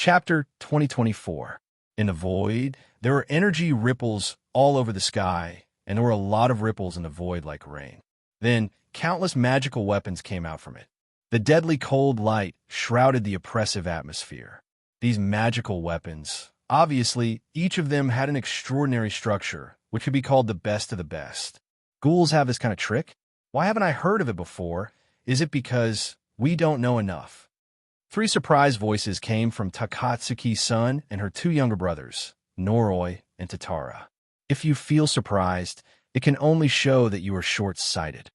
Chapter 2024. In the void, there were energy ripples all over the sky, and there were a lot of ripples in the void like rain. Then, countless magical weapons came out from it. The deadly cold light shrouded the oppressive atmosphere. These magical weapons, obviously, each of them had an extraordinary structure, which could be called the best of the best. Ghouls have this kind of trick? Why haven't I heard of it before? Is it because we don't know enough? 3 surprise voices came from Takatsuki's son and her 2 younger brothers, Noroi and Tatara. If you feel surprised, it can only show that you are short-sighted.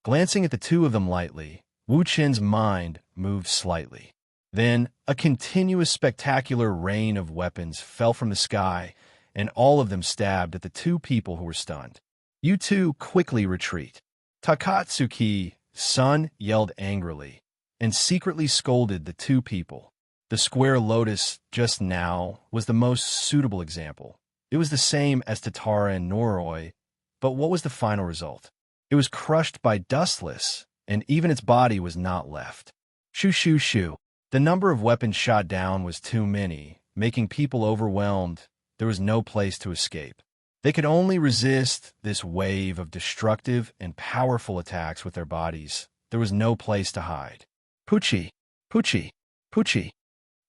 Glancing at the 2 of them lightly, Wu Chen's mind moved slightly. Then, a continuous spectacular rain of weapons fell from the sky, and all of them stabbed at the 2 people who were stunned. You 2 quickly retreat. Takatsuki's son yelled angrily and secretly scolded the 2 people. The square lotus just now was the most suitable example. It was the same as Tatara and Noroi, but what was the final result? It was crushed by Dustless, and even its body was not left. Shoo shoo shoo. The number of weapons shot down was too many, making people overwhelmed. There was no place to escape. They could only resist this wave of destructive and powerful attacks with their bodies. There was no place to hide. Poochie, Poochie, Poochie.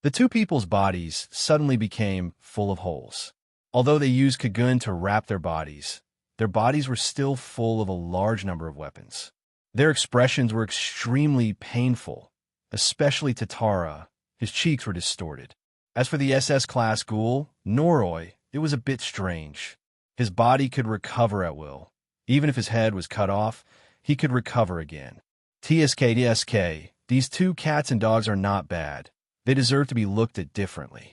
The 2 people's bodies suddenly became full of holes. Although they used Kagun to wrap their bodies were still full of a large number of weapons. Their expressions were extremely painful, especially Tatara. His cheeks were distorted. As for the SS-class ghoul, Noroi, it was a bit strange. His body could recover at will. Even if his head was cut off, he could recover again. TSK, these 2 cats and dogs are not bad. They deserve to be looked at differently.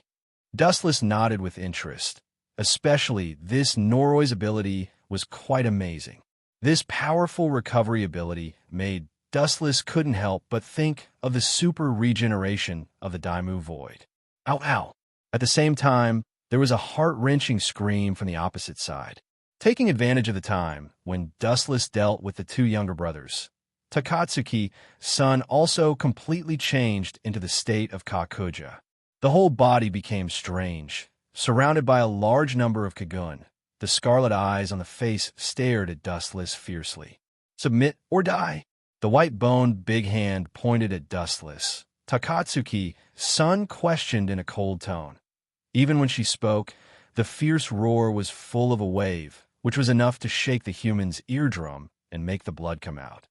Dustless nodded with interest. Especially this Noroi's ability was quite amazing. This powerful recovery ability made Dustless couldn't help but think of the super regeneration of the Daimu Void. Ow, ow. At the same time, there was a heart-wrenching scream from the opposite side. Taking advantage of the time when Dustless dealt with the 2 younger brothers, Takatsuki's son also completely changed into the state of Kakuja. The whole body became strange, surrounded by a large number of Kagun. The scarlet eyes on the face stared at Dustless fiercely. Submit or die. The white-boned big hand pointed at Dustless. Takatsuki's son questioned in a cold tone. Even when she spoke, the fierce roar was full of a wave, which was enough to shake the human's eardrum and make the blood come out.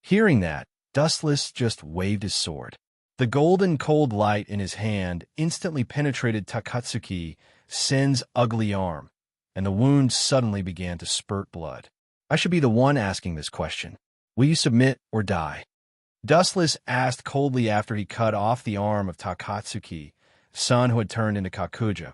Hearing that, Dustless just waved his sword. The golden cold light in his hand instantly penetrated Takatsuki's son's ugly arm, and the wound suddenly began to spurt blood. I should be the one asking this question. Will you submit or die? Dustless asked coldly after he cut off the arm of Takatsuki's son who had turned into Kakuja.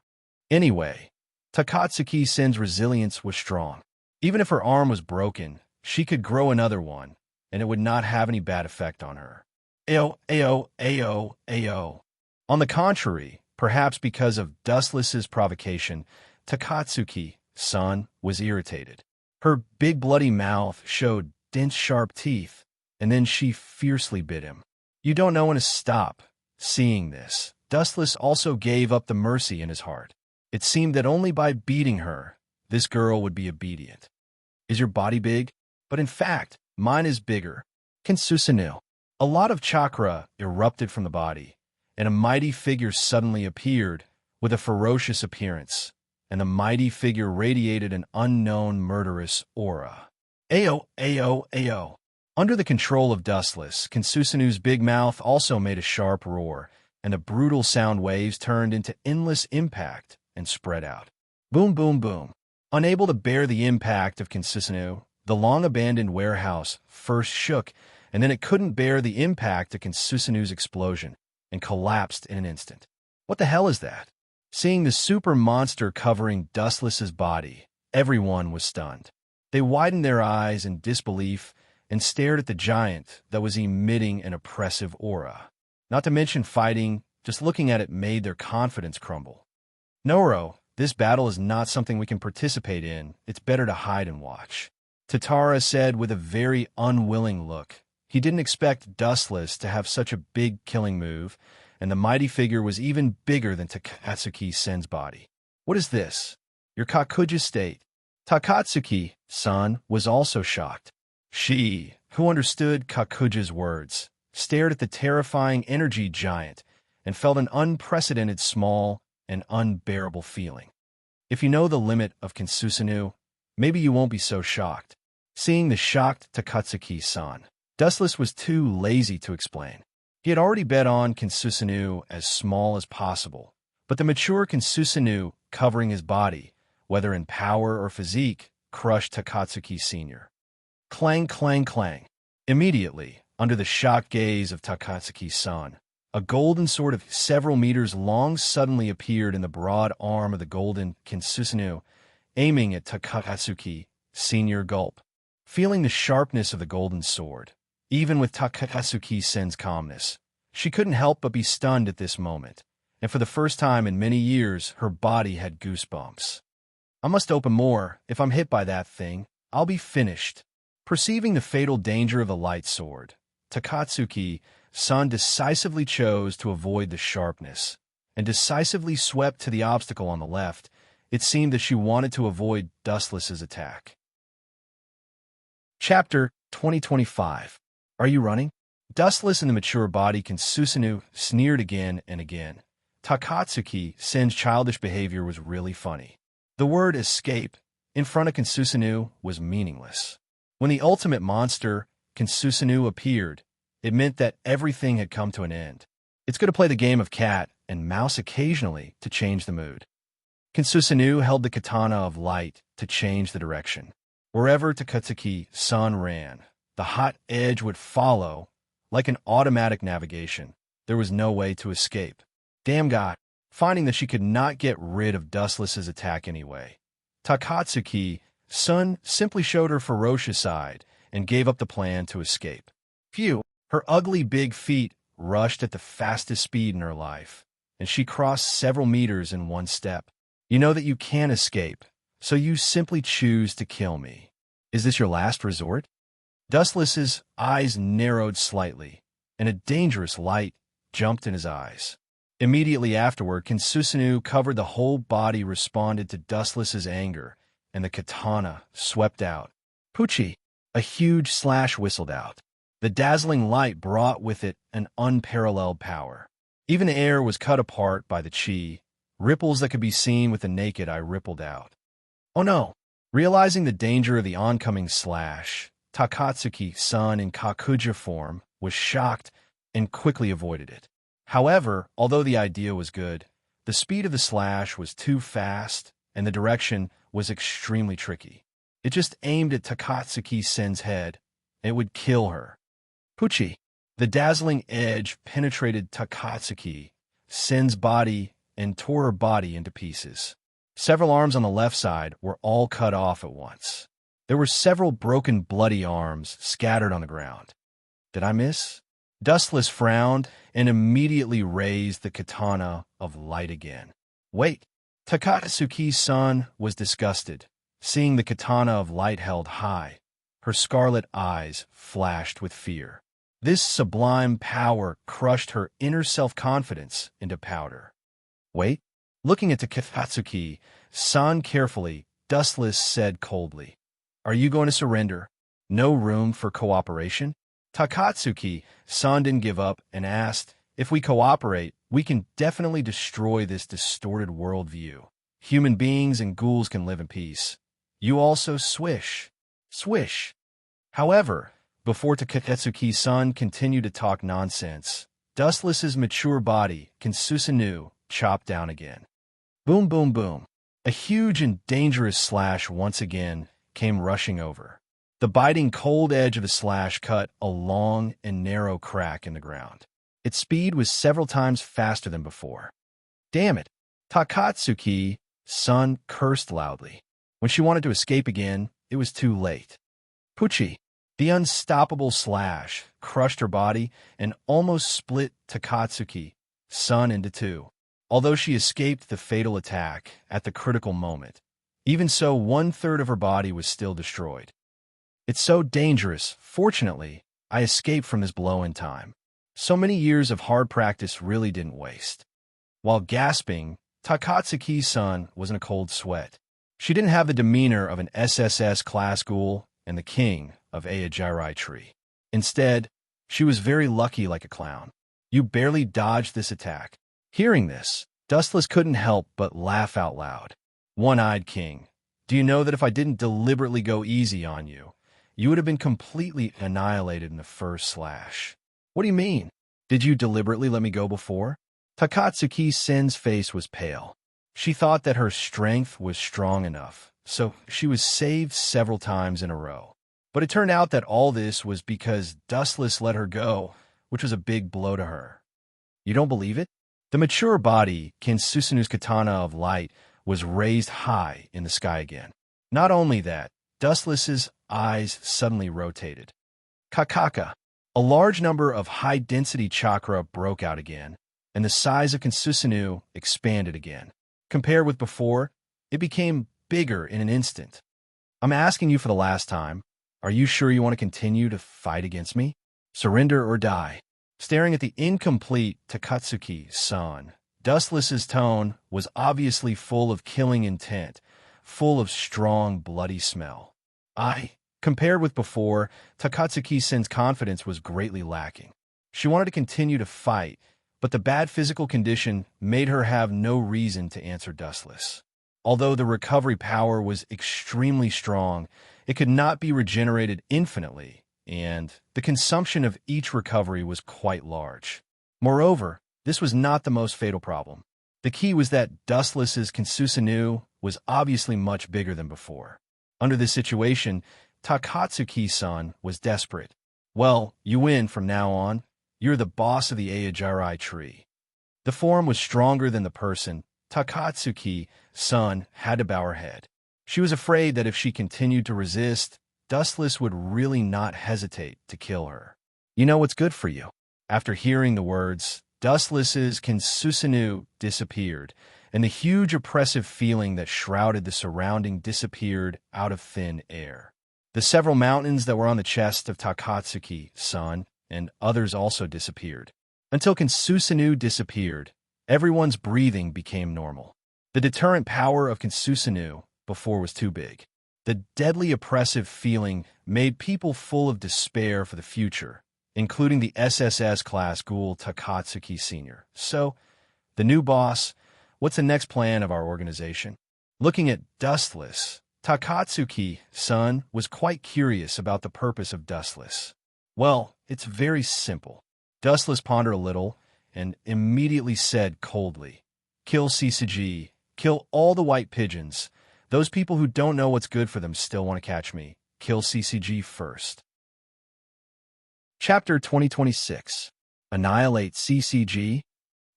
Anyway, Takatsuki's son's resilience was strong. Even if her arm was broken, she could grow another one, and it would not have any bad effect on her. Ayo, ayo, ayo, ayo. On the contrary, perhaps because of Dustless's provocation, Takatsuki's son was irritated. Her big bloody mouth showed dense sharp teeth, and then she fiercely bit him. You don't know when to stop. Seeing this, Dustless also gave up the mercy in his heart. It seemed that only by beating her, this girl would be obedient. Is your body big? But in fact, mine is bigger. Kinsusanu. A lot of chakra erupted from the body, and a mighty figure suddenly appeared with a ferocious appearance, and the mighty figure radiated an unknown murderous aura. Ayo, ayo, ayo. Under the control of Dustless, Kinsusanu's big mouth also made a sharp roar, and the brutal sound waves turned into endless impact and spread out. Boom, boom, boom. Unable to bear the impact of Kinsusanu, the long-abandoned warehouse first shook, and then it couldn't bear the impact of Kinsusanu's explosion, and collapsed in an instant. What the hell is that? Seeing the super monster covering Dustless's body, everyone was stunned. They widened their eyes in disbelief and stared at the giant that was emitting an oppressive aura. Not to mention fighting, just looking at it made their confidence crumble. Noro, this battle is not something we can participate in. It's better to hide and watch. Tatara said with a very unwilling look. He didn't expect Dustless to have such a big killing move, and the mighty figure was even bigger than Takatsuki-sen's body. "What is this? Your Kakuja state?" Takatsuki-san was also shocked. She, who understood Kakuja's words, stared at the terrifying energy giant and felt an unprecedented small and unbearable feeling. If you know the limit of Kinsusanu, maybe you won't be so shocked. Seeing the shocked Takatsuki-san, Dustless was too lazy to explain. He had already bet on Kinsusanu as small as possible, but the mature Kinsusanu covering his body, whether in power or physique, crushed Takatsuki Sr. Clang, clang, clang. Immediately, under the shocked gaze of Takatsuki-san, a golden sword of several meters long suddenly appeared in the broad arm of the golden Kinsusanu, aiming at Takatsuki Sr. Gulp. Feeling the sharpness of the golden sword, even with Takatsuki-sen's calmness, she couldn't help but be stunned at this moment, and for the first time in many years, her body had goosebumps. "I must open more. If I'm hit by that thing, I'll be finished." Perceiving the fatal danger of the light sword, Takatsuki-san decisively chose to avoid the sharpness, and decisively swept to the obstacle on the left. It seemed that she wanted to avoid Dustless's attack. Chapter 2025. Are you running? Dustless and the mature body Kinsusanu sneered again and again. Takatsuki-sen's childish behavior was really funny. The word escape in front of Kinsusanu was meaningless. When the ultimate monster, Kinsusanu, appeared, it meant that everything had come to an end. It's good to play the game of cat and mouse occasionally to change the mood. Kinsusanu held the katana of light to change the direction. Wherever Takatsuki-san ran, the hot edge would follow like an automatic navigation. There was no way to escape. Damn God! Finding that she could not get rid of Dustless's attack anyway, Takatsuki-san simply showed her ferocious side and gave up the plan to escape. Phew! Her ugly big feet rushed at the fastest speed in her life, and she crossed several meters in one step. You know that you can't escape, so you simply choose to kill me. Is this your last resort? Dustless's eyes narrowed slightly, and a dangerous light jumped in his eyes. Immediately afterward, Kinsusanu covered the whole body, responded to Dustless's anger, and the katana swept out. Poochie! A huge slash whistled out. The dazzling light brought with it an unparalleled power. Even the air was cut apart by the chi. Ripples that could be seen with the naked eye rippled out. Oh no! Realizing the danger of the oncoming slash, Takatsuki-san in Kakuja form was shocked and quickly avoided it. However, although the idea was good, the speed of the slash was too fast and the direction was extremely tricky. It just aimed at Takatsuki-sen's head, and it would kill her. Poochie! The dazzling edge penetrated Takatsuki-sen's body and tore her body into pieces. Several arms on the left side were all cut off at once. There were several broken, bloody arms scattered on the ground. Did I miss? Dustless frowned and immediately raised the katana of light again. Wait! Takatsuki-san was disgusted, seeing the katana of light held high. Her scarlet eyes flashed with fear. This sublime power crushed her inner self-confidence into powder. Wait! Looking at Takatsuki-san carefully, Dustless said coldly, "Are you going to surrender? No room for cooperation?" Takatsuki-san didn't give up and asked, "If we cooperate, we can definitely destroy this distorted worldview. Human beings and ghouls can live in peace. You also swish. Swish." However, before Takatsuki-san continued to talk nonsense, Dustless's mature body, Kinsusanu, chopped down again. Boom, boom, boom. A huge and dangerous slash once again came rushing over. The biting cold edge of the slash cut a long and narrow crack in the ground. Its speed was several times faster than before. Damn it! Takatsuki-san cursed loudly. When she wanted to escape again, it was too late. Poochie! The unstoppable slash crushed her body and almost split Takatsuki-san into two. Although she escaped the fatal attack at the critical moment, even so, 1/3 of her body was still destroyed. It's so dangerous. Fortunately, I escaped from this blow in time. So many years of hard practice really didn't waste. While gasping, Takatsuki-san was in a cold sweat. She didn't have the demeanor of an SSS class ghoul and the king of Aojirai tree. Instead, she was very lucky like a clown. You barely dodged this attack. Hearing this, Dustless couldn't help but laugh out loud. One-eyed king, do you know that if I didn't deliberately go easy on you, you would have been completely annihilated in the first slash? What do you mean? Did you deliberately let me go before? Takatsuki-sen's face was pale. She thought that her strength was strong enough, so she was saved several times in a row. But it turned out that all this was because Dustless let her go, which was a big blow to her. You don't believe it? The mature body, Kinsusunu's katana of light, was raised high in the sky again. Not only that, Dustless's eyes suddenly rotated. Kakaka. A large number of high-density chakra broke out again, and the size of Kinsusunu expanded again. Compared with before, it became bigger in an instant. I'm asking you for the last time, are you sure you want to continue to fight against me? Surrender or die. Staring at the incomplete Takatsuki-san, Dustless's tone was obviously full of killing intent, full of strong, bloody smell. Compared with before, Takatsuki-sen's confidence was greatly lacking. She wanted to continue to fight, but the bad physical condition made her have no reason to answer Dustless. Although the recovery power was extremely strong, it could not be regenerated infinitely, and the consumption of each recovery was quite large. Moreover, this was not the most fatal problem. The key was that Dustless's Kinsusunu was obviously much bigger than before. Under this situation, Takatsuki-san was desperate. Well, you win from now on. You're the boss of the Aojirai tree. The form was stronger than the person. Takatsuki-san had to bow her head. She was afraid that if she continued to resist, Dustless would really not hesitate to kill her. You know what's good for you. After hearing the words, Dustless's Kinsusunu disappeared, and the huge oppressive feeling that shrouded the surrounding disappeared out of thin air. The several mountains that were on the chest of Takatsuki-san and others also disappeared. Until Kinsusunu disappeared, everyone's breathing became normal. The deterrent power of Kinsusunu before was too big. The deadly oppressive feeling made people full of despair for the future, including the SSS class ghoul Takatsuki Sr. So, the new boss, what's the next plan of our organization? Looking at Dustless, Takatsuki-san was quite curious about the purpose of Dustless. Well, it's very simple. Dustless pondered a little and immediately said coldly, kill CCG, kill all the white pigeons. Those people who don't know what's good for them still want to catch me. Kill CCG first. Chapter 2026. Annihilate CCG.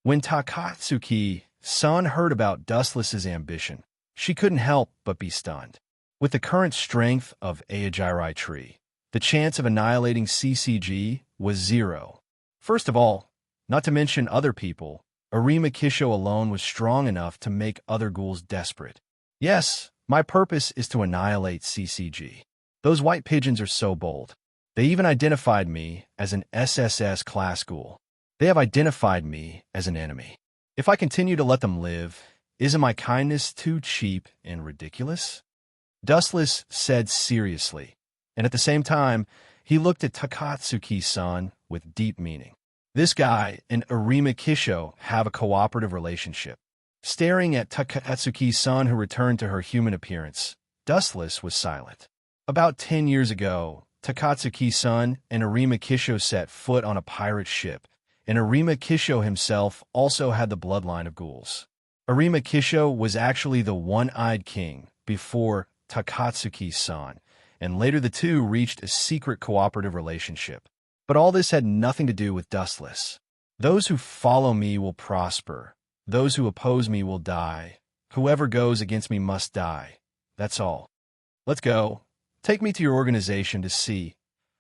When Takatsuki-san heard about Dustless's ambition, she couldn't help but be stunned. With the current strength of Aojirai tree, the chance of annihilating CCG was 0. First of all, not to mention other people, Arima Kisho alone was strong enough to make other ghouls desperate. Yes, my purpose is to annihilate CCG. Those white pigeons are so bold. They even identified me as an SSS class ghoul. They have identified me as an enemy. If I continue to let them live, isn't my kindness too cheap and ridiculous? Dustless said seriously, and at the same time, he looked at Takatsuki-san with deep meaning. This guy and Arima Kisho have a cooperative relationship. Staring at Takatsuki-san, who returned to her human appearance, Dustless was silent. About 10 years ago, Takatsuki-san and Arima Kisho set foot on a pirate ship, and Arima Kisho himself also had the bloodline of ghouls. Arima Kisho was actually the one-eyed king before Takatsuki-san, and later the two reached a secret cooperative relationship. But all this had nothing to do with Dustless. Those who follow me will prosper. Those who oppose me will die. Whoever goes against me must die. That's all. Let's go. Take me to your organization to see.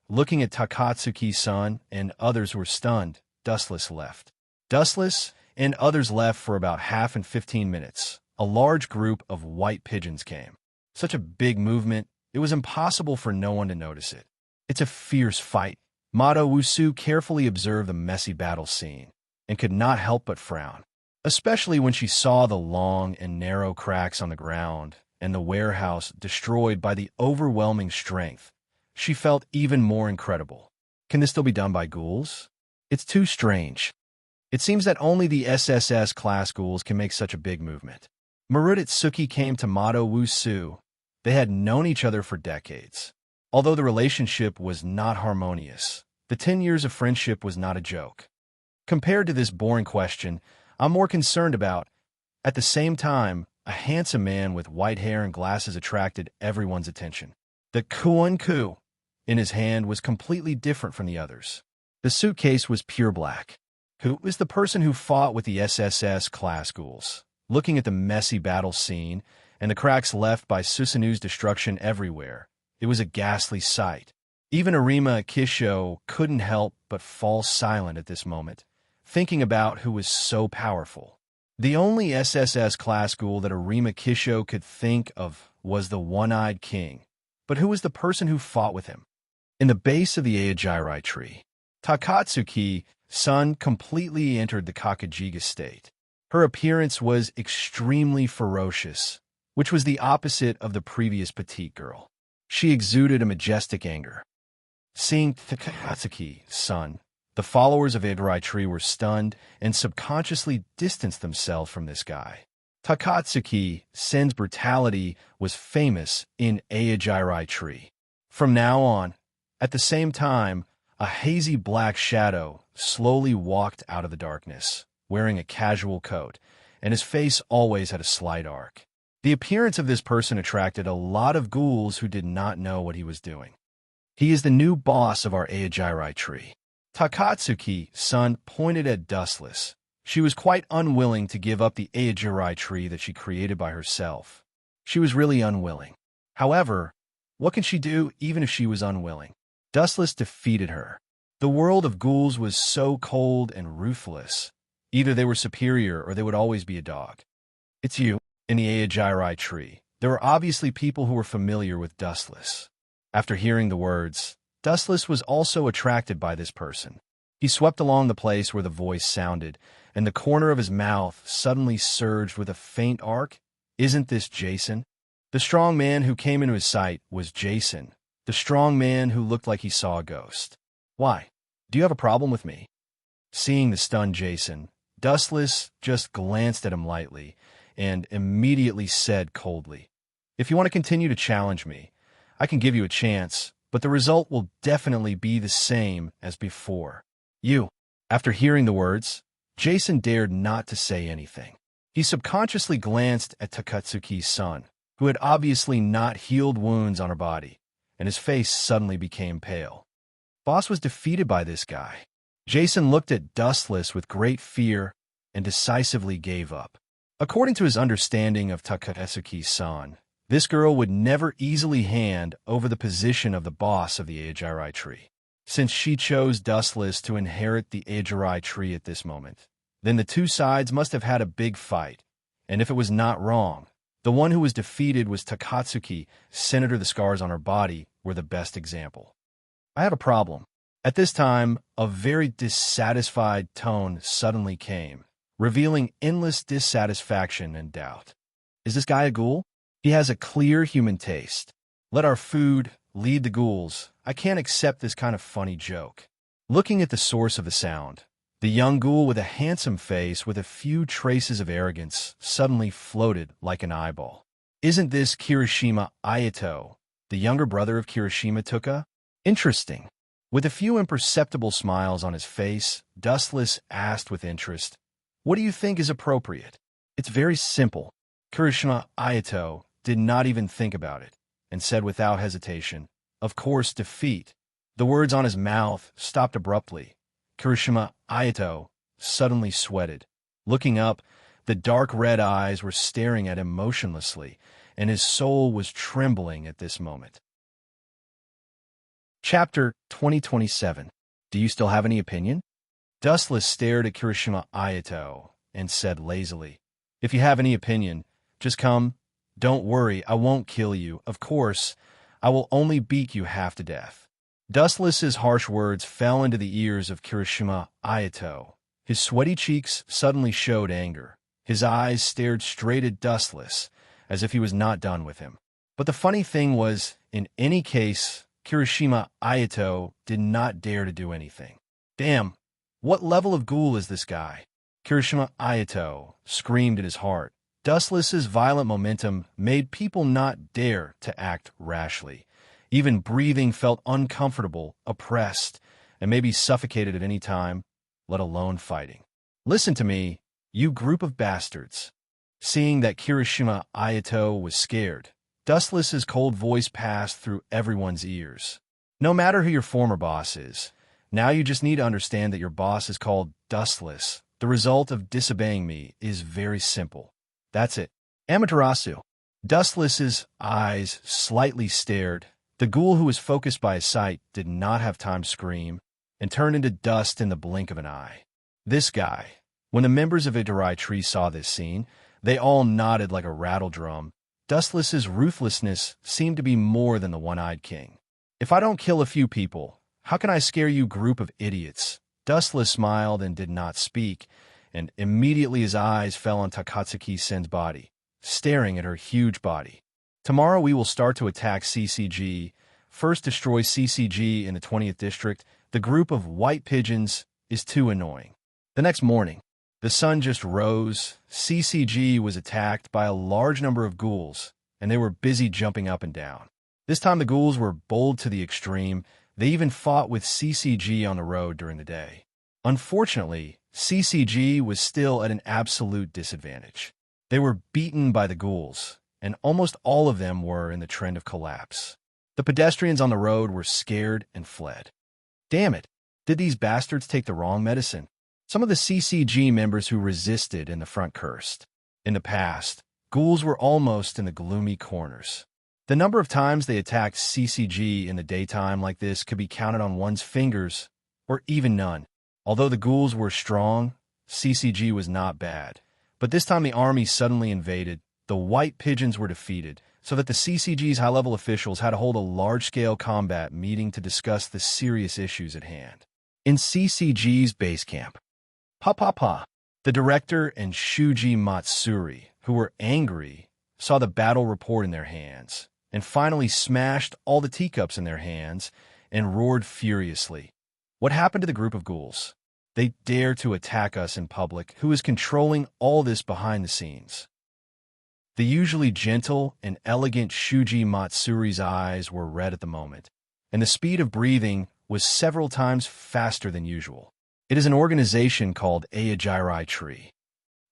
Looking at Takatsuki-san and others who were stunned, Dustless left. Dustless and others left for about half and 15 minutes. A large group of white pigeons came. Such a big movement, it was impossible for no one to notice it. It's a fierce fight. Mado Wusu carefully observed the messy battle scene and could not help but frown, especially when she saw the long and narrow cracks on the ground and the warehouse destroyed by the overwhelming strength. She felt even more incredible. Can this still be done by ghouls? It's too strange. It seems that only the SSS class ghouls can make such a big movement. Marutitsuki came to Mado Wusu. They had known each other for decades. Although the relationship was not harmonious, the 10 years of friendship was not a joke. Compared to this boring question, I'm more concerned about, at the same time, a handsome man with white hair and glasses attracted everyone's attention. The kuan-ku in his hand was completely different from the others. The suitcase was pure black. Who is the person who fought with the SSS class ghouls? Looking at the messy battle scene and the cracks left by Susanu's destruction everywhere, it was a ghastly sight. Even Arima Kisho couldn't help but fall silent at this moment, thinking about who was so powerful. The only SSS class ghoul that Arima Kisho could think of was the One-Eyed King. But who was the person who fought with him? In the base of the Aojirai tree, Takatsuki-san completely entered the Kakajiga state. Her appearance was extremely ferocious, which was the opposite of the previous petite girl. She exuded a majestic anger. Seeing Takatsuki-san, the followers of Aojirai tree were stunned and subconsciously distanced themselves from this guy. Takatsuki-san's brutality was famous in Aojirai tree. From now on, at the same time, a hazy black shadow slowly walked out of the darkness, wearing a casual coat, and his face always had a slight arc. The appearance of this person attracted a lot of ghouls who did not know what he was doing. He is the new boss of our Aojirai tree. Takatsuki-san pointed at Dustless. She was quite unwilling to give up the Aojirai tree that she created by herself. She was really unwilling. However, what can she do even if she was unwilling? Dustless defeated her. The world of ghouls was so cold and ruthless. Either they were superior or they would always be a dog. It's you. In the Aojirai tree, there were obviously people who were familiar with Dustless. After hearing the words, Dustless was also attracted by this person. He swept along the place where the voice sounded, and the corner of his mouth suddenly surged with a faint arc. Isn't this Jason? The strong man who came into his sight was Jason, the strong man who looked like he saw a ghost. Why? Do you have a problem with me? Seeing the stunned Jason, Dustless just glanced at him lightly and immediately said coldly, "If you want to continue to challenge me, I can give you a chance, but the result will definitely be the same as before." You. After hearing the words, Jason dared not to say anything. He subconsciously glanced at Takatsuki-san, who had obviously not healed wounds on her body, and his face suddenly became pale. Boss was defeated by this guy. Jason looked at Dustless with great fear and decisively gave up. According to his understanding of Takatsuki-san, this girl would never easily hand over the position of the boss of the Aojirai tree. Since she chose Dustless to inherit the Aojirai tree at this moment, then the two sides must have had a big fight, and if it was not wrong, the one who was defeated was Takatsuki. Senator, the scars on her body were the best example. I have a problem. At this time, a very dissatisfied tone suddenly came, revealing endless dissatisfaction and doubt. Is this guy a ghoul? He has a clear human taste. Let our food lead the ghouls. I can't accept this kind of funny joke. Looking at the source of the sound, the young ghoul with a handsome face with a few traces of arrogance suddenly floated like an eyeball. Isn't this Kirishima Ayato, the younger brother of Kirishima Tuka? Interesting. With a few imperceptible smiles on his face, Dustless asked with interest, "What do you think is appropriate?" It's very simple. Kirishima Ayato did not even think about it, and said without hesitation, "Of course, defeat." The words on his mouth stopped abruptly. Kirishima Ayato suddenly sweated. Looking up, the dark red eyes were staring at him motionlessly, and his soul was trembling at this moment. Chapter 2027. Do you still have any opinion? Dustless stared at Kirishima Ayato and said lazily, "If you have any opinion, just come. Don't worry, I won't kill you. Of course, I will only beat you half to death." Dustless's harsh words fell into the ears of Kirishima Ayato. His sweaty cheeks suddenly showed anger. His eyes stared straight at Dustless, as if he was not done with him. But the funny thing was, in any case, Kirishima Ayato did not dare to do anything. Damn, what level of ghoul is this guy? Kirishima Ayato screamed in his heart. Dustless's violent momentum made people not dare to act rashly. Even breathing felt uncomfortable, oppressed, and maybe suffocated at any time, let alone fighting. Listen to me, you group of bastards. Seeing that Kirishima Ayato was scared, Dustless's cold voice passed through everyone's ears. No matter who your former boss is, now you just need to understand that your boss is called Dustless. The result of disobeying me is very simple. That's it. Amaterasu. Dustless's eyes slightly stared. The ghoul who was focused by his sight did not have time to scream and turned into dust in the blink of an eye. This guy. When the members of Itarai Tree saw this scene, they all nodded like a rattle drum. Dustless's ruthlessness seemed to be more than the one-eyed king. If I don't kill a few people, how can I scare you group of idiots? Dustless smiled and did not speak, and immediately his eyes fell on Takatsuki-sen's body, staring at her huge body. Tomorrow we will start to attack CCG. First destroy CCG in the 20th district. The group of white pigeons is too annoying. The next morning, the sun just rose. CCG was attacked by a large number of ghouls, and they were busy jumping up and down. This time the ghouls were bold to the extreme. They even fought with CCG on the road during the day. Unfortunately, CCG was still at an absolute disadvantage. They were beaten by the ghouls, and almost all of them were in the trend of collapse. The pedestrians on the road were scared and fled. Damn it, did these bastards take the wrong medicine? Some of the CCG members who resisted in the front cursed. In the past, ghouls were almost in the gloomy corners. The number of times they attacked CCG in the daytime like this could be counted on one's fingers, or even none. Although the ghouls were strong, CCG was not bad. But this time the army suddenly invaded. The white pigeons were defeated, so that the CCG's high-level officials had to hold a large-scale combat meeting to discuss the serious issues at hand. In CCG's base camp, the director and Shuji Matsuri, who were angry, saw the battle report in their hands, and finally smashed all the teacups in their hands and roared furiously. What happened to the group of ghouls? They dare to attack us in public. Who is controlling all this behind the scenes? The usually gentle and elegant Shuji Matsuri's eyes were red at the moment, and the speed of breathing was several times faster than usual. It is an organization called Itarai Tree.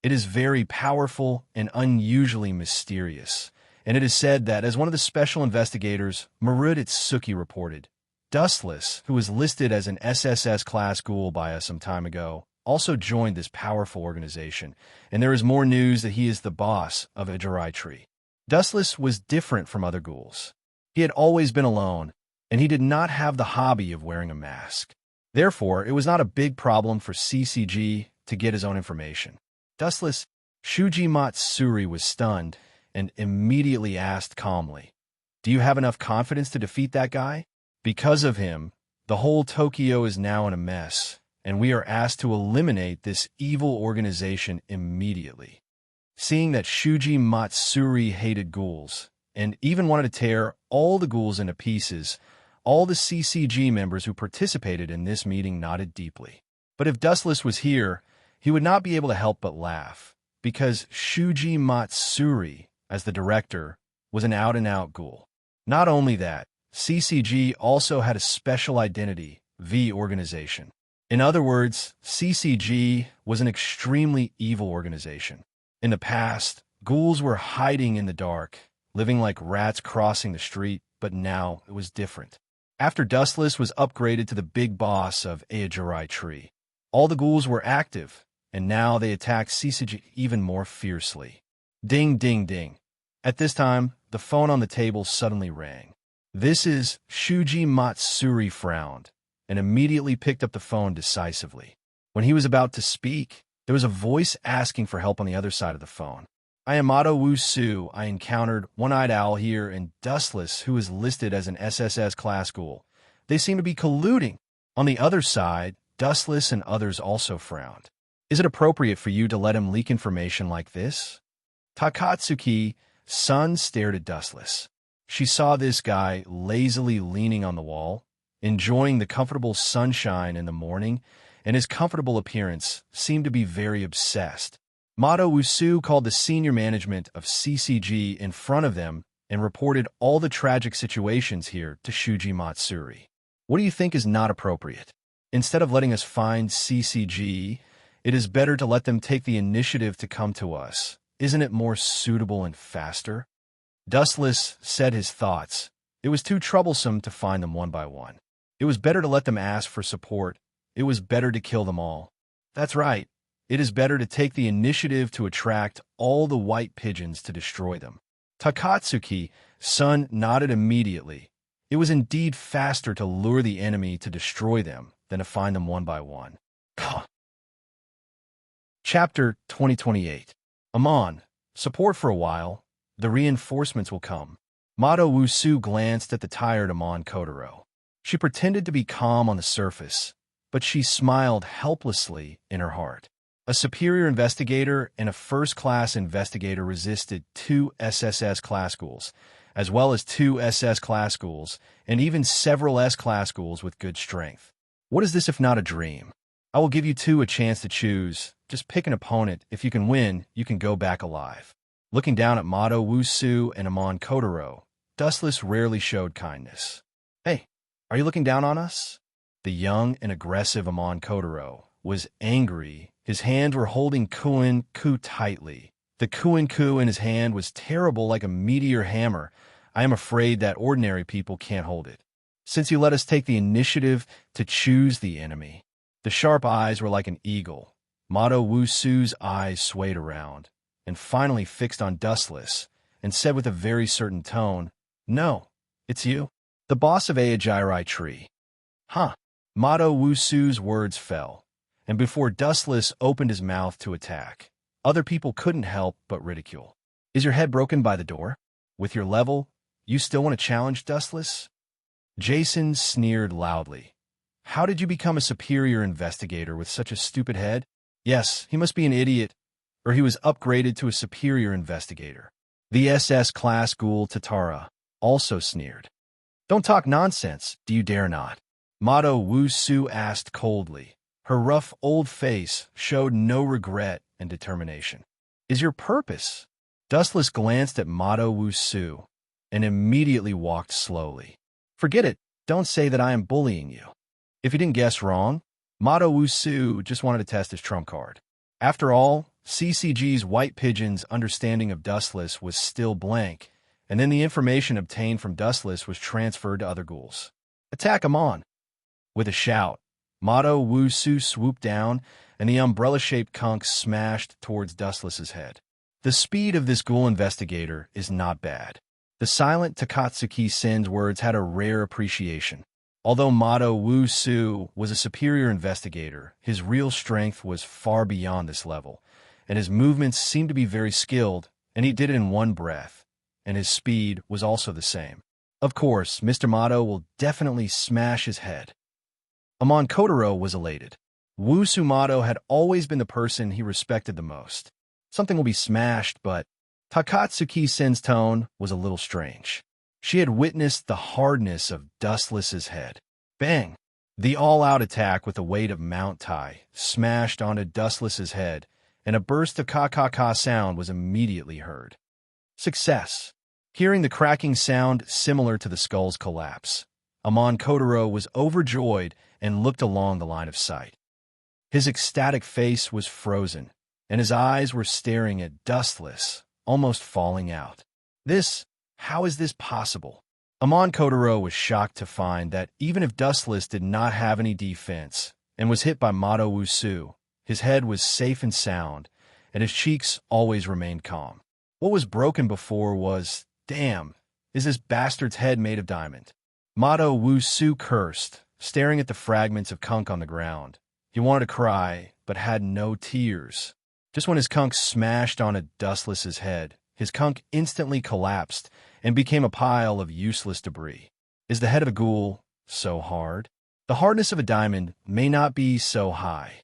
It is very powerful and unusually mysterious, and it is said that, as one of the special investigators, Marud Itsuki, reported, Dustless, who was listed as an SSS-class ghoul by us some time ago, also joined this powerful organization, and there is more news that he is the boss of Itarai Tree. Dustless was different from other ghouls. He had always been alone, and he did not have the hobby of wearing a mask. Therefore, it was not a big problem for CCG to get his own information. Dustless, Shuji Matsuri was stunned and immediately asked calmly, "Do you have enough confidence to defeat that guy? Because of him, the whole Tokyo is now in a mess, and we are asked to eliminate this evil organization immediately." Seeing that Shuji Matsuri hated ghouls, and even wanted to tear all the ghouls into pieces, all the CCG members who participated in this meeting nodded deeply. But if Dustless was here, he would not be able to help but laugh, because Shuji Matsuri, as the director, was an out-and-out ghoul. Not only that, CCG also had a special identity, the organization. In other words, CCG was an extremely evil organization. In the past, ghouls were hiding in the dark, living like rats crossing the street, but now it was different. After Dustless was upgraded to the big boss of Itarai Tree, all the ghouls were active, and now they attacked CCG even more fiercely. Ding, ding, ding. At this time, the phone on the table suddenly rang. This is Shuji Matsuri frowned, and immediately picked up the phone decisively. When he was about to speak, there was a voice asking for help on the other side of the phone. "I am Mato Wu-Su. I encountered One-Eyed Owl here and Dustless, who is listed as an SSS class ghoul. They seem to be colluding. On the other side, Dustless and others also frowned. Is it appropriate for you to let him leak information like this? Takatsuki-san stared at Dustless. She saw this guy lazily leaning on the wall, enjoying the comfortable sunshine in the morning, and his comfortable appearance seemed to be very obsessed. Mato Usu called the senior management of CCG in front of them and reported all the tragic situations here to Shuji Matsuri. What do you think is not appropriate? Instead of letting us find CCG, it is better to let them take the initiative to come to us. Isn't it more suitable and faster? Dustless said his thoughts. It was too troublesome to find them one by one. It was better to let them ask for support. It was better to kill them all. That's right. It is better to take the initiative to attract all the white pigeons to destroy them. Takatsuki-san nodded immediately. It was indeed faster to lure the enemy to destroy them than to find them one by one. Chapter 2028. Amon, support for a while. The reinforcements will come. Mato Wusu glanced at the tired Amon Kotaro. She pretended to be calm on the surface, but she smiled helplessly in her heart. A superior investigator and a first-class investigator resisted 2 SSS class schools, as well as 2 SS class schools, and even several S class schools with good strength. What is this if not a dream? I will give you 2 a chance to choose. Just pick an opponent. If you can win, you can go back alive. Looking down at Mato Wusu and Amon Kotaro, Dustless rarely showed kindness. Hey, are you looking down on us? The young and aggressive Amon Kotaro was angry. His hands were holding Kuin-ku tightly. The Kuin-ku in his hand was terrible, like a meteor hammer. I am afraid that ordinary people can't hold it. Since you let us take the initiative to choose the enemy. The sharp eyes were like an eagle. Mato Wusu's eyes swayed around, and finally fixed on Dustless, and said with a very certain tone, "No, it's you, the boss of Aojirai Tree." Huh. Mato Wusu's words fell, and before Dustless opened his mouth to attack, other people couldn't help but ridicule. Is your head broken by the door? With your level, you still want to challenge Dustless? Jason sneered loudly. How did you become a superior investigator with such a stupid head? Yes, he must be an idiot, or he was upgraded to a superior investigator. The SS class ghoul Tatara also sneered. Don't talk nonsense, do you dare not? Mato Wusu asked coldly. Her rough old face showed no regret and determination. Is your purpose? Dustless glanced at Mato Wusu and immediately walked slowly. Forget it. Don't say that I am bullying you. If you didn't guess wrong, Mato Wusu just wanted to test his trump card. After all, CCG's White Pigeon's understanding of Dustless was still blank, and then the information obtained from Dustless was transferred to other ghouls. Attack him on! With a shout, Mato Wusu swooped down, and the umbrella-shaped conch smashed towards Dustless's head. The speed of this ghoul investigator is not bad. The silent Takatsuki-sen's words had a rare appreciation. Although Mato Wusu was a superior investigator, his real strength was far beyond this level, and his movements seemed to be very skilled, and he did it in one breath, and his speed was also the same. Of course, Mr. Mato will definitely smash his head. Amon Kotaro was elated. Wusu Mato had always been the person he respected the most. Something will be smashed, but Takatsuki-sen's tone was a little strange. She had witnessed the hardness of Dustless's head. Bang! The all-out attack with the weight of Mount Tai smashed onto Dustless's head, and a burst of ka-ka-ka sound was immediately heard. Success! Hearing the cracking sound similar to the skull's collapse, Amon Kotaro was overjoyed and looked along the line of sight. His ecstatic face was frozen, and his eyes were staring at Dustless, almost falling out. How is this possible? Amon Kotaro was shocked to find that even if Dustless did not have any defense and was hit by Mato Wusu, his head was safe and sound, and his cheeks always remained calm. What was broken before was, damn, is this bastard's head made of diamond? Mato Wusu cursed, staring at the fragments of conch on the ground. He wanted to cry, but had no tears. Just when his conch smashed onto Dustless's head, his conch instantly collapsed and became a pile of useless debris. Is the head of a ghoul so hard. The hardness of a diamond may not be so high.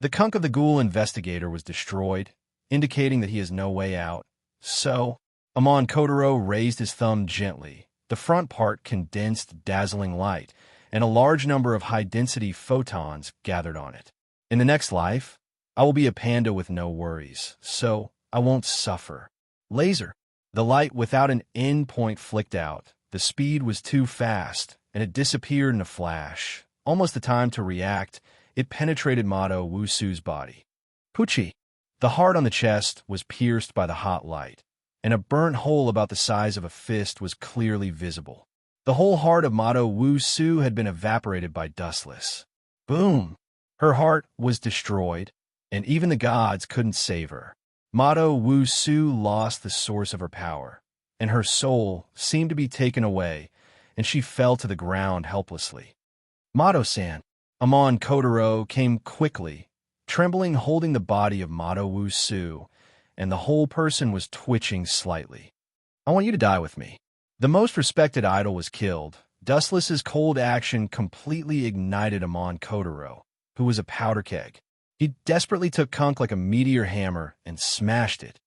The Kunk of the Ghoul investigator was destroyed, indicating that he has no way out. So, Amon Kotaro raised his thumb gently. The front part condensed dazzling light, and a large number of high-density photons gathered on it. In the next life, I will be a panda with no worries, so I won't suffer. Laser. The light without an end point flicked out. The speed was too fast, and it disappeared in a flash. Almost the time to react, it penetrated Mato Wusu's body. Pucci. The heart on the chest was pierced by the hot light, and a burnt hole about the size of a fist was clearly visible. The whole heart of Mato Wusu had been evaporated by Dustless. Boom! Her heart was destroyed, and even the gods couldn't save her. Mato Wusu lost the source of her power, and her soul seemed to be taken away, and she fell to the ground helplessly. Mato-san. Amon Kotaro came quickly, trembling, holding the body of Mato Wusu, and the whole person was twitching slightly. I want you to die with me. The most respected idol was killed. Dustless's cold action completely ignited Amon Kotaro, who was a powder keg. He desperately took Kunk like a meteor hammer and smashed it.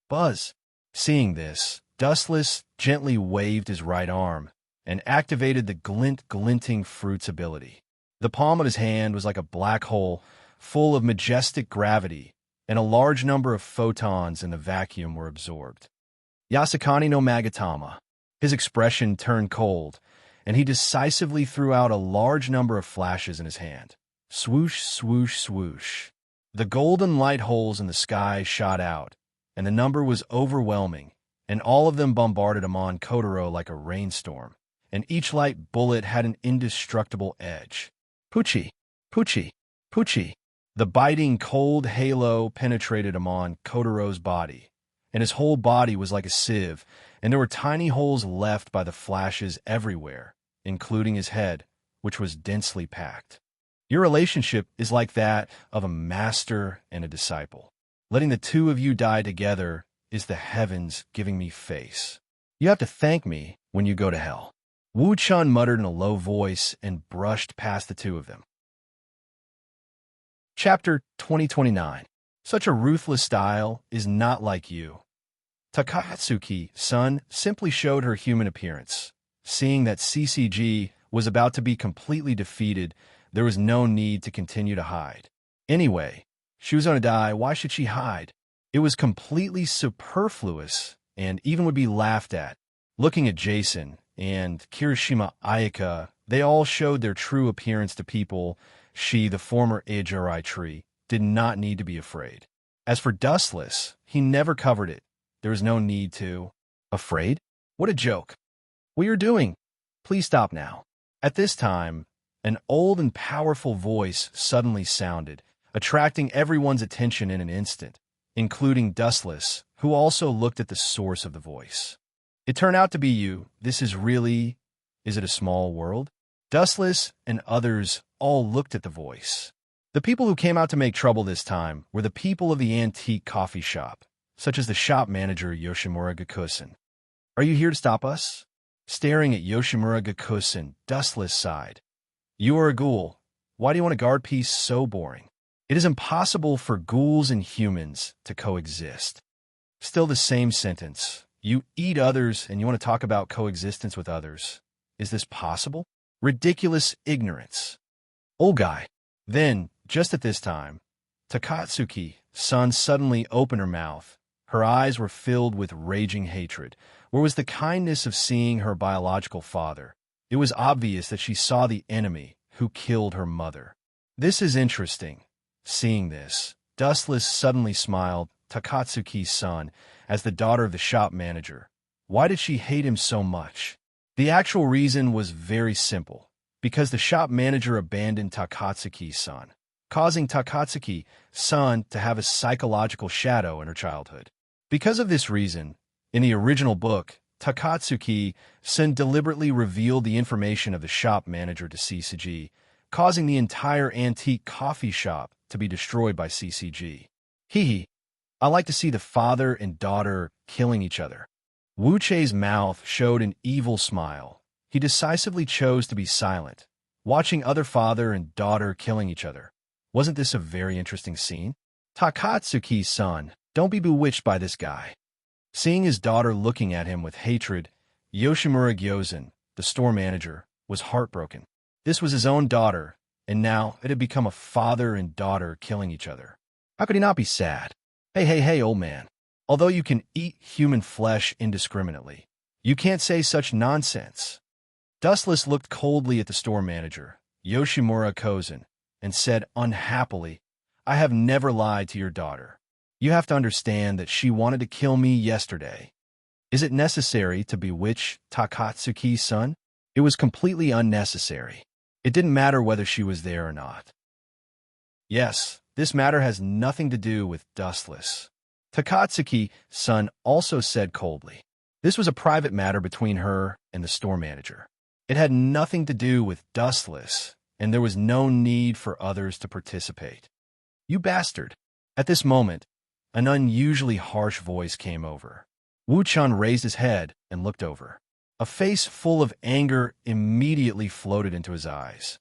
Buzz. Seeing this, Dustless gently waved his right arm and activated the glinting fruits ability. The palm of his hand was like a black hole, full of majestic gravity, and a large number of photons in the vacuum were absorbed. Yasukani no Magatama. His expression turned cold, and he decisively threw out a large number of flashes in his hand. Swoosh, swoosh, swoosh. The golden light holes in the sky shot out, and the number was overwhelming, and all of them bombarded Amon Kotaro like a rainstorm, and each light bullet had an indestructible edge. Pucci, Pucci, Pucci. The biting cold halo penetrated Amon Kotaro's body, and his whole body was like a sieve, and there were tiny holes left by the flashes everywhere, including his head, which was densely packed. Your relationship is like that of a master and a disciple. Letting the two of you die together is the heavens giving me face. You have to thank me when you go to hell. Wu Chun muttered in a low voice and brushed past the two of them. Chapter 2029. Such a ruthless style is not like you. Takatsuki-san simply showed her human appearance. Seeing that CCG was about to be completely defeated, there was no need to continue to hide. Anyway, she was going to die. Why should she hide? It was completely superfluous and even would be laughed at. Looking at Jason and Kirishima Ayaka, they all showed their true appearance to people. She, the former Ejirai tree, did not need to be afraid. As for Dustless, he never covered it. There was no need to. Afraid? What a joke. What you're doing? Please stop now. At this time, an old and powerful voice suddenly sounded, attracting everyone's attention in an instant, including Dustless, who also looked at the source of the voice. It turned out to be you. Is it a small world? Dustless and others all looked at the voice. The people who came out to make trouble this time were the people of the antique coffee shop, such as the shop manager Yoshimura Gakusen. Are you here to stop us? Staring at Yoshimura Gakusen, Dustless sighed. You are a ghoul. Why do you want a guard piece so boring? It is impossible for ghouls and humans to coexist. Still the same sentence. You eat others and you want to talk about coexistence with others. Is this possible? Ridiculous ignorance. Old guy. Then, just at this time, Takatsuki-san suddenly opened her mouth. Her eyes were filled with raging hatred. Where was the kindness of seeing her biological father? It was obvious that she saw the enemy who killed her mother. This is interesting. Seeing this, Dustless suddenly smiled. Takatsuki-san, as the daughter of the shop manager. Why did she hate him so much? The actual reason was very simple. Because the shop manager abandoned Takatsuki-san, causing Takatsuki-san to have a psychological shadow in her childhood. Because of this reason, in the original book, Takatsuki-san deliberately revealed the information of the shop manager to CCG, causing the entire antique coffee shop to be destroyed by CCG. Hee. I like to see the father and daughter killing each other. Wu Che's mouth showed an evil smile. he decisively chose to be silent, watching other father and daughter killing each other. Wasn't this a very interesting scene? Takatsuki-san, don't be bewitched by this guy. Seeing his daughter looking at him with hatred, Yoshimura Gyozen, the store manager, was heartbroken. This was his own daughter, and now it had become a father and daughter killing each other. How could he not be sad? Hey, old man. Although you can eat human flesh indiscriminately, you can't say such nonsense. Dustless looked coldly at the store manager, Yoshimura Kozen, and said unhappily, I have never lied to your daughter. You have to understand that she wanted to kill me yesterday. Is it necessary to bewitch Takatsuki-san? It was completely unnecessary. It didn't matter whether she was there or not. Yes, this matter has nothing to do with Dustless. Takatsuki-san also said coldly. This was a private matter between her and the store manager. It had nothing to do with Dustless, and there was no need for others to participate. You bastard! At this moment, an unusually harsh voice came over. Wu-chan raised his head and looked over. A face full of anger immediately floated into his eyes.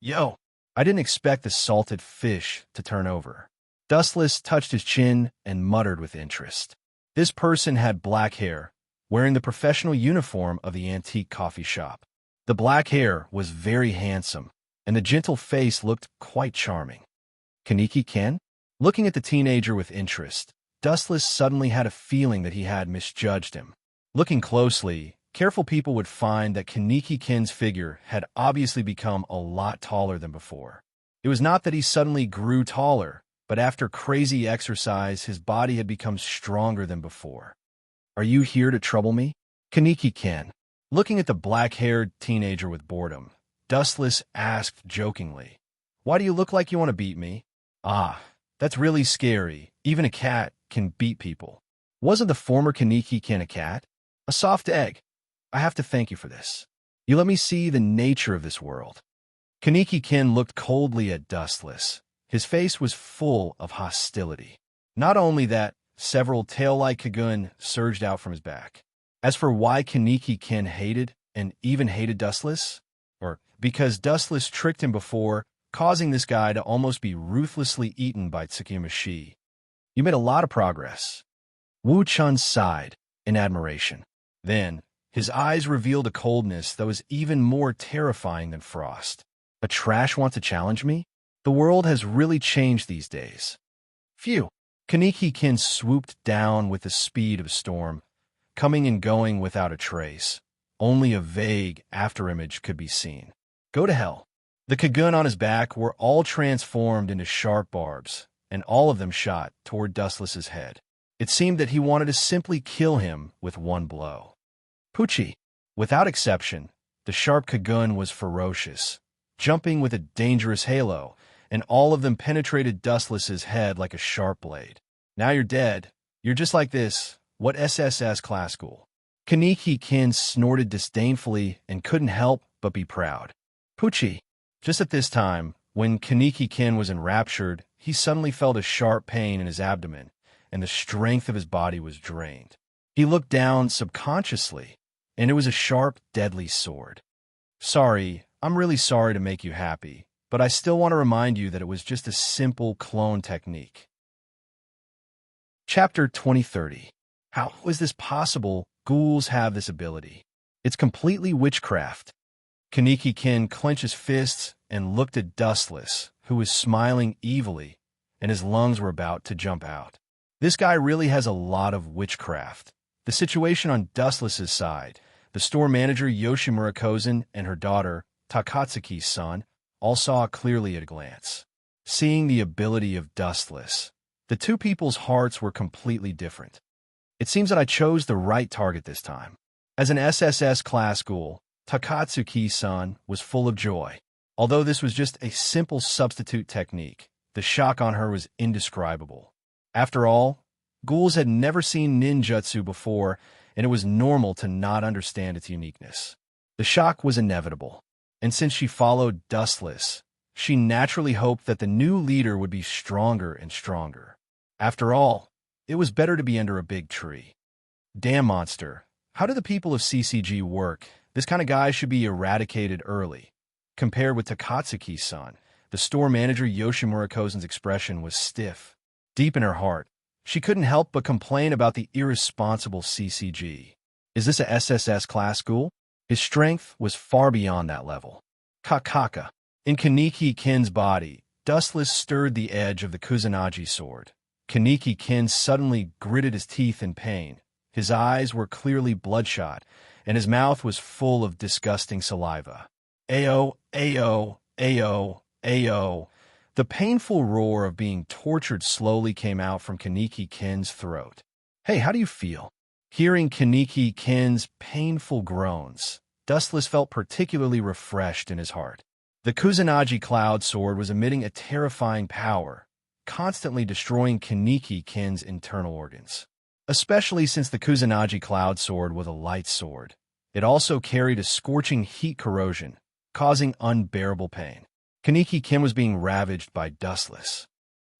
Yo! I didn't expect the salted fish to turn over. Dustless touched his chin and muttered with interest. This person had black hair, wearing the professional uniform of the antique coffee shop. The black hair was very handsome, and the gentle face looked quite charming. Kaneki-ken? Looking at the teenager with interest, Dustless suddenly had a feeling that he had misjudged him. Looking closely, careful people would find that Kaneki-ken's figure had obviously become a lot taller than before. It was not that he suddenly grew taller, but after crazy exercise, his body had become stronger than before. Are you here to trouble me? Kaneki-ken. Looking at the black-haired teenager with boredom, Dustless asked jokingly, Why do you look like you want to beat me? Ah, that's really scary. Even a cat can beat people. Wasn't the former Kaneki-ken a cat? A soft egg. I have to thank you for this. You let me see the nature of this world. Kaneki-ken looked coldly at Dustless. His face was full of hostility. Not only that, several tail-like kagun surged out from his back. As for why Kaneki-ken hated and even hated Dustless, or because Dustless tricked him before, causing this guy to almost be ruthlessly eaten by Tsukima-shi. You made a lot of progress. Wu-chan sighed in admiration. Then, his eyes revealed a coldness that was even more terrifying than frost. A trash want to challenge me? The world has really changed these days. Phew! Kaneki-ken swooped down with the speed of a storm, coming and going without a trace. Only a vague afterimage could be seen. Go to hell. The kagun on his back were all transformed into sharp barbs, and all of them shot toward Dustless's head. It seemed that he wanted to simply kill him with one blow. Pucci. Without exception, the sharp kagun was ferocious, jumping with a dangerous halo, and all of them penetrated Dustless's head like a sharp blade. Now you're dead. You're just like this. What SSS class school? Kaneki-ken snorted disdainfully and couldn't help but be proud. Pucci. Just at this time, when Kaneki-ken was enraptured, he suddenly felt a sharp pain in his abdomen, and the strength of his body was drained. He looked down subconsciously, and it was a sharp, deadly sword. Sorry, I'm really sorry to make you happy, but I still want to remind you that it was just a simple clone technique. Chapter 2030. How is this possible? Ghouls have this ability. It's completely witchcraft. Kaneki-ken clenched his fists and looked at Dustless, who was smiling evilly, and his lungs were about to jump out. This guy really has a lot of witchcraft. The situation on Dustless's side, the store manager Yoshimura Kozen and her daughter, Takatsuki-san, all saw clearly at a glance. Seeing the ability of Dustless, the two people's hearts were completely different. It seems that I chose the right target this time. As an SSS class ghoul, Takatsuki-san was full of joy. Although this was just a simple substitute technique, the shock on her was indescribable. After all, ghouls had never seen ninjutsu before, and it was normal to not understand its uniqueness. The shock was inevitable, and since she followed Dustless, she naturally hoped that the new leader would be stronger and stronger. After all, it was better to be under a big tree. Damn monster, how do the people of CCG work? This kind of guy should be eradicated early. Compared with Takatsuki's son, the store manager Yoshimura Kozen's expression was stiff. Deep in her heart, she couldn't help but complain about the irresponsible CCG. Is this a SSS class school? His strength was far beyond that level. Kakaka. In Kaneki Kin's body, Dustless stirred the edge of the Kusanagi sword. Kaneki Kin suddenly gritted his teeth in pain. His eyes were clearly bloodshot, and his mouth was full of disgusting saliva. Ayo, ayo, ayo, ayo. The painful roar of being tortured slowly came out from Kaneki Kin's throat. Hey, how do you feel? Hearing Kaneki Kin's painful groans, Dustless felt particularly refreshed in his heart. The Kusanagi Cloud Sword was emitting a terrifying power, constantly destroying Kaneki Kin's internal organs. Especially since the Kusanagi Cloud Sword was a light sword. It also carried a scorching heat corrosion, causing unbearable pain. Kaneki Kin was being ravaged by Dustless.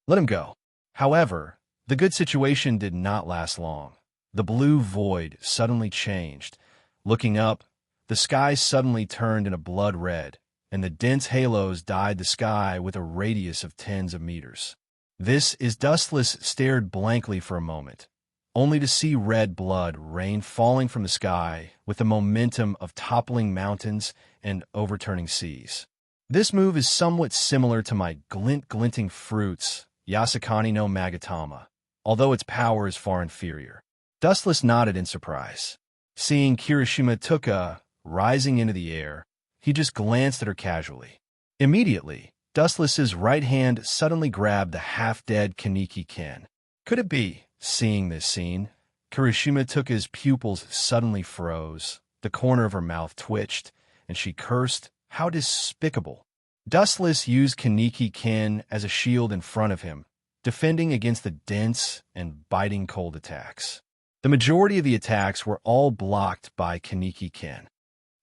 Let him go. However, the good situation did not last long. The blue void suddenly changed. Looking up, the sky suddenly turned in a blood red, and the dense halos dyed the sky with a radius of tens of meters. This is Dustless stared blankly for a moment, only to see red blood rain falling from the sky with the momentum of toppling mountains and overturning seas. This move is somewhat similar to my glinting fruits, Yasakani no Magatama, although its power is far inferior. Dustless nodded in surprise. Seeing Kirishima Tuka rising into the air, he just glanced at her casually. Immediately, Dustless's right hand suddenly grabbed the half-dead Kaneki Kin. Could it be? Seeing this scene, Kirishima Tuka's pupils suddenly froze, the corner of her mouth twitched, and she cursed, "How despicable!" Dustless used Kaneki Kin as a shield in front of him, defending against the dense and biting cold attacks. The majority of the attacks were all blocked by Kaneki Kin.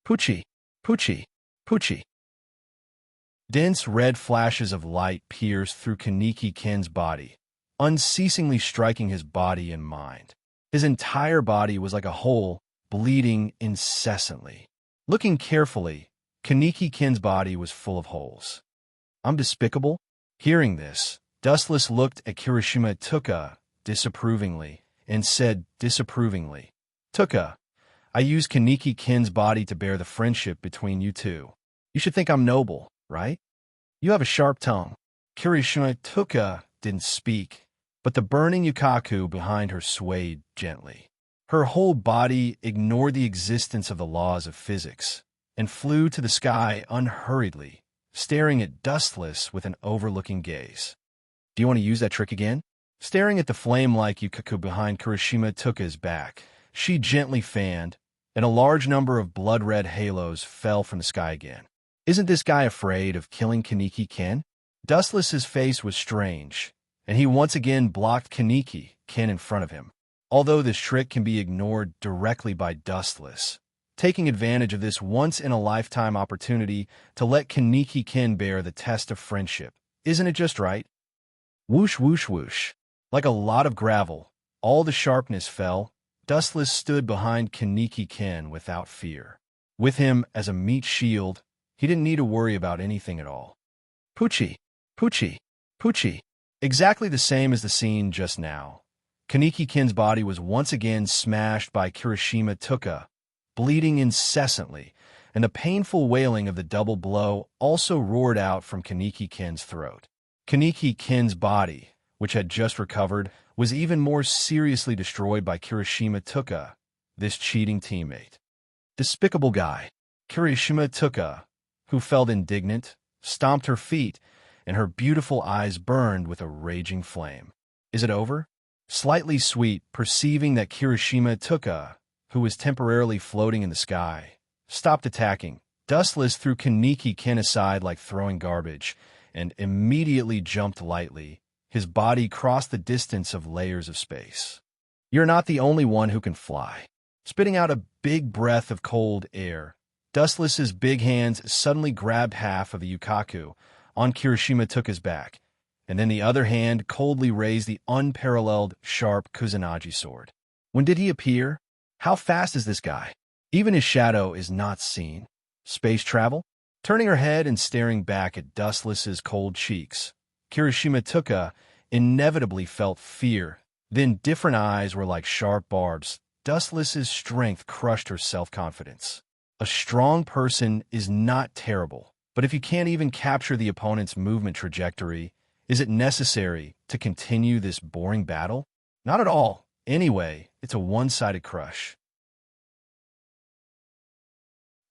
Puchi, Puchi, Puchi. Dense red flashes of light pierced through Kaneki Kin's body, unceasingly striking his body and mind. His entire body was like a hole, bleeding incessantly. Looking carefully, Kaneki Kin's body was full of holes. I'm despicable? Hearing this, Dustless looked at Kirishima Tuka disapprovingly and said disapprovingly, "Tuka, I used Kaneki Kin's body to bear the friendship between you two. You should think I'm noble, right? You have a sharp tongue." Kirishima Tuka didn't speak, but the burning yukaku behind her swayed gently. Her whole body ignored the existence of the laws of physics and flew to the sky unhurriedly, staring at Dustless with an overlooking gaze. Do you want to use that trick again? Staring at the flame-like yukaku behind Kirishima Tuka's back, she gently fanned, and a large number of blood-red halos fell from the sky again. Isn't this guy afraid of killing Kaneki Kin? Dustless's face was strange, and he once again blocked Kaneki Kin in front of him. Although this trick can be ignored directly by Dustless, taking advantage of this once-in-a-lifetime opportunity to let Kaneki Kin bear the test of friendship, isn't it just right? Whoosh, whoosh, whoosh. Like a lot of gravel, all the sharpness fell. Dustless stood behind Kaneki Kin without fear. With him as a meat shield, he didn't need to worry about anything at all. Puchi, Puchi, Puchi. Exactly the same as the scene just now. Kaneki Kin's body was once again smashed by Kirishima Tuka, bleeding incessantly, and the painful wailing of the double blow also roared out from Kaneki Kin's throat. Kaneki Kin's body, which had just recovered, was even more seriously destroyed by Kirishima Tuka, this cheating teammate. Despicable guy. Kirishima Tuka, who felt indignant, stomped her feet, and her beautiful eyes burned with a raging flame. Is it over? Slightly sweet, perceiving that Kirishima Tuka, who was temporarily floating in the sky, stopped attacking. Dustless threw Kaneki Kin aside like throwing garbage, and immediately jumped lightly. His body crossed the distance of layers of space. You're not the only one who can fly. Spitting out a big breath of cold air, Dustless's big hands suddenly grabbed half of the yukaku on Kirishima Tuka's back, and then the other hand coldly raised the unparalleled, sharp Kusanagi sword. When did he appear? How fast is this guy? Even his shadow is not seen. Space travel? Turning her head and staring back at Dustless's cold cheeks, Kirishima Tuka inevitably felt fear. Then different eyes were like sharp barbs. Dustless's strength crushed her self-confidence. A strong person is not terrible, but if you can't even capture the opponent's movement trajectory, is it necessary to continue this boring battle? Not at all. Anyway, it's a one-sided crush.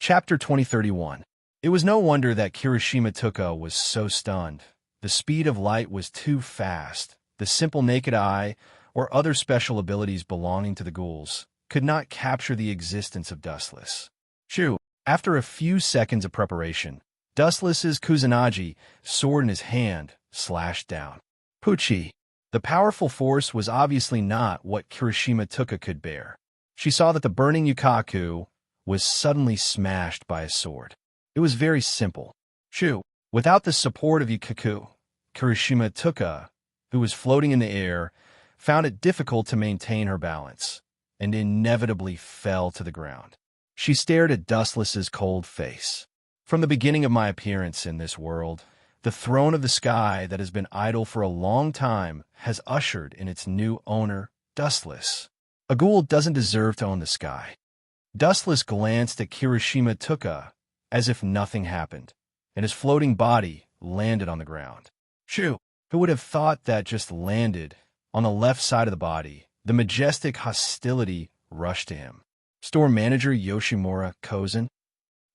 Chapter 2031. It was no wonder that Kirishima Tuka was so stunned. The speed of light was too fast. The simple naked eye, or other special abilities belonging to the ghouls, could not capture the existence of Dustless. Shoo! After a few seconds of preparation, Dustless's Kusanagi, sword in his hand, slashed down. Puchi! The powerful force was obviously not what Kirishima Tuka could bear. She saw that the burning Yukaku was suddenly smashed by a sword. It was very simple. Shoo! Without the support of Yukaku, Kirishima Tuka, who was floating in the air, found it difficult to maintain her balance, and inevitably fell to the ground. She stared at Dustless's cold face. From the beginning of my appearance in this world, the throne of the sky that has been idle for a long time has ushered in its new owner, Dustless. A ghoul doesn't deserve to own the sky. Dustless glanced at Kirishima Tuka as if nothing happened, and his floating body landed on the ground. Shoo! Who would have thought that just landed? On the left side of the body, the majestic hostility rushed to him. Store manager Yoshimura Kozen.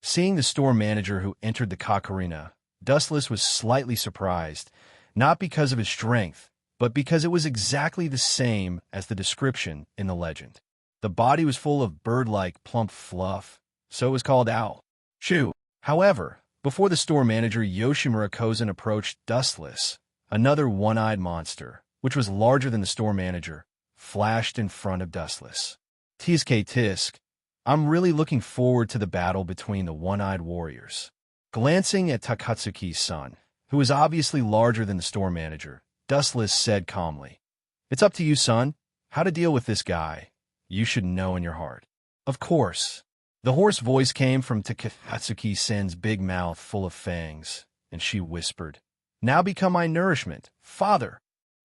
Seeing the store manager who entered the Kakarina, Dustless was slightly surprised, not because of his strength, but because it was exactly the same as the description in the legend. The body was full of bird-like plump fluff, so it was called owl. Shoo! However, before the store manager Yoshimura Kozen approached Dustless, another one-eyed monster, which was larger than the store manager, flashed in front of Dustless. Tisk tisk, I'm really looking forward to the battle between the one-eyed warriors. Glancing at Takatsuki's son, who was obviously larger than the store manager, Dustless said calmly, "It's up to you, son. How to deal with this guy? You should know in your heart." Of course. The hoarse voice came from Takatsuki-sen's big mouth full of fangs, and she whispered, "Now become my nourishment, father."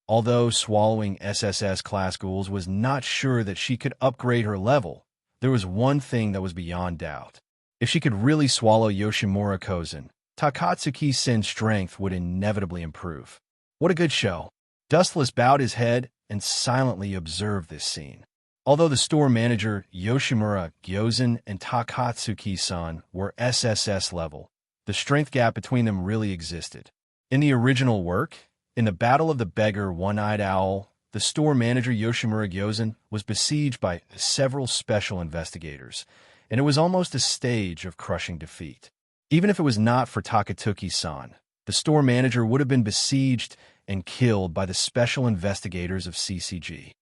Although swallowing SSS-class ghouls was not sure that she could upgrade her level, there was one thing that was beyond doubt. If she could really swallow Yoshimura Kozen, Takatsuki-sen's strength would inevitably improve. What a good show. Dustless bowed his head and silently observed this scene. Although the store manager Yoshimura Gyozen and Takatsuki-san were SSS level, the strength gap between them really existed. In the original work, in the Battle of the Beggar One-Eyed Owl, the store manager Yoshimura Gyozen was besieged by several special investigators, and it was almost a stage of crushing defeat. Even if it was not for Takatsuki-san, the store manager would have been besieged and killed by the special investigators of CCG.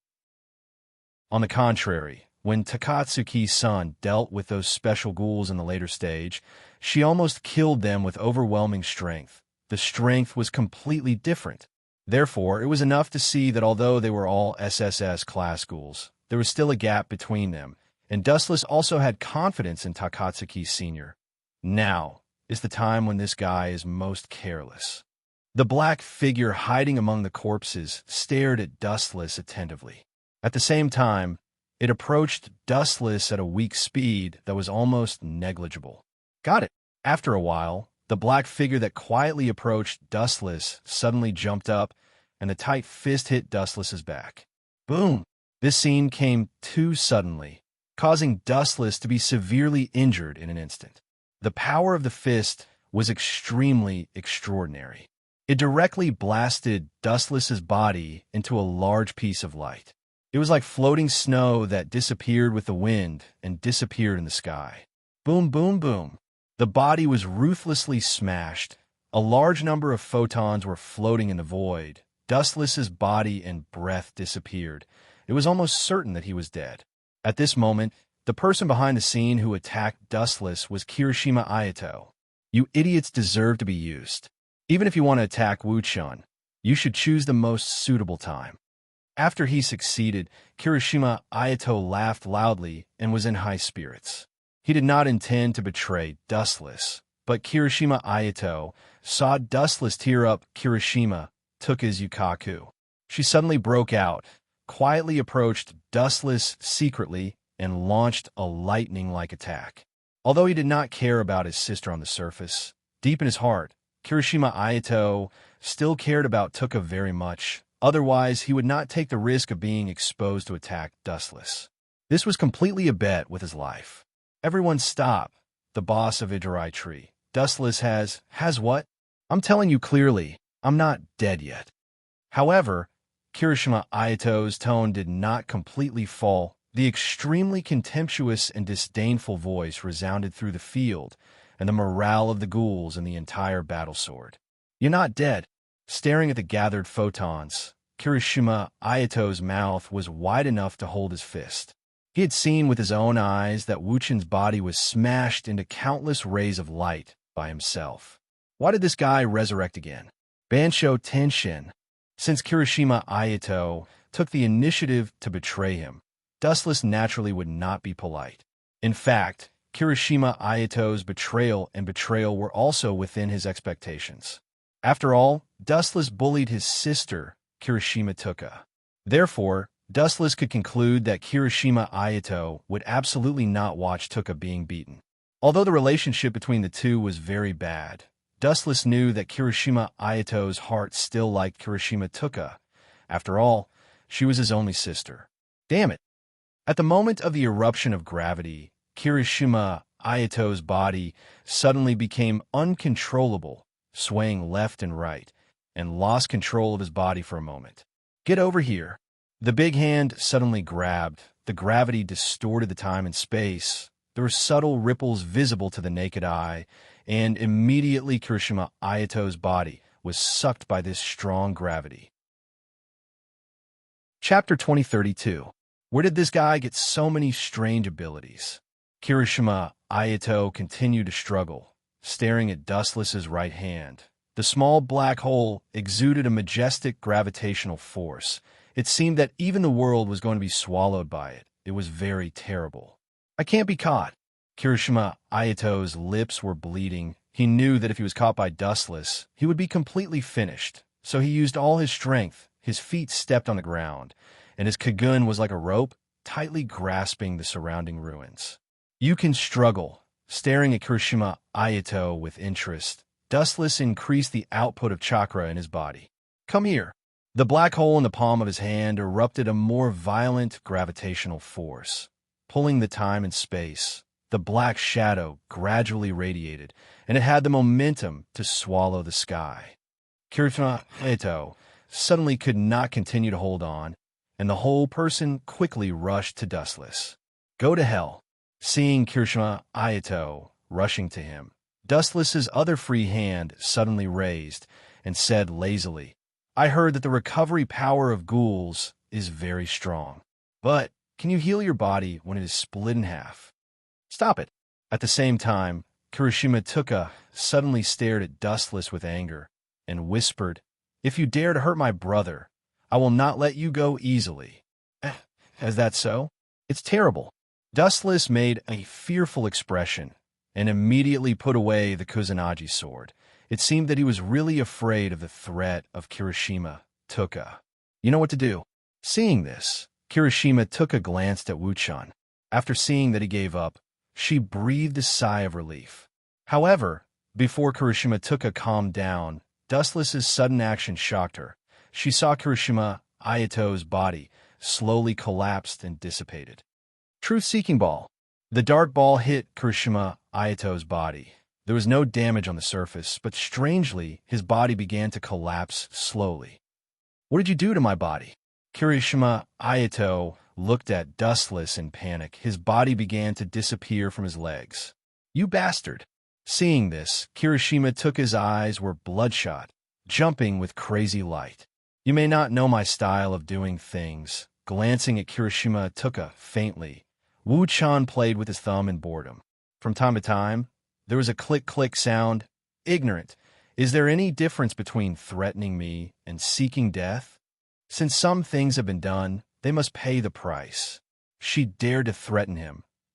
On the contrary, when Takatsuki-san dealt with those special ghouls in the later stage, she almost killed them with overwhelming strength. The strength was completely different. Therefore, it was enough to see that although they were all SSS class ghouls, there was still a gap between them, and Dustless also had confidence in Takatsuki Sr. Now is the time when this guy is most careless. The black figure hiding among the corpses stared at Dustless attentively. At the same time, it approached Dustless at a weak speed that was almost negligible. Got it. After a while, the black figure that quietly approached Dustless suddenly jumped up, and the tight fist hit Dustless's back. Boom! This scene came too suddenly, causing Dustless to be severely injured in an instant. The power of the fist was extremely extraordinary. It directly blasted Dustless's body into a large piece of light. It was like floating snow that disappeared with the wind and disappeared in the sky. Boom, boom, boom. The body was ruthlessly smashed. A large number of photons were floating in the void. Dustless's body and breath disappeared. It was almost certain that he was dead. At this moment, the person behind the scene who attacked Dustless was Kirishima Ayato. You idiots deserve to be used. Even if you want to attack Wuchun, you should choose the most suitable time. After he succeeded, Kirishima Ayato laughed loudly and was in high spirits. He did not intend to betray Dustless, but Kirishima Ayato saw Dustless tear up Kirishima Tuka's yukaku. She suddenly broke out, quietly approached Dustless secretly, and launched a lightning-like attack. Although he did not care about his sister on the surface, deep in his heart, Kirishima Ayato still cared about Tuka very much. Otherwise, he would not take the risk of being exposed to attack Dustless. This was completely a bet with his life. Everyone stop. The boss of Idarai Tree. Dustless has what? I'm telling you clearly, I'm not dead yet. However, Kirishima Ayato's tone did not completely fall. The extremely contemptuous and disdainful voice resounded through the field, and the morale of the ghouls and the entire battle soared. You're not dead. Staring at the gathered photons, Kirishima Ayato's mouth was wide enough to hold his fist. He had seen with his own eyes that Wuchan's body was smashed into countless rays of light by himself. Why did this guy resurrect again? Bansho Tenshin. Since Kirishima Ayato took the initiative to betray him, Dustless naturally would not be polite. In fact, Kirishima Ayato's betrayal were also within his expectations. After all, Dustless bullied his sister, Kirishima Tuka. Therefore, Dustless could conclude that Kirishima Ayato would absolutely not watch Tuka being beaten. Although the relationship between the two was very bad, Dustless knew that Kirishima Ayato's heart still liked Kirishima Tuka. After all, she was his only sister. Damn it! At the moment of the eruption of gravity, Kirishima Ayato's body suddenly became uncontrollable, swaying left and right, and lost control of his body for a moment. Get over here! The big hand suddenly grabbed. The gravity distorted the time and space. There were subtle ripples visible to the naked eye, and immediately Kirishima Ayato's body was sucked by this strong gravity. Chapter 2032. Where did this guy get so many strange abilities? Kirishima Ayato continued to struggle, staring at Dustless's right hand. The small black hole exuded a majestic gravitational force. It seemed that even the world was going to be swallowed by it. It was very terrible. I can't be caught. Kirishima Ayato's lips were bleeding. He knew that if he was caught by Dustless, he would be completely finished. So he used all his strength. His feet stepped on the ground, and his kagun was like a rope, tightly grasping the surrounding ruins. You can struggle. Staring at Kirishima Ayato with interest, Dustless increased the output of chakra in his body. Come here. The black hole in the palm of his hand erupted a more violent gravitational force, pulling the time and space. The black shadow gradually radiated, and it had the momentum to swallow the sky. Kirishima Ayato suddenly could not continue to hold on, and the whole person quickly rushed to Dustless. Go to hell. Seeing Kirishima Ayato rushing to him, Dustless's other free hand suddenly raised and said lazily, I heard that the recovery power of ghouls is very strong. But can you heal your body when it is split in half? Stop it. At the same time, Kirishima Tuka suddenly stared at Dustless with anger and whispered, If you dare to hurt my brother, I will not let you go easily. Is that so? It's terrible. Dustless made a fearful expression and immediately put away the Kusanagi sword. It seemed that he was really afraid of the threat of Kirishima Tuka. You know what to do. Seeing this, Kirishima Tuka glanced at Wuchan. After seeing that he gave up, she breathed a sigh of relief. However, before Kirishima Tuka calmed down, Dustless's sudden action shocked her. She saw Kirishima Ayato's body slowly collapsed and dissipated. Truth-seeking ball. The dark ball hit Kirishima Ayato's body. There was no damage on the surface, but strangely, his body began to collapse slowly. What did you do to my body? Kirishima Ayato looked at Dustless in panic. His body began to disappear from his legs. You bastard! Seeing this, Kirishima Tuka's eyes were bloodshot, jumping with crazy light. You may not know my style of doing things. Glancing at Kirishima Tuka faintly, Wuchan played with his thumb in boredom. From time to time, there was a click-click sound. Ignorant. Is there any difference between threatening me and seeking death? Since some things have been done, they must pay the price. She dared to threaten him.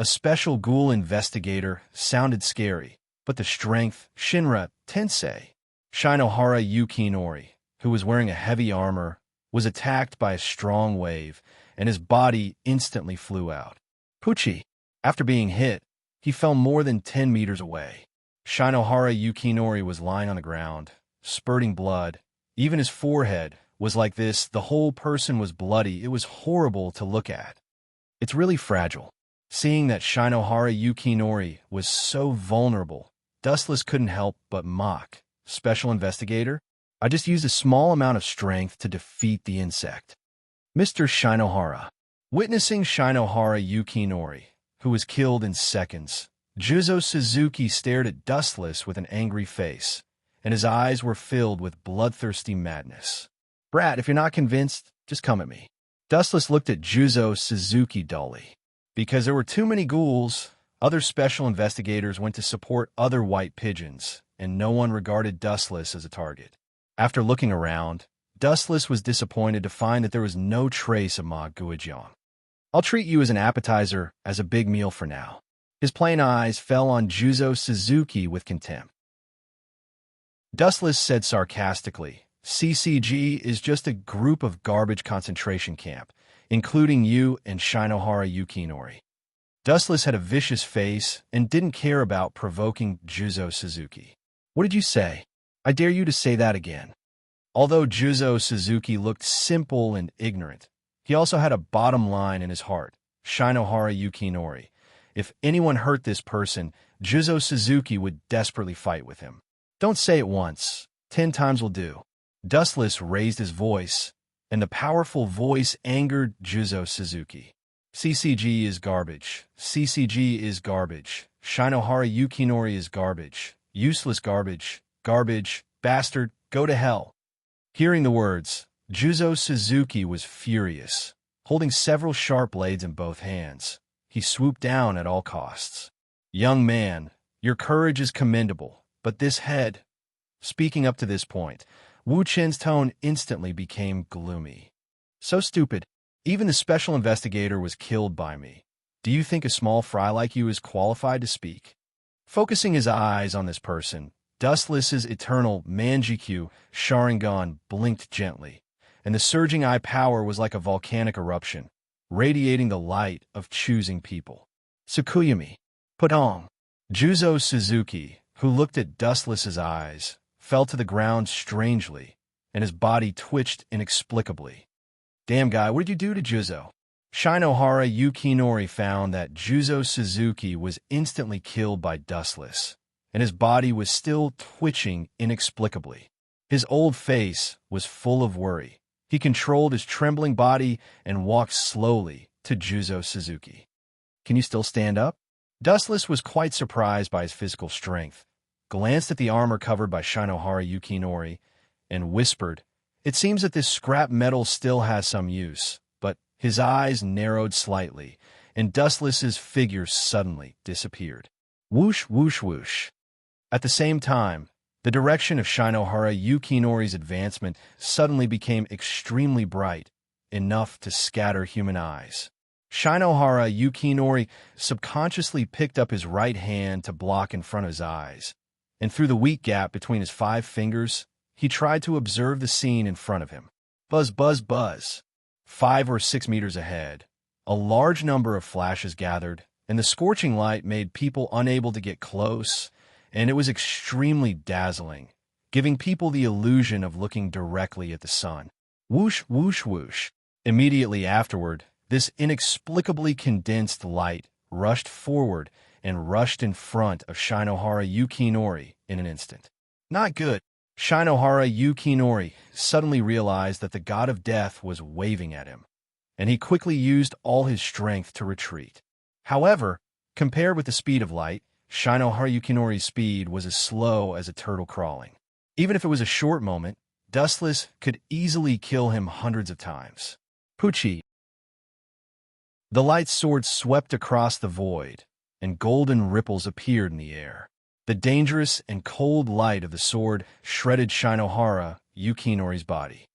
A special ghoul investigator sounded scary, but the strength, Shinra Tensei. Shinohara Yukinori, who was wearing a heavy armor, was attacked by a strong wave, and his body instantly flew out. Pucci, after being hit, he fell more than 10 meters away. Shinohara Yukinori was lying on the ground, spurting blood. Even his forehead was like this. The whole person was bloody. It was horrible to look at. It's really fragile. Seeing that Shinohara Yukinori was so vulnerable, Dustless couldn't help but mock. Special investigator? I just used a small amount of strength to defeat the insect. Mr. Shinohara. Witnessing Shinohara Yukinori, who was killed in seconds, Juzo Suzuki stared at Dustless with an angry face, and his eyes were filled with bloodthirsty madness. Brat, if you're not convinced, just come at me. Dustless looked at Juzo Suzuki dully. Because there were too many ghouls, other special investigators went to support other white pigeons, and no one regarded Dustless as a target. After looking around, Dustless was disappointed to find that there was no trace of Ma Guizhong. I'll treat you as an appetizer, as a big meal for now. His plain eyes fell on Juzo Suzuki with contempt. Dustless said sarcastically, CCG is just a group of garbage concentration camp, including you and Shinohara Yukinori. Dustless had a vicious face and didn't care about provoking Juzo Suzuki. What did you say? I dare you to say that again. Although Juzo Suzuki looked simple and ignorant, he also had a bottom line in his heart, Shinohara Yukinori. If anyone hurt this person, Juzo Suzuki would desperately fight with him. Don't say it once. 10 times will do. Dustless raised his voice, and the powerful voice angered Juzo Suzuki. CCG is garbage. CCG is garbage. Shinohara Yukinori is garbage. Useless garbage. Garbage. Bastard. Go to hell. Hearing the words, Juzo Suzuki was furious. Holding several sharp blades in both hands, he swooped down at all costs. Young man, your courage is commendable, but this head... Speaking up to this point, Wu Chen's tone instantly became gloomy. So stupid. Even the special investigator was killed by me. Do you think a small fry like you is qualified to speak? Focusing his eyes on this person, Dustless's eternal Manjikyu Sharingan blinked gently, and the surging eye power was like a volcanic eruption, radiating the light of choosing people. Tsukuyami. Pudong. Juzo Suzuki, who looked at Dustless's eyes, fell to the ground strangely, and his body twitched inexplicably. Damn guy, what did you do to Juzo? Shinohara Yukinori found that Juzo Suzuki was instantly killed by Dustless, and his body was still twitching inexplicably. His old face was full of worry. He controlled his trembling body and walked slowly to Juzo Suzuki. Can you still stand up? Dustless was quite surprised by his physical strength, glanced at the armor covered by Shinohara Yukinori, and whispered, It seems that this scrap metal still has some use, but his eyes narrowed slightly, and Dustless's figure suddenly disappeared. Whoosh, whoosh, whoosh. At the same time, the direction of Shinohara Yukinori's advancement suddenly became extremely bright, enough to scatter human eyes. Shinohara Yukinori subconsciously picked up his right hand to block in front of his eyes, and through the weak gap between his 5 fingers, he tried to observe the scene in front of him. Buzz, buzz, buzz. 5 or 6 meters ahead, a large number of flashes gathered, and the scorching light made people unable to get close, and it was extremely dazzling, giving people the illusion of looking directly at the sun. Whoosh, whoosh, whoosh. Immediately afterward, this inexplicably condensed light rushed forward and rushed in front of Shinohara Yukinori in an instant. Not good. Shinohara Yukinori suddenly realized that the god of death was waving at him, and he quickly used all his strength to retreat. However, compared with the speed of light, Shinohara Yukinori's speed was as slow as a turtle crawling. Even if it was a short moment, Dustless could easily kill him hundreds of times. Pucci. The light sword swept across the void, and golden ripples appeared in the air. The dangerous and cold light of the sword shredded Shinohara Yukinori's body.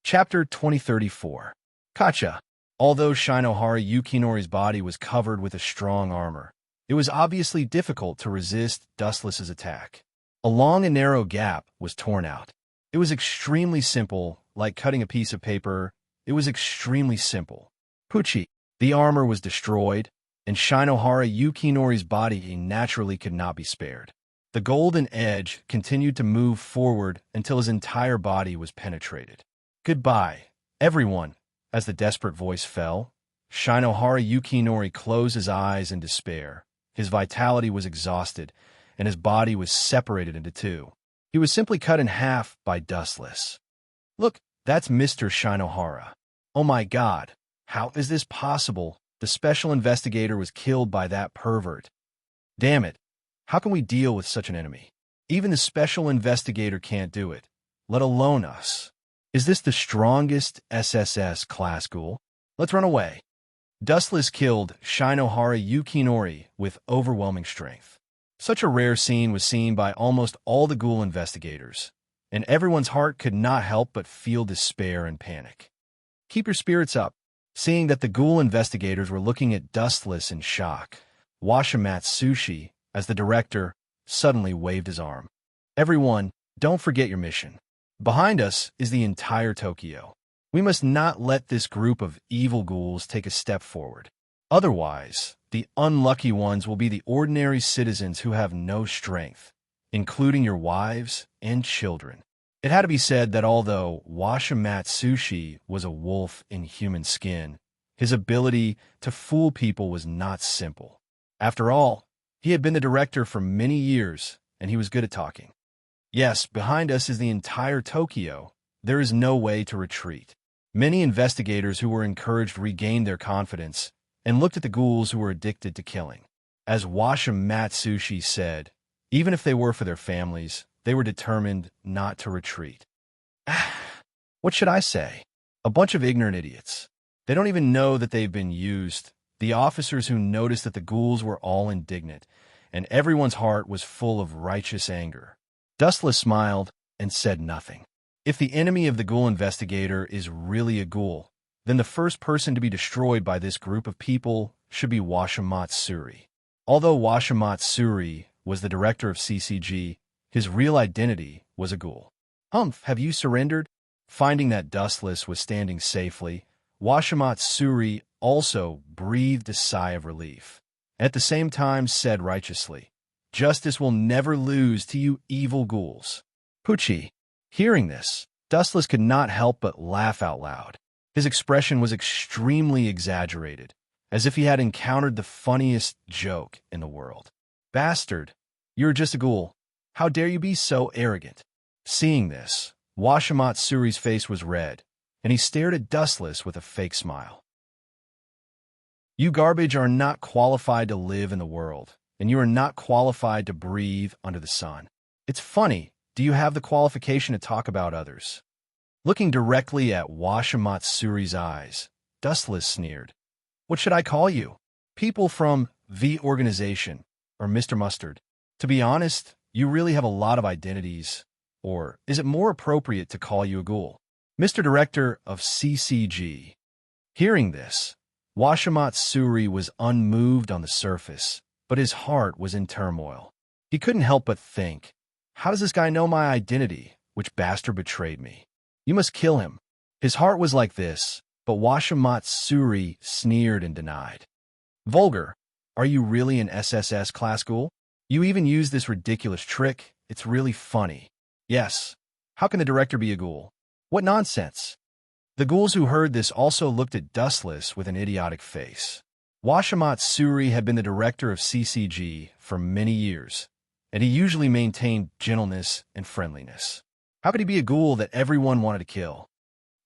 Chapter 2034. Kacha. Although Shinohara Yukinori's body was covered with a strong armor, it was obviously difficult to resist Dustless's attack. A long and narrow gap was torn out. It was extremely simple, like cutting a piece of paper. It was extremely simple. Pucci. The armor was destroyed, and Shinohara Yukinori's body naturally could not be spared. The golden edge continued to move forward until his entire body was penetrated. Goodbye, everyone, as the desperate voice fell. Shinohara Yukinori closed his eyes in despair. His vitality was exhausted, and his body was separated into two. He was simply cut in half by Dustless. Look, that's Mr. Shinohara. Oh my God, how is this possible? The special investigator was killed by that pervert. Damn it, how can we deal with such an enemy? Even the special investigator can't do it, let alone us. Is this the strongest SSS class ghoul? Let's run away. Dustless killed Shinohara Yukinori with overwhelming strength. Such a rare scene was seen by almost all the ghoul investigators, and everyone's heart could not help but feel despair and panic. Keep your spirits up. Seeing that the ghoul investigators were looking at Dustless in shock, Washimatsushi, as the director, suddenly waved his arm. Everyone, don't forget your mission. Behind us is the entire Tokyo. We must not let this group of evil ghouls take a step forward. Otherwise, the unlucky ones will be the ordinary citizens who have no strength, including your wives and children. It had to be said that although Washimatsushi was a wolf in human skin, his ability to fool people was not simple. After all, he had been the director for many years, and he was good at talking. Yes, behind us is the entire Tokyo. There is no way to retreat. Many investigators who were encouraged regained their confidence and looked at the ghouls who were addicted to killing. As Washimatsushi said, even if they were for their families, they were determined not to retreat. What should I say? A bunch of ignorant idiots. They don't even know that they've been used. The officers who noticed that the ghouls were all indignant, and everyone's heart was full of righteous anger. Dustless smiled and said nothing. If the enemy of the ghoul investigator is really a ghoul, then the first person to be destroyed by this group of people should be Washimatsuri. Although Washimatsuri was the director of CCG, his real identity was a ghoul. Humph, have you surrendered? Finding that Dustless was standing safely, Washimatsuri also breathed a sigh of relief. At the same time said righteously, "Justice will never lose to you evil ghouls." Pucci. Hearing this, Dustless could not help but laugh out loud. His expression was extremely exaggerated, as if he had encountered the funniest joke in the world. Bastard, you're just a ghoul. How dare you be so arrogant? Seeing this, Washimatsuri's face was red, and he stared at Dustless with a fake smile. You garbage are not qualified to live in the world, and you are not qualified to breathe under the sun. It's funny, do you have the qualification to talk about others? Looking directly at Washimatsuri's eyes, Dustless sneered. What should I call you? People from the organization, or Mr. Mustard. To be honest, you really have a lot of identities. Or is it more appropriate to call you a ghoul? Mr. Director of CCG. Hearing this, Washimatsuri was unmoved on the surface, but his heart was in turmoil. He couldn't help but think, how does this guy know my identity? Which bastard betrayed me? You must kill him. His heart was like this, but Washimatsuri sneered and denied. Vulgar, are you really an SSS class ghoul? You even use this ridiculous trick. It's really funny. Yes. How can the director be a ghoul? What nonsense. The ghouls who heard this also looked at Dustless with an idiotic face. Washimatsuri had been the director of CCG for many years, and he usually maintained gentleness and friendliness. How could he be a ghoul that everyone wanted to kill?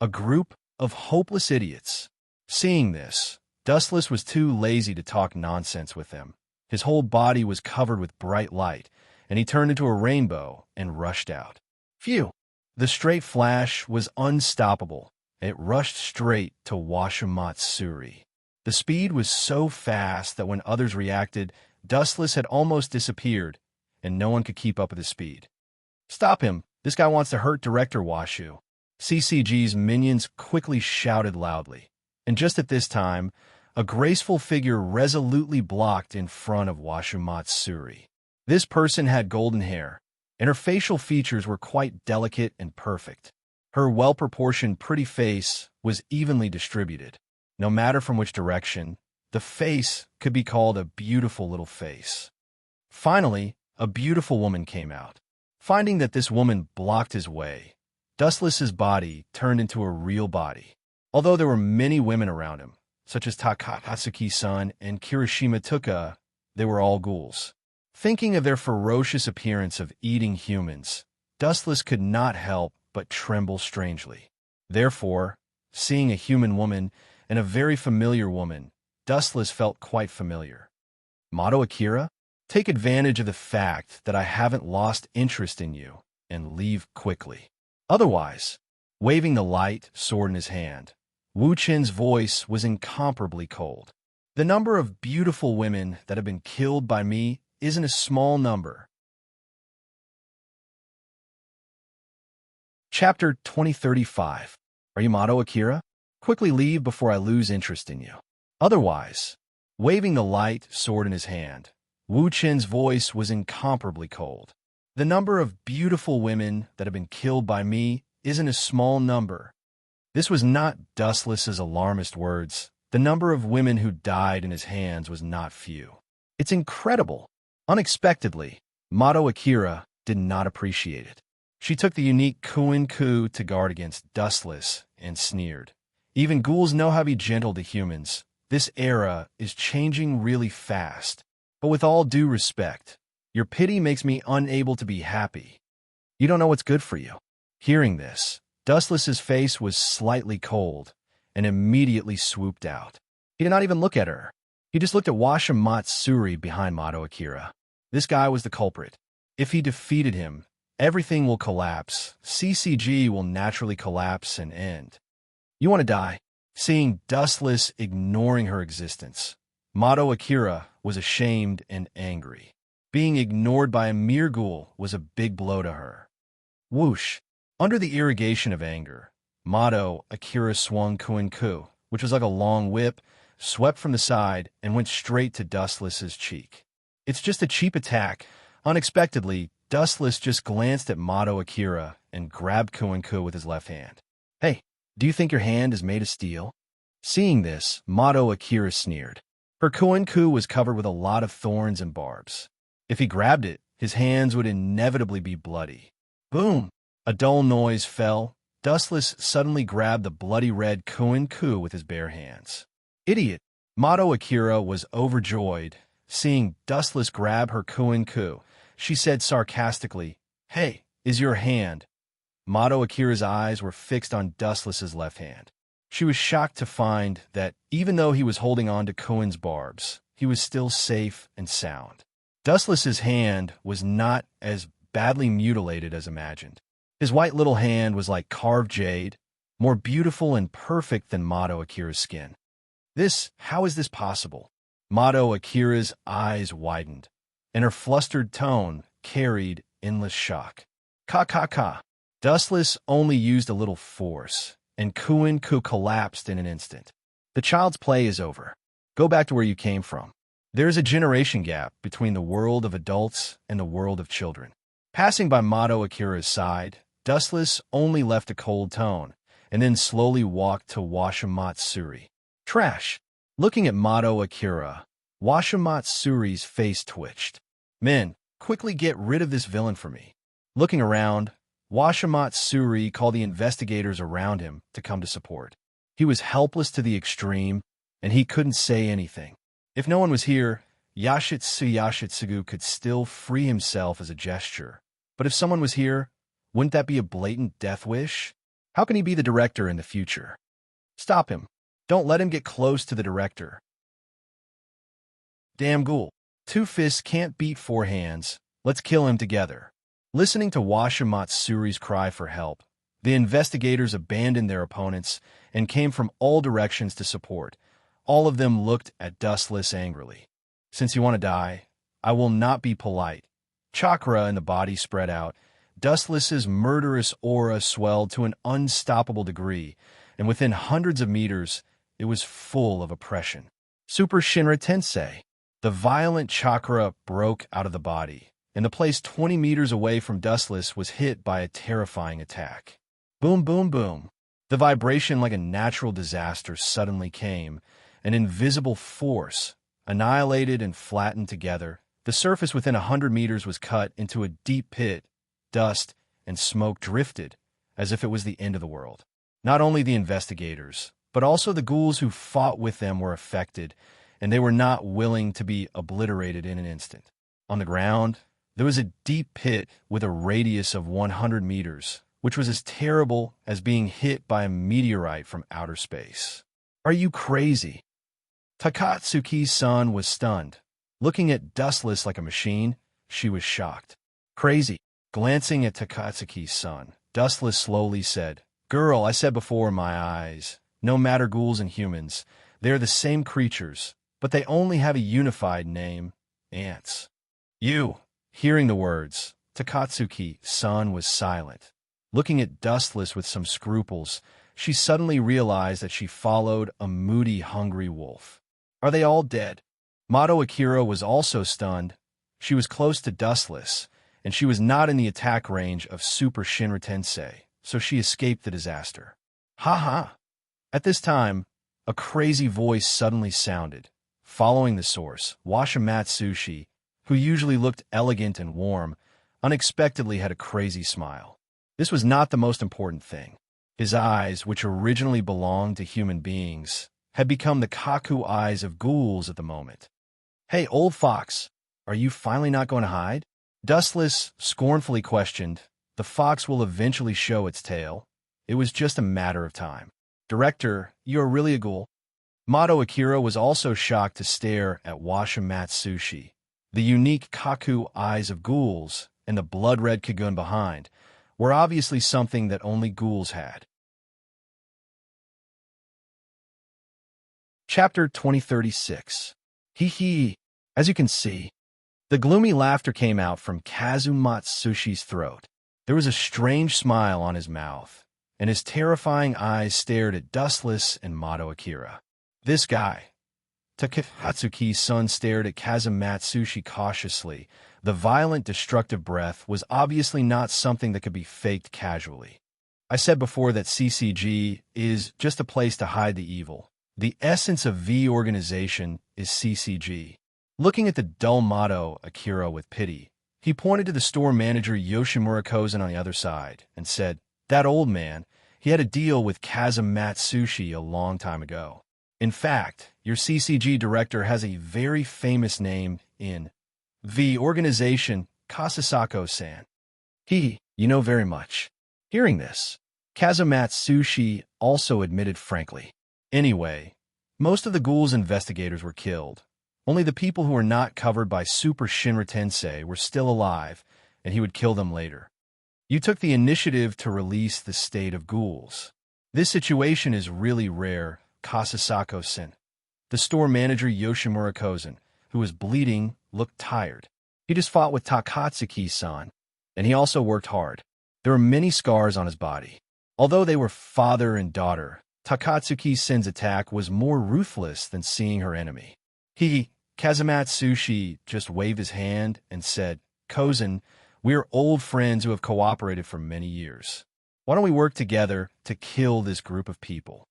A group of hopeless idiots. Seeing this, Dustless was too lazy to talk nonsense with them. His whole body was covered with bright light, and he turned into a rainbow and rushed out. Phew! The straight flash was unstoppable. It rushed straight to Washimatsuri. The speed was so fast that when others reacted, Dustless had almost disappeared, and no one could keep up with his speed. Stop him! This guy wants to hurt Director Washu. CCG's minions quickly shouted loudly. And just at this time, a graceful figure resolutely blocked in front of Washimatsuri. This person had golden hair, and her facial features were quite delicate and perfect. Her well-proportioned pretty face was evenly distributed. No matter from which direction, the face could be called a beautiful little face. Finally, a beautiful woman came out. Finding that this woman blocked his way, Dustless's body turned into a real body. Although there were many women around him, such as Takatsuki-san and Kirishima Tuka, they were all ghouls. Thinking of their ferocious appearance of eating humans, Dustless could not help but tremble strangely. Therefore, seeing a human woman and a very familiar woman, Dustless felt quite familiar. Motto Akira, take advantage of the fact that I haven't lost interest in you and leave quickly. Otherwise, waving the light sword in his hand, Wu Chen's voice was incomparably cold. The number of beautiful women that have been killed by me isn't a small number. Chapter 2035. Are you Motto Akira? Quickly leave before I lose interest in you. Otherwise, waving the light sword in his hand, Wu Chen's voice was incomparably cold. The number of beautiful women that have been killed by me isn't a small number. This was not Dustless's alarmist words. The number of women who died in his hands was not few. It's incredible. Unexpectedly, Motto Akira did not appreciate it. She took the unique Kuin-ku to guard against Dustless and sneered. Even ghouls know how to be gentle to humans. This era is changing really fast. But with all due respect, your pity makes me unable to be happy. You don't know what's good for you. Hearing this, Dustless's face was slightly cold and immediately swooped out. He did not even look at her. He just looked at Washimatsuri behind Motto Akira. This guy was the culprit. If he defeated him, everything will collapse. CCG will naturally collapse and end. You want to die? Seeing Dustless ignoring her existence, Motto Akira was ashamed and angry. Being ignored by a mere ghoul was a big blow to her. Whoosh! Under the irrigation of anger, Motto Akira swung Kuin-ku, which was like a long whip, swept from the side and went straight to Dustless's cheek. It's just a cheap attack. Unexpectedly, Dustless just glanced at Motto Akira and grabbed Kuin-ku with his left hand. Hey, do you think your hand is made of steel? Seeing this, Motto Akira sneered. Her Kuin-ku was covered with a lot of thorns and barbs. If he grabbed it, his hands would inevitably be bloody. Boom! A dull noise fell. Dustless suddenly grabbed the bloody red Kuin-ku with his bare hands. Idiot! Motto Akira was overjoyed. Seeing Dustless grab her Kuin-ku, she said sarcastically, Hey, is your hand? Motto Akira's eyes were fixed on Dustless's left hand. She was shocked to find that, even though he was holding on to Kuin's barbs, he was still safe and sound. Dustless's hand was not as badly mutilated as imagined. His white little hand was like carved jade, more beautiful and perfect than Motto Akira's skin. How is this possible? Motto Akira's eyes widened, and her flustered tone carried endless shock. Ka. Dustless only used a little force, and Kuin-ku collapsed in an instant. The child's play is over. Go back to where you came from. There is a generation gap between the world of adults and the world of children. Passing by Motto Akira's side, Dustless only left a cold tone, and then slowly walked to Washimatsuri. Trash! Looking at Motto Akira, Washimatsuri's face twitched. Men, quickly get rid of this villain for me. Looking around, Washimatsuri called the investigators around him to come to support. He was helpless to the extreme, and he couldn't say anything. If no one was here, Yashitsugu could still free himself as a gesture. But if someone was here, wouldn't that be a blatant death wish? How can he be the director in the future? Stop him. Don't let him get close to the director. Damn ghoul. Two fists can't beat four hands. Let's kill him together. Listening to Washimatsuri's cry for help, the investigators abandoned their opponents and came from all directions to support. All of them looked at Dustless angrily. Since you want to die, I will not be polite. Chakra in the body spread out. Dustless's murderous aura swelled to an unstoppable degree, and within hundreds of meters, it was full of oppression. Super Shinra Tensei. The violent chakra broke out of the body, and the place 20 meters away from Dustless was hit by a terrifying attack. Boom, boom, boom. The vibration like a natural disaster suddenly came, an invisible force, annihilated and flattened together. The surface within 100 meters was cut into a deep pit. Dust and smoke drifted, as if it was the end of the world. Not only the investigators, but also the ghouls who fought with them were affected, and they were not willing to be obliterated in an instant. On the ground, there was a deep pit with a radius of 100 meters, which was as terrible as being hit by a meteorite from outer space. Are you crazy? Takatsuki's son was stunned. Looking at Dustless like a machine, she was shocked. Crazy. Glancing at Takatsuki's son, Dustless slowly said, "Girl, I said before, my eyes, no matter ghouls and humans, they are the same creatures, but they only have a unified name, ants." You. Hearing the words, Takatsuki's son was silent. Looking at Dustless with some scruples, she suddenly realized that she followed a moody, hungry wolf. Are they all dead? Mato Akira was also stunned. She was close to Dustless, and she was not in the attack range of Super Shinra Tensei, so she escaped the disaster. Ha ha! At this time, a crazy voice suddenly sounded. Following the source, Washimatsushi, who usually looked elegant and warm, unexpectedly had a crazy smile. This was not the most important thing. His eyes, which originally belonged to human beings, had become the kaku eyes of ghouls at the moment. Hey, old fox, are you finally not going to hide? Dustless scornfully questioned. The fox will eventually show its tail. It was just a matter of time. Director, you're really a ghoul? Mato Akira was also shocked to stare at Washimatsushi. The unique kaku eyes of ghouls and the blood-red kagun behind were obviously something that only ghouls had. Chapter 2036. Hee hee. As you can see, the gloomy laughter came out from Kazumatsushi's throat. There was a strange smile on his mouth, and his terrifying eyes stared at Dustless and Mato Akira. This guy. Takatsuki's son stared at Kazumatsushi cautiously. The violent, destructive breath was obviously not something that could be faked casually. I said before that CCG is just a place to hide the evil. The essence of V organization is CCG. Looking at the dull Mato Akira with pity, he pointed to the store manager Yoshimura Kozen on the other side and said, "That old man, he had a deal with Kazumatsushi a long time ago. In fact, your CCG director has a very famous name in the organization, Kasasako-san. You know very much." Hearing this, Kazumatsushi also admitted frankly. Anyway, most of the ghouls' investigators were killed. Only the people who were not covered by Super Shinra Tensei were still alive, and he would kill them later. You took the initiative to release the state of ghouls. This situation is really rare, Kasasako-san. The store manager Yoshimura Kozen, who was bleeding, looked tired. He just fought with Takatsuki-san, and he also worked hard. There were many scars on his body. Although they were father and daughter, Takatsuki-san's attack was more ruthless than seeing her enemy. Kazumatsushi just waved his hand and said, "Kozen, we are old friends who have cooperated for many years. Why don't we work together to kill this group of people?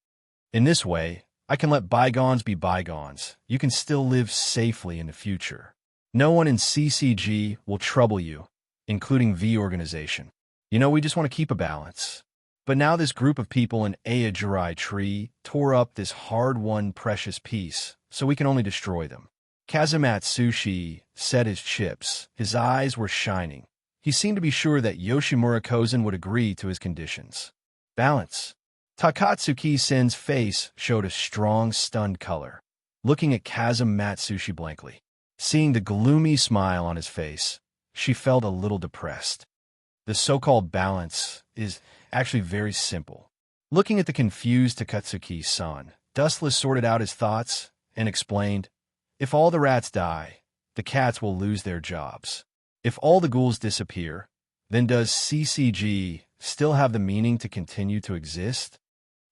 In this way, I can let bygones be bygones. You can still live safely in the future. No one in CCG will trouble you, including V organization. You know, we just want to keep a balance." But now this group of people in Ayajirai Tree tore up this hard-won precious piece, so we can only destroy them. Kazumatsushi set his chips. His eyes were shining. He seemed to be sure that Yoshimura Kozen would agree to his conditions. Balance. Takatsuki-san's face showed a strong, stunned color. Looking at Kazumatsushi blankly, seeing the gloomy smile on his face, she felt a little depressed. The so-called balance is actually very simple. Looking at the confused Takatsuki-san, Dustless sorted out his thoughts and explained, "If all the rats die, the cats will lose their jobs. If all the ghouls disappear, then does CCG still have the meaning to continue to exist?"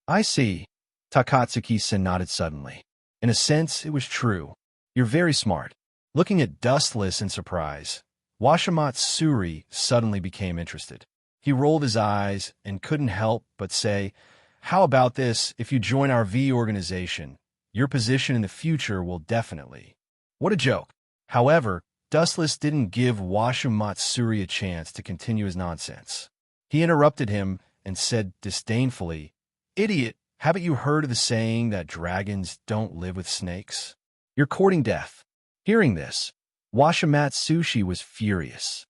"I see. Takatsuki-san nodded suddenly. In a sense, it was true. You're very smart. Looking at Dustless in surprise, Washimatsuri suddenly became interested. He rolled his eyes and couldn't help but say, "How about this, if you join our V organization? Your position in the future will definitely—" What a joke. However, Dustless didn't give Washimatsuri a chance to continue his nonsense. He interrupted him and said disdainfully, "Idiot, haven't you heard of the saying that dragons don't live with snakes? You're courting death." Hearing this, Washimatsushi was furious.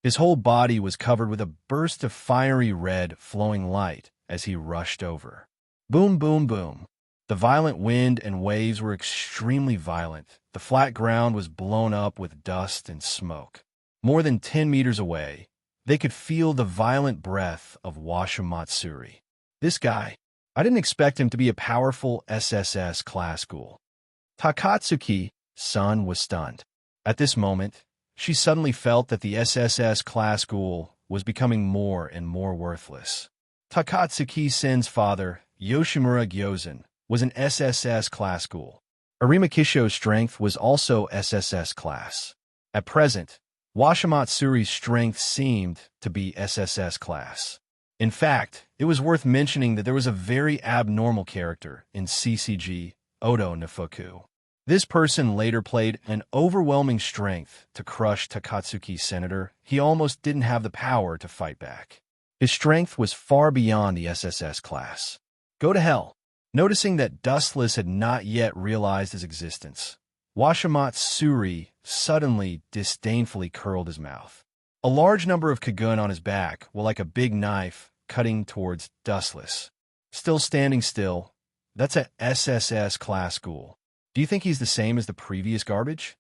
His whole body was covered with a burst of fiery red flowing light as he rushed over. Boom, boom, boom. The violent wind and waves were extremely violent. The flat ground was blown up with dust and smoke. More than 10 meters away, they could feel the violent breath of Washimatsuri. This guy, I didn't expect him to be a powerful SSS class ghoul. Takatsuki-san was stunned. At this moment, she suddenly felt that the SSS class ghoul was becoming more and more worthless. Takatsuki-san's father, Yoshimura Gyozan, was an SSS class ghoul. Arimakisho's strength was also SSS class. At present, Washimatsuri's strength seemed to be SSS class. In fact, it was worth mentioning that there was a very abnormal character in CCG, Odo Nifuku. This person later played an overwhelming strength to crush Takatsuki's senator. He almost didn't have the power to fight back. His strength was far beyond the SSS class. Go to hell. Noticing that Dustless had not yet realized his existence, Washimatsuri suddenly disdainfully curled his mouth. A large number of Kagun on his back were like a big knife cutting towards Dustless. Still standing still, that's a SSS class ghoul. Do you think he's the same as the previous garbage?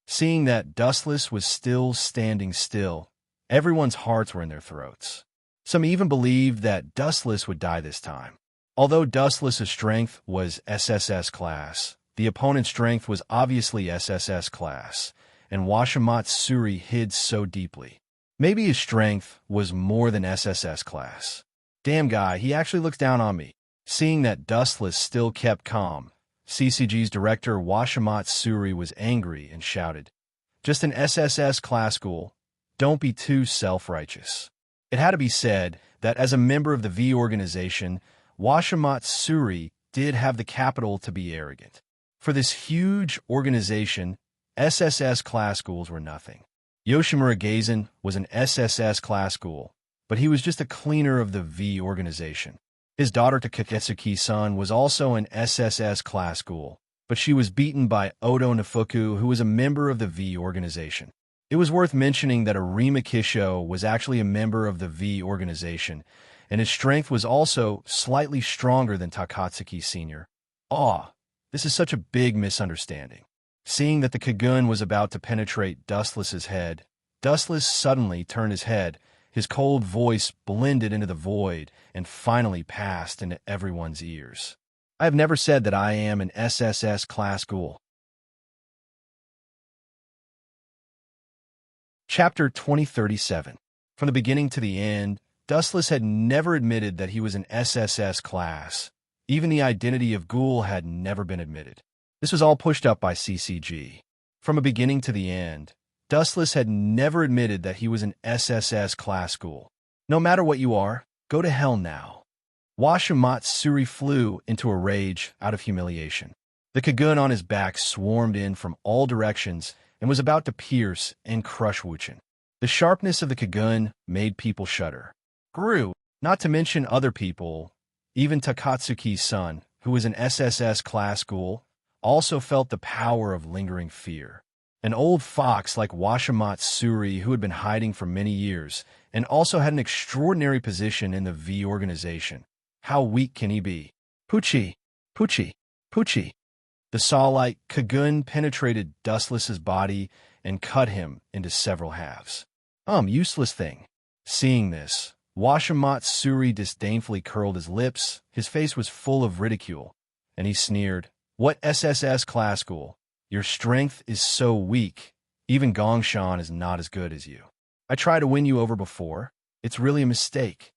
Seeing that Dustless was still standing still, everyone's hearts were in their throats. Some even believed that Dustless would die this time. Although Dustless's strength was SSS class, the opponent's strength was obviously SSS class, and Washimatsuri hid so deeply. Maybe his strength was more than SSS class. Damn guy, he actually looks down on me. Seeing that Dustless still kept calm, CCG's director Washimatsuri was angry and shouted, "Just an SSS class ghoul. Don't be too self-righteous." It had to be said that as a member of the V organization, Washimatsuri did have the capital to be arrogant. For this huge organization, SSS class ghouls were nothing. Yoshimura Gazen was an SSS class ghoul, but he was just a cleaner of the V organization. His daughter Takatsuki-san was also an SSS class ghoul, but she was beaten by Odo Nifuku, who was a member of the V organization. It was worth mentioning that Arima Kisho was actually a member of the V organization, and his strength was also slightly stronger than Takatsuki Sr. This is such a big misunderstanding. Seeing that the Kagun was about to penetrate Dustless's head, Dustless suddenly turned his head. His cold voice blended into the void and finally passed into everyone's ears. I have never said that I am an SSS class ghoul. Chapter 2037. From the beginning to the end, Dustless had never admitted that he was an SSS class. Even the identity of ghoul had never been admitted. This was all pushed up by CCG. From a beginning to the end, Dustless had never admitted that he was an SSS class ghoul. No matter what you are, go to hell now. Washimatsuri flew into a rage out of humiliation. The Kagun on his back swarmed in from all directions and was about to pierce and crush Wuchen. The sharpness of the Kagun made people shudder. Guru, not to mention other people, even Takatsuki's son, who was an SSS class ghoul, also felt the power of lingering fear. An old fox like Washimatsuri, who had been hiding for many years, and also had an extraordinary position in the V organization. How weak can he be? Puchi! Puchi! Puchi! The saw-like Kagun penetrated Dustless's body and cut him into several halves. Useless thing. Seeing this, Washimatsuri disdainfully curled his lips. His face was full of ridicule, and he sneered, "What SSS class ghoul? Your strength is so weak. Even Gongshan is not as good as you. I tried to win you over before. It's really a mistake."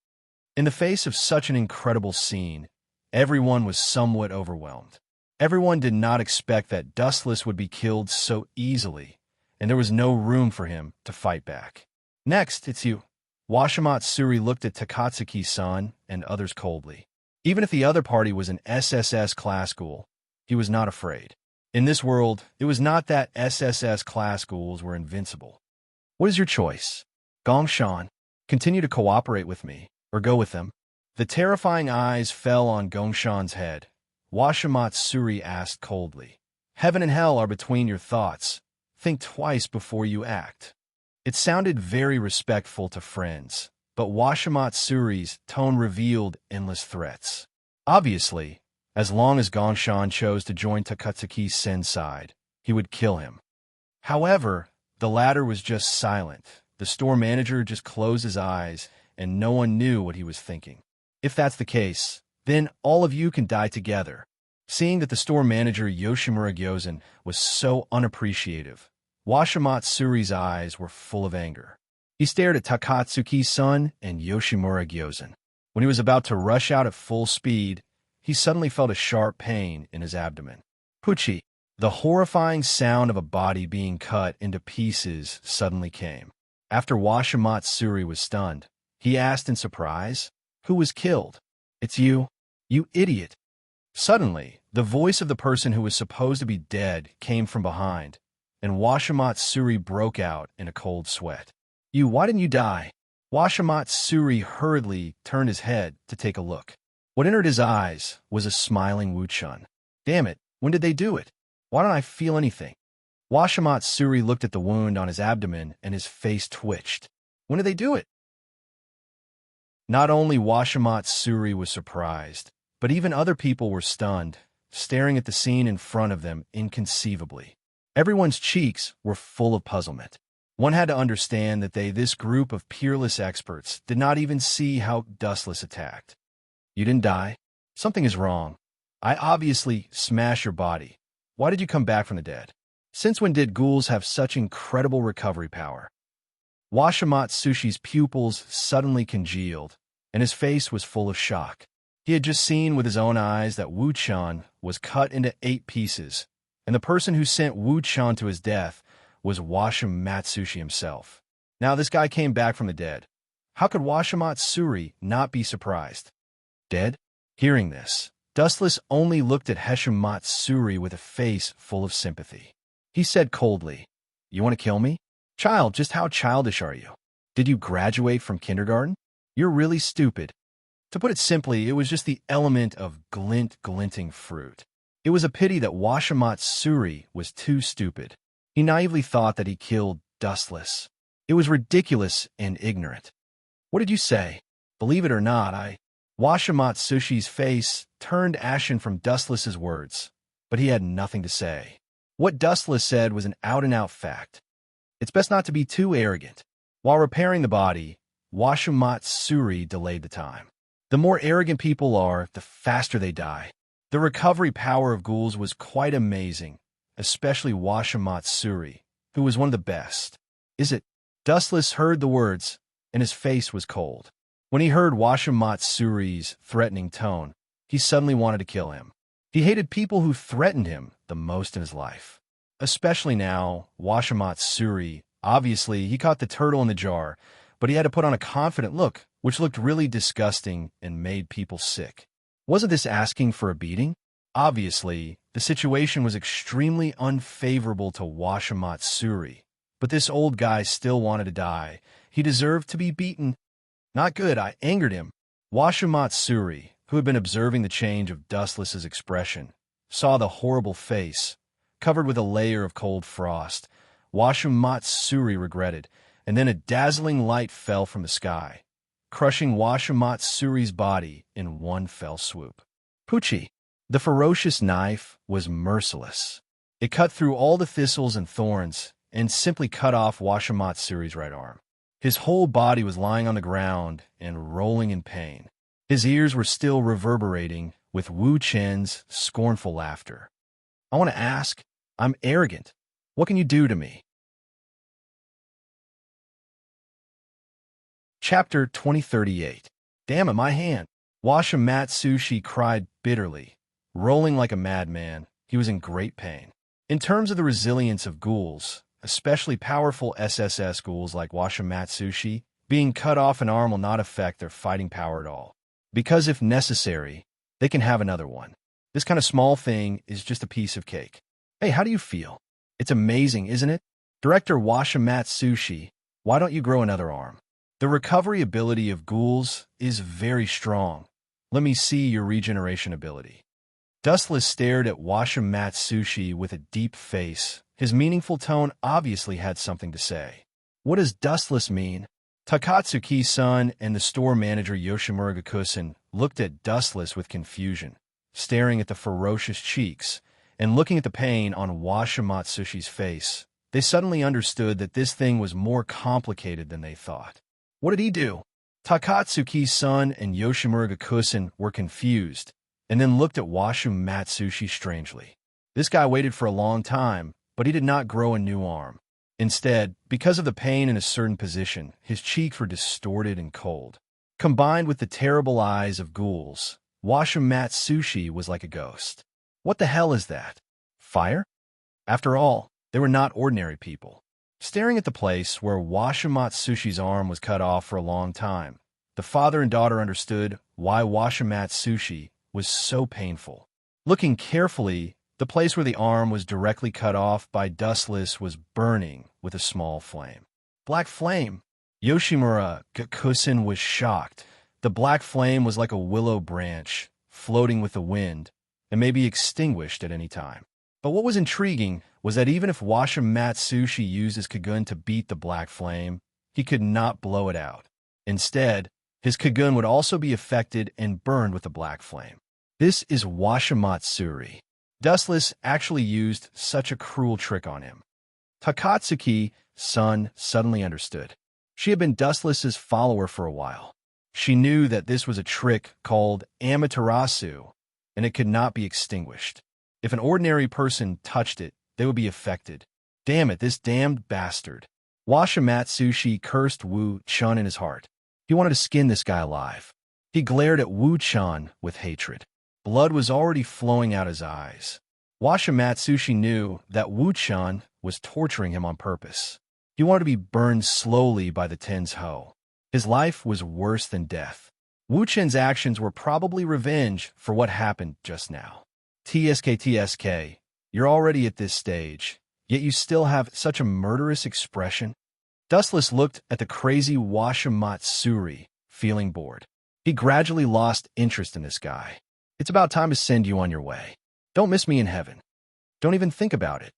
In the face of such an incredible scene, Everyone was somewhat overwhelmed. Everyone did not expect that Dustless would be killed so easily, and there was no room for him to fight back. Next, it's you. Washimatsuri looked at Takatsuki-san and others coldly. Even if the other party was an SSS class ghoul, he was not afraid. In this world, it was not that SSS class ghouls were invincible. What is your choice? Gongshan, continue to cooperate with me, or go with them? The terrifying eyes fell on Gongshan's head. Washimatsuri asked coldly. Heaven and hell are between your thoughts. Think twice before you act. It sounded very respectful to friends, but Washimatsuri's tone revealed endless threats. Obviously, as long as Gongshan chose to join Takatsuki-sen's side, he would kill him. However, the latter was just silent. The store manager just closed his eyes, and no one knew what he was thinking. If that's the case, then all of you can die together. Seeing that the store manager Yoshimura Gyozen was so unappreciative, Washimatsuri's eyes were full of anger. He stared at Takatsuki-san and Yoshimura Gyozen. When he was about to rush out at full speed, he suddenly felt a sharp pain in his abdomen. Puchi! The horrifying sound of a body being cut into pieces suddenly came. After Washimatsuri was stunned, he asked in surprise, "Who was killed?" "It's you. You idiot." Suddenly, the voice of the person who was supposed to be dead came from behind, and Washimatsuri broke out in a cold sweat. Why didn't you die?" Washimatsuri hurriedly turned his head to take a look. What entered his eyes was a smiling Wu-chun. Damn it, when did they do it? Why don't I feel anything? Washimatsuri looked at the wound on his abdomen and his face twitched. When did they do it? Not only Washimatsuri was surprised, but even other people were stunned, staring at the scene in front of them inconceivably. Everyone's cheeks were full of puzzlement. One had to understand that this group of peerless experts, did not even see how Dustless attacked. You didn't die. Something is wrong. I obviously smashed your body. Why did you come back from the dead? Since when did ghouls have such incredible recovery power? Washimatsushi's pupils suddenly congealed, and his face was full of shock. He had just seen with his own eyes that Wu-chan was cut into 8 pieces, and the person who sent Wu-chan to his death was Washimatsushi himself. Now this guy came back from the dead. How could Washimatsuri not be surprised? Dead? Hearing this, Dustless only looked at Heshimatsuri with a face full of sympathy. He said coldly, "You want to kill me? Child, just how childish are you? Did you graduate from kindergarten? You're really stupid." To put it simply, it was just the element of glinting fruit. It was a pity that Washimatsuri was too stupid. He naively thought that he killed Dustless. It was ridiculous and ignorant. What did you say? Believe it or not, Washimatsushi's face turned ashen from Dustless's words, but he had nothing to say. What Dustless said was an out-and-out fact. It's best not to be too arrogant. While repairing the body, Washimatsuri delayed the time. The more arrogant people are, the faster they die. The recovery power of ghouls was quite amazing, especially Washimatsuri, who was one of the best. Is it? Dustless heard the words, and his face was cold. When he heard Washimatsuri's threatening tone, he suddenly wanted to kill him. He hated people who threatened him the most in his life. Especially now, Washimatsuri, obviously, he caught the turtle in the jar, but he had to put on a confident look, which looked really disgusting and made people sick. Wasn't this asking for a beating? Obviously, the situation was extremely unfavorable to Washimatsuri, but this old guy still wanted to die. He deserved to be beaten. Not good, I angered him. Washimatsuri, who had been observing the change of Dustless's expression, saw the horrible face, covered with a layer of cold frost. Washimatsuri regretted, and then a dazzling light fell from the sky, crushing Washimatsuri's body in one fell swoop. Puchi! The ferocious knife was merciless. It cut through all the thistles and thorns and simply cut off Washimatsuri's right arm. His whole body was lying on the ground and rolling in pain. His ears were still reverberating with Wu Chen's scornful laughter. I want to ask, I'm arrogant. What can you do to me? Chapter 2038. Damn it, my hand. Washimatsushi cried bitterly. Rolling like a madman, he was in great pain. In terms of the resilience of ghouls, especially powerful SSS ghouls like Washimatsushi, being cut off an arm will not affect their fighting power at all. Because if necessary, they can have another one. This kind of small thing is just a piece of cake. Hey, how do you feel? It's amazing, isn't it? Director Washimatsushi, why don't you grow another arm? The recovery ability of ghouls is very strong. Let me see your regeneration ability. Dustless stared at Washimatsushi with a deep face. His meaningful tone obviously had something to say. What does Dustless mean? Takatsuki-san and the store manager Yoshimura Gakusen looked at Dustless with confusion, staring at the ferocious cheeks and looking at the pain on Washimatsushi's face. They suddenly understood that this thing was more complicated than they thought. What did he do? Takatsuki-san and Yoshimura Gakusen were confused and then looked at Washimatsushi strangely. This guy waited for a long time, but he did not grow a new arm. Instead, because of the pain in a certain position, his cheeks were distorted and cold. Combined with the terrible eyes of ghouls, Washimatsushi was like a ghost. What the hell is that? Fire? After all, they were not ordinary people. Staring at the place where Washimatsushi's arm was cut off for a long time, the father and daughter understood why Washimatsushi was so painful. Looking carefully, the place where the arm was directly cut off by Dustless was burning with a small flame. Black flame! Yoshimura Gakusen was shocked. The black flame was like a willow branch, floating with the wind, and may be extinguished at any time. But what was intriguing was that even if Washimatsushi used his Kagun to beat the black flame, he could not blow it out. Instead, his Kagun would also be affected and burned with the black flame. This is Washimatsuri. Dustless actually used such a cruel trick on him. Takatsuki-san suddenly understood. She had been Dustless's follower for a while. She knew that this was a trick called Amaterasu, and it could not be extinguished. If an ordinary person touched it, they would be affected. Damn it, this damned bastard. Washimatsushi cursed Wu-chan in his heart. He wanted to skin this guy alive. He glared at Wu-chan with hatred. Blood was already flowing out his eyes. Washimatsushi knew that Wu-chan was torturing him on purpose. He wanted to be burned slowly by the Tensho. His life was worse than death. Wu-chan's actions were probably revenge for what happened just now. TSK, you're already at this stage, yet you still have such a murderous expression. Dustless looked at the crazy Washimatsuri, feeling bored. He gradually lost interest in this guy. It's about time to send you on your way. Don't miss me in heaven. Don't even think about it.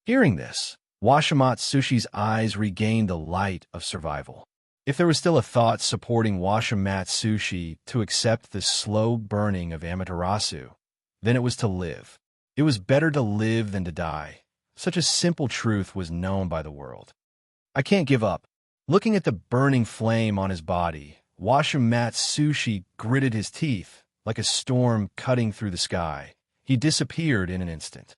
Hearing this, Washimatsushi's eyes regained the light of survival. If there was still a thought supporting Washimatsushi to accept the slow burning of Amaterasu, then it was to live. It was better to live than to die. Such a simple truth was known by the world. I can't give up. Looking at the burning flame on his body, Washimatsushi gritted his teeth like a storm cutting through the sky. He disappeared in an instant.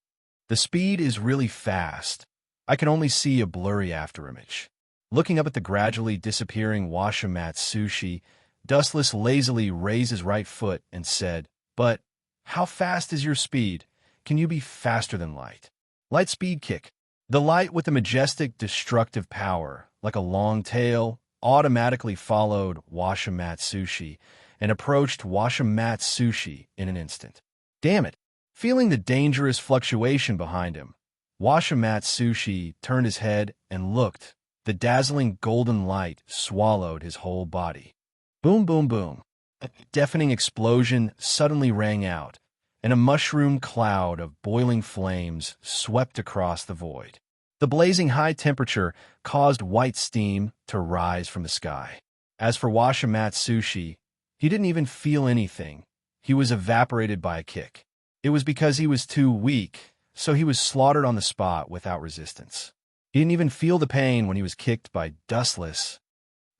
The speed is really fast. I can only see a blurry afterimage. Looking up at the gradually disappearing Washimatsushi, Dustless lazily raised his right foot and said, "But how fast is your speed? Can you be faster than light?" Light speed kick. The light with a majestic destructive power, like a long tail, automatically followed Washimatsushi and approached Washimatsushi in an instant. Damn it! Feeling the dangerous fluctuation behind him, Washimatsushi turned his head and looked. The dazzling golden light swallowed his whole body. Boom, boom, boom. A deafening explosion suddenly rang out, and a mushroom cloud of boiling flames swept across the void. The blazing high temperature caused white steam to rise from the sky. As for Washimatsushi, he didn't even feel anything. He was evaporated by a kick. It was because he was too weak, so he was slaughtered on the spot without resistance. He didn't even feel the pain when he was kicked by Dustless.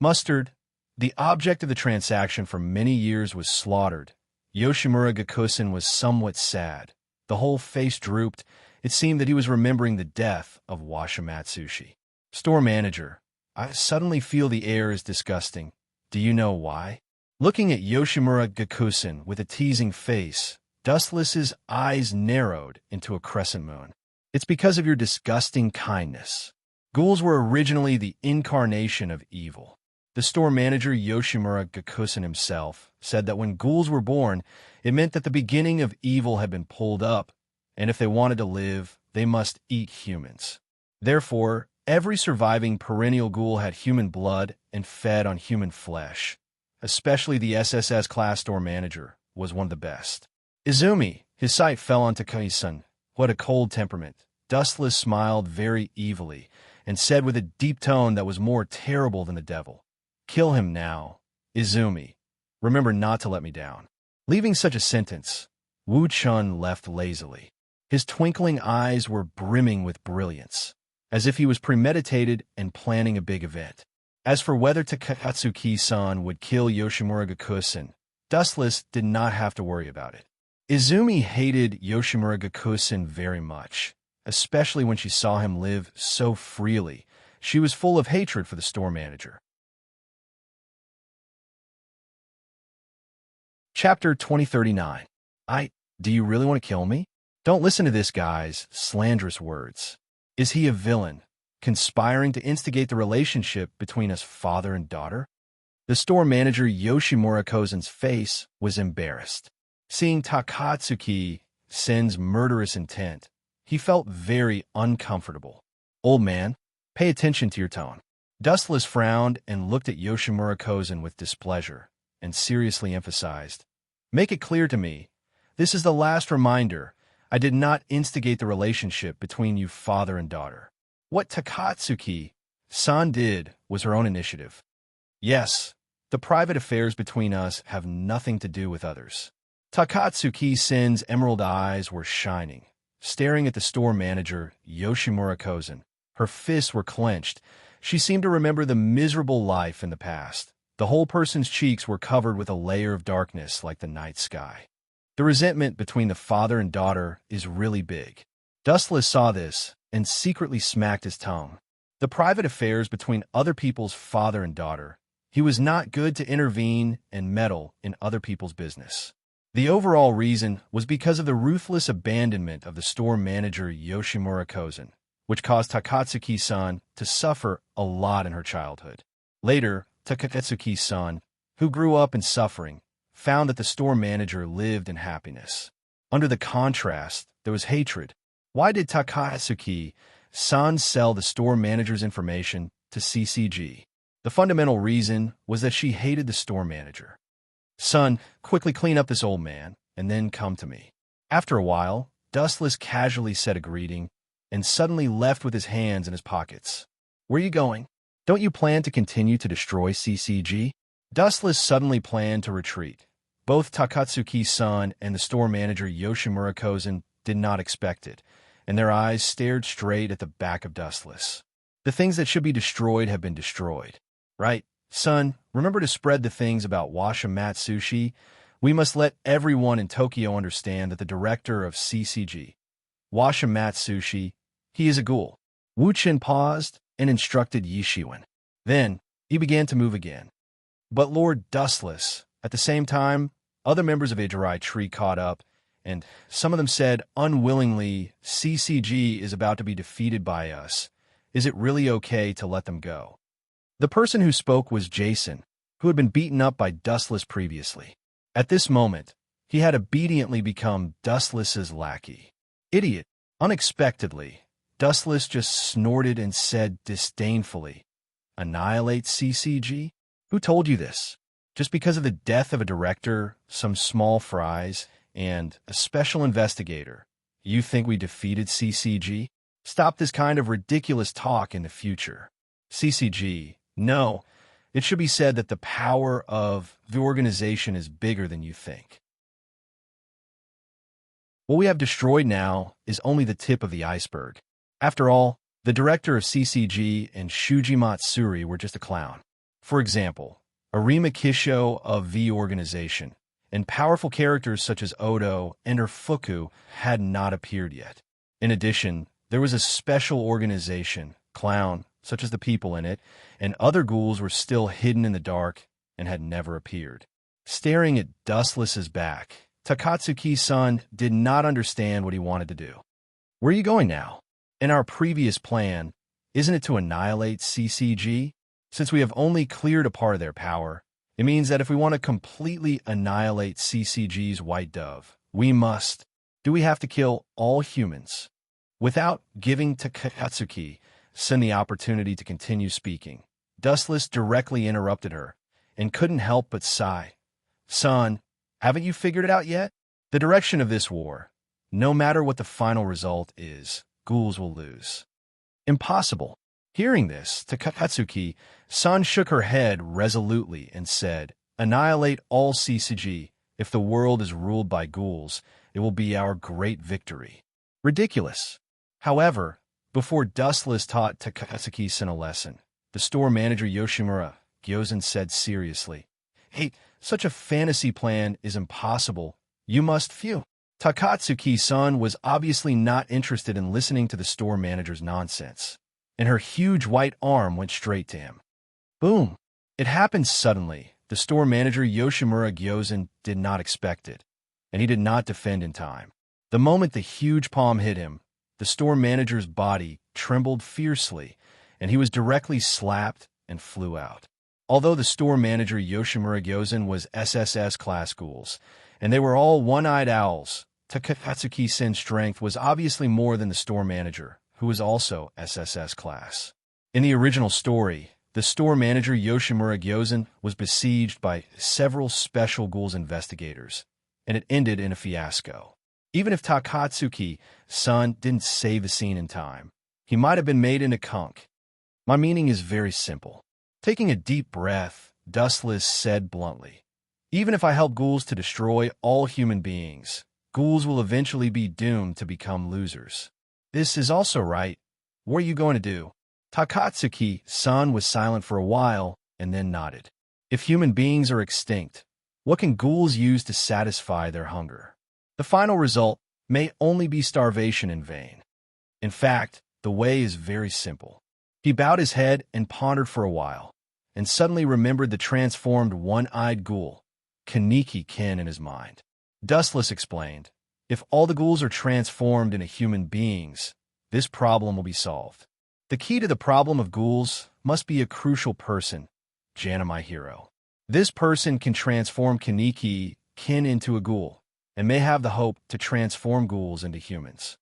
Mustard, the object of the transaction for many years, was slaughtered. Yoshimura Gakusen was somewhat sad. The whole face drooped. It seemed that he was remembering the death of Washimatsushi. Store manager, I suddenly feel the air is disgusting. Do you know why? Looking at Yoshimura Gakusen with a teasing face, Dustless's eyes narrowed into a crescent moon. It's because of your disgusting kindness. Ghouls were originally the incarnation of evil. The store manager Yoshimura Gakusen himself said that when ghouls were born, it meant that the beginning of evil had been pulled up, and if they wanted to live, they must eat humans. Therefore, every surviving perennial ghoul had human blood and fed on human flesh. Especially the SSS class store manager was one of the best. Izumi, his sight fell on Takagi-san. What a cold temperament. Dustless smiled very evilly and said with a deep tone that was more terrible than the devil, "Kill him now, Izumi. Remember not to let me down." Leaving such a sentence, Wu Chun left lazily. His twinkling eyes were brimming with brilliance, as if he was premeditated and planning a big event. As for whether Takatsuki-san would kill Yoshimura Gakusen, Dustless did not have to worry about it. Izumi hated Yoshimura Gakusen very much, especially when she saw him live so freely. She was full of hatred for the store manager. Chapter 2039. Do you really want to kill me? Don't listen to this guy's slanderous words. Is he a villain, conspiring to instigate the relationship between us father and daughter? The store manager Yoshimura Kozen's face was embarrassed. Seeing Takatsuki-sen's murderous intent, he felt very uncomfortable. Old man, pay attention to your tone. Dustless frowned and looked at Yoshimura Kozen with displeasure, and seriously emphasized, "Make it clear to me. This is the last reminder. I did not instigate the relationship between you father and daughter. What Takatsuki-san did was her own initiative. Yes, the private affairs between us have nothing to do with others." Takatsuki-sen's emerald eyes were shining, staring at the store manager, Yoshimura Kozen. Her fists were clenched. She seemed to remember the miserable life in the past. The whole person's cheeks were covered with a layer of darkness like the night sky. The resentment between the father and daughter is really big. Dustless saw this and secretly smacked his tongue. The private affairs between other people's father and daughter. He was not good to intervene and meddle in other people's business. The overall reason was because of the ruthless abandonment of the store manager Yoshimura Kozen, which caused Takatsuki-san to suffer a lot in her childhood. Later, Takatsuki-san, who grew up in suffering, found that the store manager lived in happiness. Under the contrast, there was hatred. Why did Takatsuki-san sell the store manager's information to CCG? The fundamental reason was that she hated the store manager. "Son, quickly clean up this old man, and then come to me." After a while, Dustless casually said a greeting, and suddenly left with his hands in his pockets. "Where are you going? Don't you plan to continue to destroy CCG?" Dustless suddenly planned to retreat. Both Takatsuki-san and the store manager Yoshimura Kozen did not expect it, and their eyes stared straight at the back of Dustless. "The things that should be destroyed have been destroyed. Right? Son, remember to spread the things about Washamat Sushi. We must let everyone in Tokyo understand that the director of CCG, Washamat Sushi, he is a ghoul." Wu Chen paused and instructed Yishiwen. Then, he began to move again. But Lord Dustless, at the same time, other members of Ijirai Tree caught up, and some of them said unwillingly, "CCG is about to be defeated by us. Is it really okay to let them go?" The person who spoke was Jason, who had been beaten up by Dustless previously. At this moment, he had obediently become Dustless's lackey. "Idiot!" Unexpectedly, Dustless just snorted and said disdainfully, "Annihilate CCG? Who told you this? Just because of the death of a director, some small fries, and a special investigator, you think we defeated CCG? Stop this kind of ridiculous talk in the future. CCG, no, it should be said that the power of the organization is bigger than you think. What we have destroyed now is only the tip of the iceberg. After all, the director of CCG and Shuji Matsuri were just a clown. For example, Arima Kisho of V organization, and powerful characters such as Odo and Fuku had not appeared yet. In addition, there was a special organization, clown, such as the people in it, and other ghouls were still hidden in the dark and had never appeared. Staring at Dustless's back, Takatsuki-san did not understand what he wanted to do. Where are you going now? In our previous plan, isn't it to annihilate CCG? Since we have only cleared a part of their power, it means that if we want to completely annihilate CCG's white dove, we must. Do we have to kill all humans? Without giving Takatsuki-san the opportunity to continue speaking, Dustless directly interrupted her and couldn't help but sigh. Son, haven't you figured it out yet? The direction of this war, no matter what the final result is, ghouls will lose. Impossible. Hearing this, Takatsuki-san shook her head resolutely and said, Annihilate all CCG. If the world is ruled by ghouls, it will be our great victory. Ridiculous. However, before Dustless taught Takatsuki-san a lesson, the store manager Yoshimura Gyozen said seriously, Hey, such a fantasy plan is impossible. You must phew. Takatsuki-san was obviously not interested in listening to the store manager's nonsense, and her huge white arm went straight to him. Boom! It happened suddenly. The store manager Yoshimura Gyozen did not expect it, and he did not defend in time. The moment the huge palm hit him, the store manager's body trembled fiercely, and he was directly slapped and flew out. Although the store manager Yoshimura Gyozen was SSS class ghouls, and they were all one-eyed owls, Takatsuki-san's strength was obviously more than the store manager, who was also SSS class. In the original story, the store manager Yoshimura Gyozen was besieged by several special ghouls investigators, and it ended in a fiasco. Even if Takatsuki-san didn't save the scene in time, he might have been made into conch. My meaning is very simple. Taking a deep breath, Dustless said bluntly, Even if I help ghouls to destroy all human beings, ghouls will eventually be doomed to become losers. This is also right. What are you going to do? Takatsuki-san was silent for a while and then nodded. If human beings are extinct, what can ghouls use to satisfy their hunger? The final result may only be starvation in vain. In fact, the way is very simple. He bowed his head and pondered for a while, and suddenly remembered the transformed one-eyed ghoul, Kaneki Ken, in his mind. Dustless explained, If all the ghouls are transformed into human beings, this problem will be solved. The key to the problem of ghouls must be a crucial person, Jana, my hero. This person can transform Kaneki Ken into a ghoul, and may have the hope to transform ghouls into humans.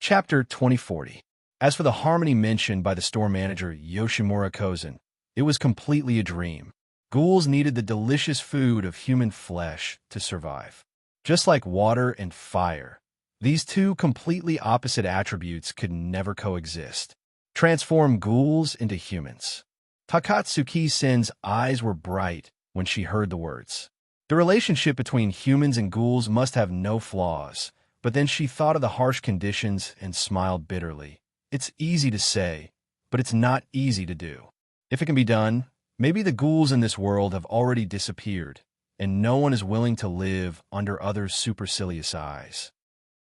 Chapter 2040. As for the harmony mentioned by the store manager Yoshimura Gyozen, it was completely a dream. Ghouls needed the delicious food of human flesh to survive. Just like water and fire, these two completely opposite attributes could never coexist. Transform ghouls into humans. Takatsuki-san's eyes were bright when she heard the words. The relationship between humans and ghouls must have no flaws, but then she thought of the harsh conditions and smiled bitterly. It's easy to say, but it's not easy to do. If it can be done, maybe the ghouls in this world have already disappeared, and no one is willing to live under others' supercilious eyes.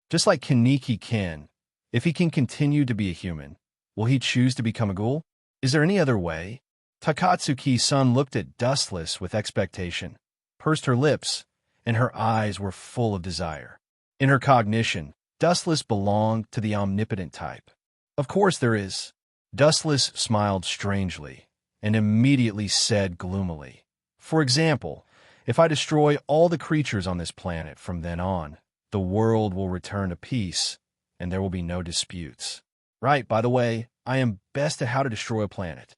Just like Kaneki Ken, if he can continue to be a human, will he choose to become a ghoul? Is there any other way? Takatsuki-san looked at Dustless with expectation, pursed her lips, and her eyes were full of desire. In her cognition, Dustless belonged to the omnipotent type. Of course there is. Dustless smiled strangely, and immediately said gloomily, For example, if I destroy all the creatures on this planet from then on, the world will return to peace, and there will be no disputes. Right, by the way, I am best at how to destroy a planet.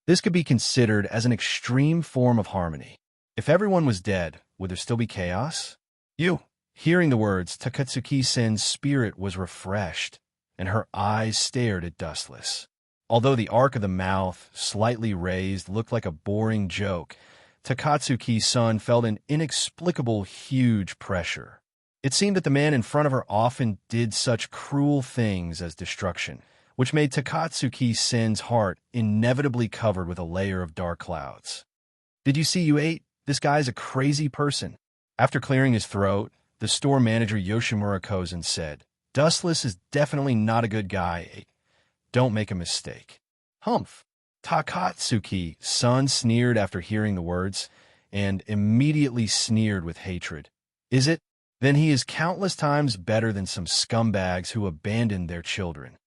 This could be considered as an extreme form of harmony. If everyone was dead, would there still be chaos? Hearing the words, Takatsuki-san's spirit was refreshed, and her eyes stared at Dustless. Although the arc of the mouth, slightly raised, looked like a boring joke, Takatsuki-san felt an inexplicable huge pressure. It seemed that the man in front of her often did such cruel things as destruction, which made Takatsuki-san's heart inevitably covered with a layer of dark clouds. Did you see you ate? This guy's a crazy person. After clearing his throat, the store manager Yoshimura Gyozen said, Dustless is definitely not a good guy. Don't make a mistake. Humph. Takatsuki, son, sneered after hearing the words, and immediately sneered with hatred. Is it? Then he is countless times better than some scumbags who abandoned their children.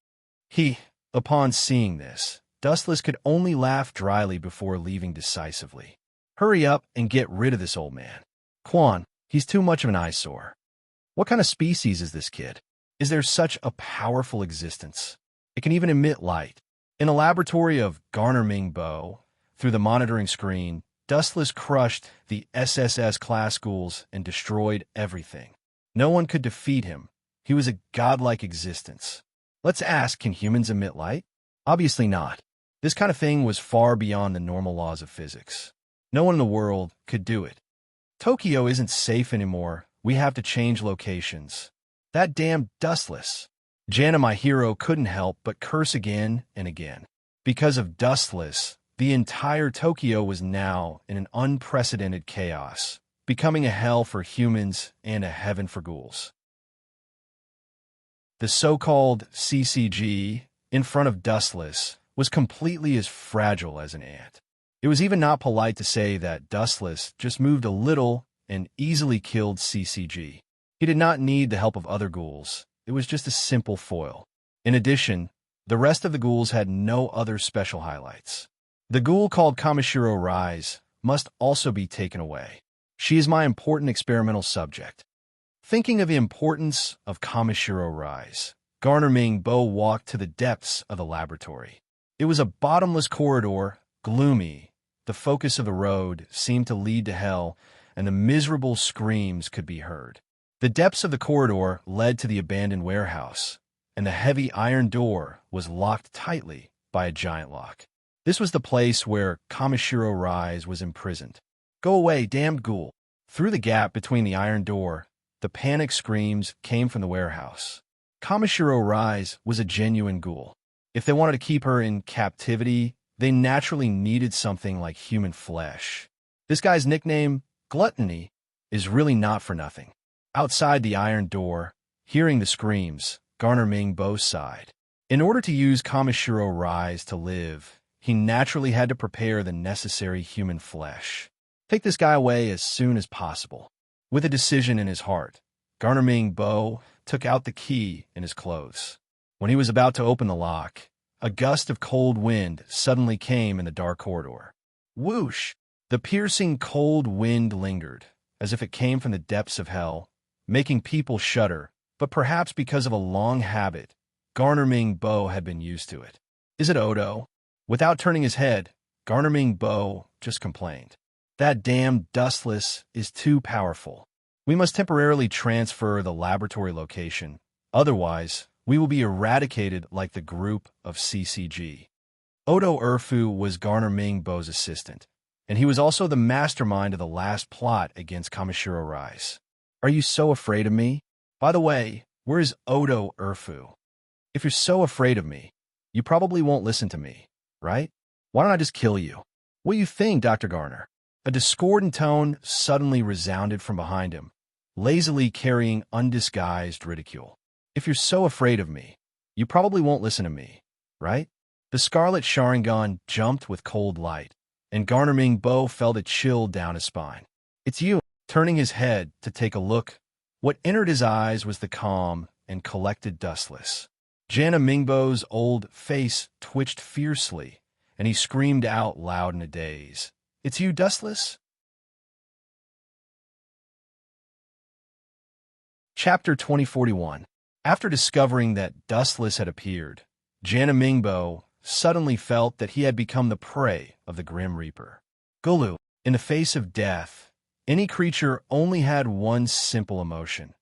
Upon seeing this, Dustless could only laugh dryly before leaving decisively. Hurry up and get rid of this old man. Quan, he's too much of an eyesore. What kind of species is this kid? Is there such a powerful existence? It can even emit light. In a laboratory of Garner Mingbo, through the monitoring screen, Dustless crushed the SSS class ghouls and destroyed everything. No one could defeat him. He was a godlike existence. Let's ask, can humans emit light? Obviously not. This kind of thing was far beyond the normal laws of physics. No one in the world could do it. Tokyo isn't safe anymore. We have to change locations. That damn Dustless. Jana, my hero, couldn't help but curse again and again. Because of Dustless, the entire Tokyo was now in an unprecedented chaos, becoming a hell for humans and a heaven for ghouls. The so-called CCG, in front of Dustless, was completely as fragile as an ant. It was even not polite to say that Dustless just moved a little and easily killed CCG. He did not need the help of other ghouls. It was just a simple foil. In addition, the rest of the ghouls had no other special highlights. The ghoul called Kamishiro Rise must also be taken away. She is my important experimental subject. Thinking of the importance of Kamishiro Rise, Garner Mingbo walked to the depths of the laboratory. It was a bottomless corridor, gloomy. The focus of the road seemed to lead to hell, and the miserable screams could be heard. The depths of the corridor led to the abandoned warehouse, and the heavy iron door was locked tightly by a giant lock. This was the place where Kamishiro Rise was imprisoned. Go away, damned ghoul! Through the gap between the iron door, the panic screams came from the warehouse. Kamishiro Rise was a genuine ghoul. If they wanted to keep her in captivity, they naturally needed something like human flesh. This guy's nickname, Gluttony, is really not for nothing. Outside the iron door, hearing the screams, Garner Mingbo sighed. In order to use Kamishiro Rise to live, he naturally had to prepare the necessary human flesh. Take this guy away as soon as possible. With a decision in his heart, Garner Mingbo took out the key in his clothes. When he was about to open the lock, a gust of cold wind suddenly came in the dark corridor. Whoosh! The piercing cold wind lingered, as if it came from the depths of hell, making people shudder, but perhaps because of a long habit, Garner Mingbo had been used to it. Is it Odo? Without turning his head, Garner Mingbo just complained. That damn Dustless is too powerful. We must temporarily transfer the laboratory location. Otherwise, we will be eradicated like the group of CCG. Odo Urfu was Garner Mingbo's assistant, and he was also the mastermind of the last plot against Kamishiro Rise. Are you so afraid of me? By the way, where is Odo Urfu? If you're so afraid of me, you probably won't listen to me, right? Why don't I just kill you? What do you think, Dr. Garner? A discordant tone suddenly resounded from behind him, lazily carrying undisguised ridicule. If you're so afraid of me, you probably won't listen to me, right? The scarlet Sharingan jumped with cold light, and Garner Mingbo felt a chill down his spine. It's you. Turning his head to take a look, what entered his eyes was the calm and collected Dustless. Jana Mingbo's old face twitched fiercely, and he screamed out loud in a daze. It's you, Dustless? Chapter 2041. After discovering that Dustless had appeared, Jana Mingbo suddenly felt that he had become the prey of the Grim Reaper. Gulu, in the face of death, any creature only had one simple emotion.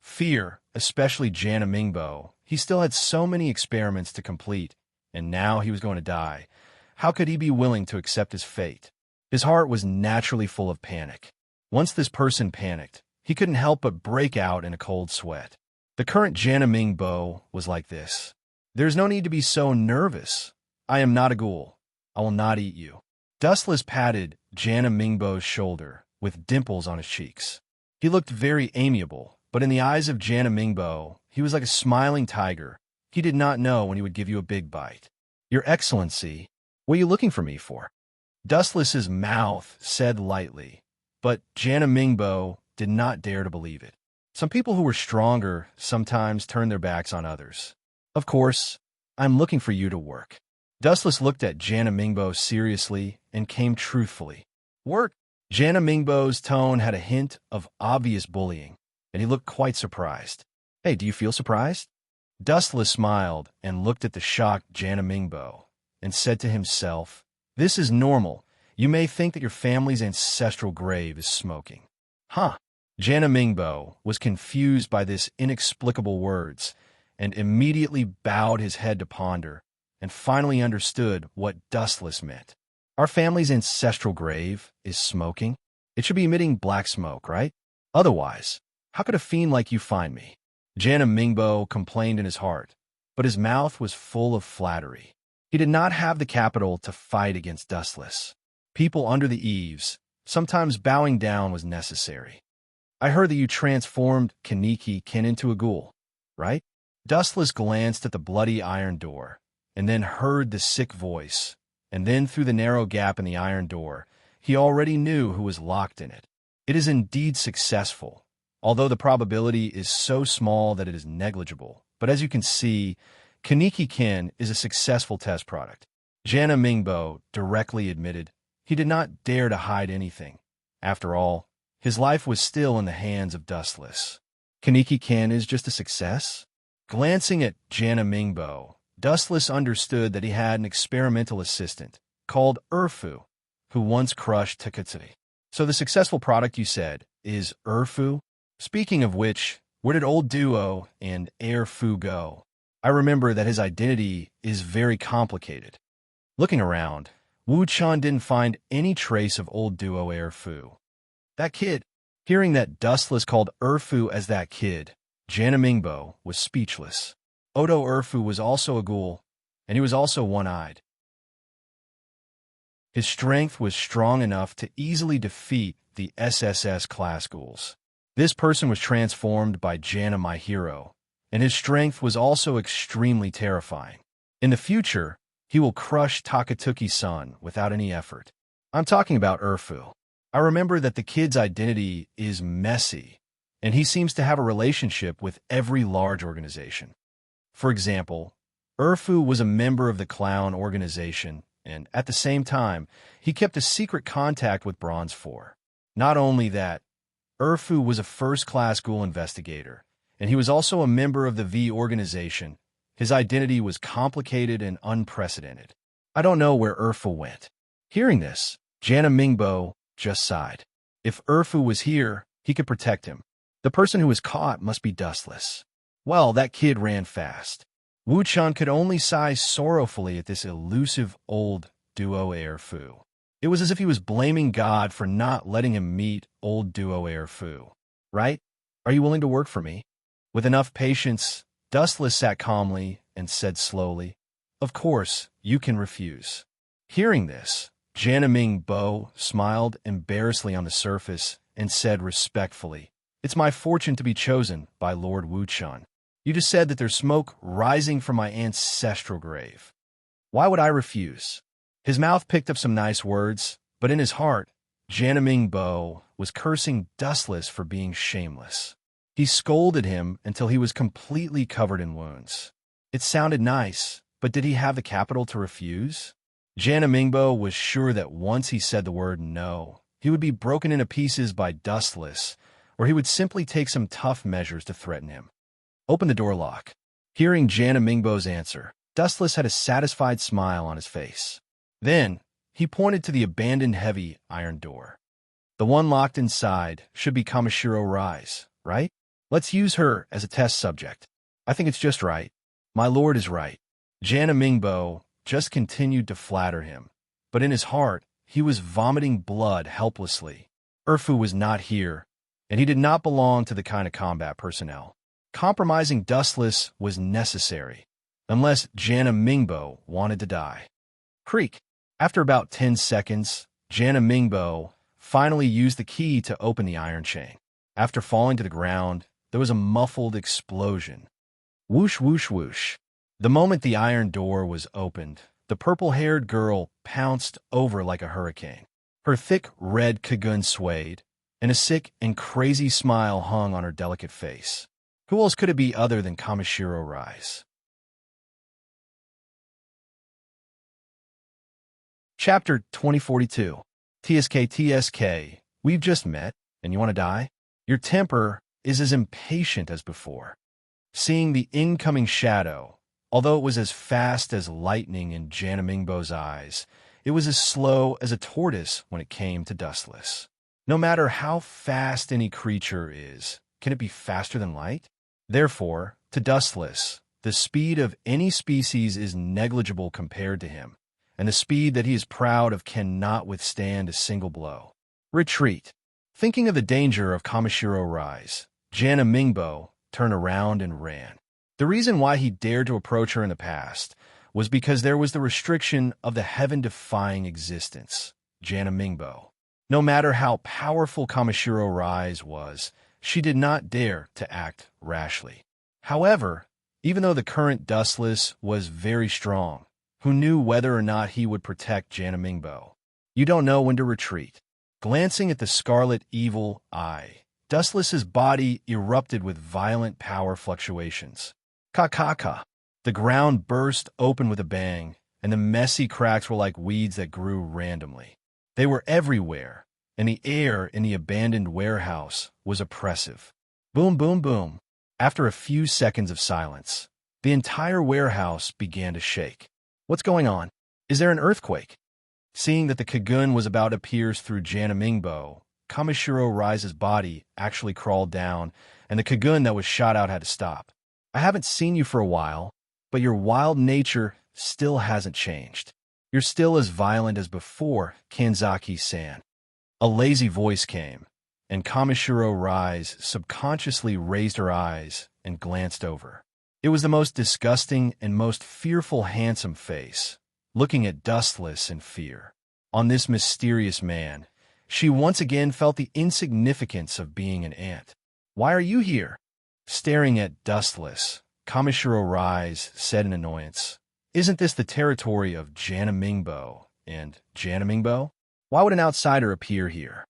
Fear, especially Jana Mingbo. He still had so many experiments to complete, and now he was going to die. How could he be willing to accept his fate? His heart was naturally full of panic. Once this person panicked, he couldn't help but break out in a cold sweat. The current Jana Mingbo was like this. There's no need to be so nervous. I am not a ghoul. I will not eat you. Dustless patted Jana Mingbo's shoulder, with dimples on his cheeks. He looked very amiable, but in the eyes of Jana Mingbo, he was like a smiling tiger. He did not know when he would give you a big bite. Your Excellency, What are you looking for me for? Dustless's mouth said lightly, but Jana Mingbo did not dare to believe it. Some people who were stronger sometimes turn their backs on others. Of course, I'm looking for you to work. Dustless looked at Jana Mingbo seriously and came truthfully. Work? Jana Mingbo's tone had a hint of obvious bullying, and he looked quite surprised. Hey, do you feel surprised? Dustless smiled and looked at the shocked Jana Mingbo and said to himself, this is normal. You may think that your family's ancestral grave is smoking. Huh? Jana Mingbo was confused by this inexplicable words and immediately bowed his head to ponder and finally understood what Dustless meant. Our family's ancestral grave is smoking? It should be emitting black smoke, right? Otherwise, how could a fiend like you find me? Jana Mingbo complained in his heart, but his mouth was full of flattery. He did not have the capital to fight against Dustless. People under the eaves, sometimes bowing down was necessary. I heard that you transformed Kaneki Kin into a ghoul, right? Dustless glanced at the bloody iron door, and then heard the sick voice, and then through the narrow gap in the iron door, he already knew who was locked in it. It is indeed successful, although the probability is so small that it is negligible. But as you can see, Kaneki Kin is a successful test product. Jana Mingbo directly admitted he did not dare to hide anything. After all, his life was still in the hands of Dustless. Kaneki Kin is just a success? Glancing at Jana Mingbo, Dustless understood that he had an experimental assistant called Urfu, who once crushed Takatsuki. So the successful product, you said, is Urfu? Speaking of which, where did Old Duo and Airfu go? I remember that his identity is very complicated. Looking around, Wu Chan didn't find any trace of Old Duo Airfu. That kid. Hearing that Dustless called Urfu as that kid, Jana Mingbo was speechless. Odo Urfu was also a ghoul, and he was also one-eyed. His strength was strong enough to easily defeat the SSS class ghouls. This person was transformed by Jana my hero, and his strength was also extremely terrifying. In the future, he will crush Takatuki-san without any effort. I'm talking about Urfu. I remember that the kid's identity is messy, and he seems to have a relationship with every large organization. For example, Urfu was a member of the Clown organization, and at the same time, he kept a secret contact with Bronze 4. Not only that, Urfu was a first-class ghoul investigator, and he was also a member of the V organization. His identity was complicated and unprecedented. I don't know where Urfu went. Hearing this, Jana Mingbo just sighed. If Urfu was here, he could protect him. The person who was caught must be Dustless. Well, that kid ran fast. Wu Chan could only sigh sorrowfully at this elusive Old Duo Airfu. It was as if he was blaming God for not letting him meet Old Duo Airfu. Right? Are you willing to work for me? With enough patience, Dustless sat calmly and said slowly, of course, you can refuse. Hearing this, Jana Mingbo smiled embarrassedly on the surface and said respectfully, it's my fortune to be chosen by Lord Wu Chan. You just said that there's smoke rising from my ancestral grave. Why would I refuse? His mouth picked up some nice words, but in his heart, Jana Mingbo was cursing Dustless for being shameless. He scolded him until he was completely covered in wounds. It sounded nice, but did he have the capital to refuse? Jana Mingbo was sure that once he said the word no, he would be broken into pieces by Dustless, or he would simply take some tough measures to threaten him. Open the door lock. Hearing Jana Mingbo's answer, Dustless had a satisfied smile on his face. Then, he pointed to the abandoned heavy iron door. The one locked inside should be Kamishiro Rise, right? Let's use her as a test subject. I think it's just right. My lord is right. Jana Mingbo just continued to flatter him, but in his heart, he was vomiting blood helplessly. Urfu was not here, and he did not belong to the kind of combat personnel. Compromising Dustless was necessary, unless Jana Mingbo wanted to die. Creak. After about 10 seconds, Jana Mingbo finally used the key to open the iron chain. After falling to the ground, there was a muffled explosion. Whoosh, whoosh, whoosh. The moment the iron door was opened, the purple-haired girl pounced over like a hurricane. Her thick red kagun swayed, and a sick and crazy smile hung on her delicate face. Who else could it be other than Kamishiro Rise? Chapter 2042. TSK, we've just met, and you want to die? Your temper is as impatient as before. Seeing the incoming shadow, although it was as fast as lightning in Janamingbo's eyes, it was as slow as a tortoise when it came to Dustless. No matter how fast any creature is, can it be faster than light? Therefore, to Dustless, the speed of any species is negligible compared to him, and the speed that he is proud of cannot withstand a single blow. Retreat. Thinking of the danger of Kamishiro Rise, Janamingbo turned around and ran. The reason why he dared to approach her in the past was because there was the restriction of the heaven-defying existence, Janamingbo. No matter how powerful Kamishiro Rise was, she did not dare to act rashly. However, even though the current Dustless was very strong, who knew whether or not he would protect Janamingbo? You don't know when to retreat. Glancing at the scarlet evil eye, Dustless's body erupted with violent power fluctuations. Ka-ka-ka. The ground burst open with a bang, and the messy cracks were like weeds that grew randomly. They were everywhere, and the air in the abandoned warehouse was oppressive. Boom, boom, boom. After a few seconds of silence, the entire warehouse began to shake. What's going on? Is there an earthquake? Seeing that the Kagun was about to pierce through Janamingbo, Kamishiro Rise's body actually crawled down, and the Kagun that was shot out had to stop. I haven't seen you for a while, but your wild nature still hasn't changed. You're still as violent as before, Kanzaki-san. A lazy voice came, and Kamishiro Rise subconsciously raised her eyes and glanced over. It was the most disgusting and most fearful handsome face, looking at Dustless in fear. On this mysterious man, she once again felt the insignificance of being an ant. Why are you here? Staring at Dustless, Kamishiro Rise said in annoyance, Isn't this the territory of Janamingbo and Janamingbo? Why would an outsider appear here?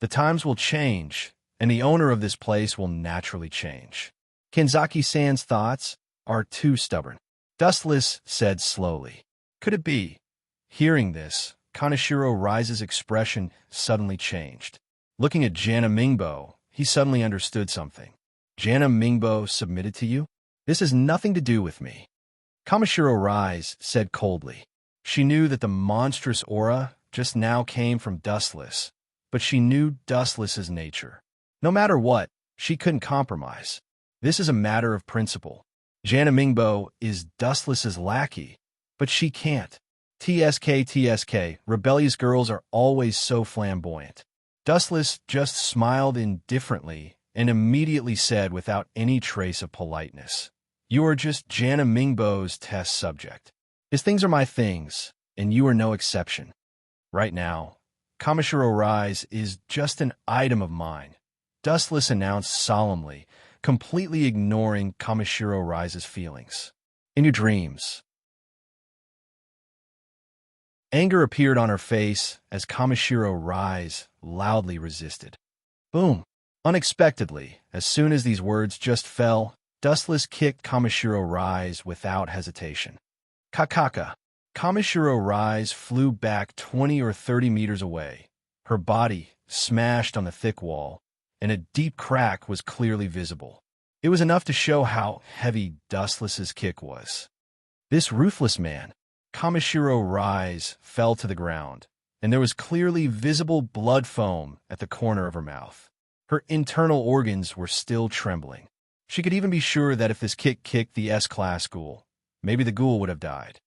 The times will change, and the owner of this place will naturally change. Kanzaki-san's thoughts are too stubborn. Dustless said slowly. Could it be? Hearing this, Kanishiro Rise's expression suddenly changed. Looking at Janamingbo, he suddenly understood something. Janamingbo submitted to you? This has nothing to do with me. Kamishiro Rise said coldly. She knew that the monstrous aura just now came from Dustless, but she knew Dustless's nature. No matter what, she couldn't compromise. This is a matter of principle. Janamingbo is Dustless's lackey, but she can't. TSK, rebellious girls are always so flamboyant. Dustless just smiled indifferently and immediately said without any trace of politeness, You are just Janamingbo's test subject. His things are my things, and you are no exception. Right now, Kamishiro Rise is just an item of mine, Dustless announced solemnly, completely ignoring Kamishiro Rise's feelings. In your dreams. Anger appeared on her face as Kamishiro Rise loudly resisted. Boom! Unexpectedly, as soon as these words just fell, Dustless kicked Kamishiro Rise without hesitation. Kakaka. Kamishiro Rise flew back 20 or 30 meters away. Her body smashed on the thick wall, and a deep crack was clearly visible. It was enough to show how heavy Dustless's kick was. This ruthless man, Kamishiro Rise, fell to the ground, and there was clearly visible blood foam at the corner of her mouth. Her internal organs were still trembling. She could even be sure that if this kick kicked the S-class ghoul, maybe the ghoul would have died.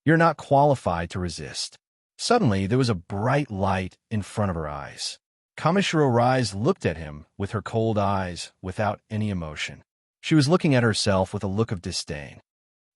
You're not qualified to resist. Suddenly, there was a bright light in front of her eyes. Kamishiro Rise looked at him with her cold eyes without any emotion. She was looking at herself with a look of disdain.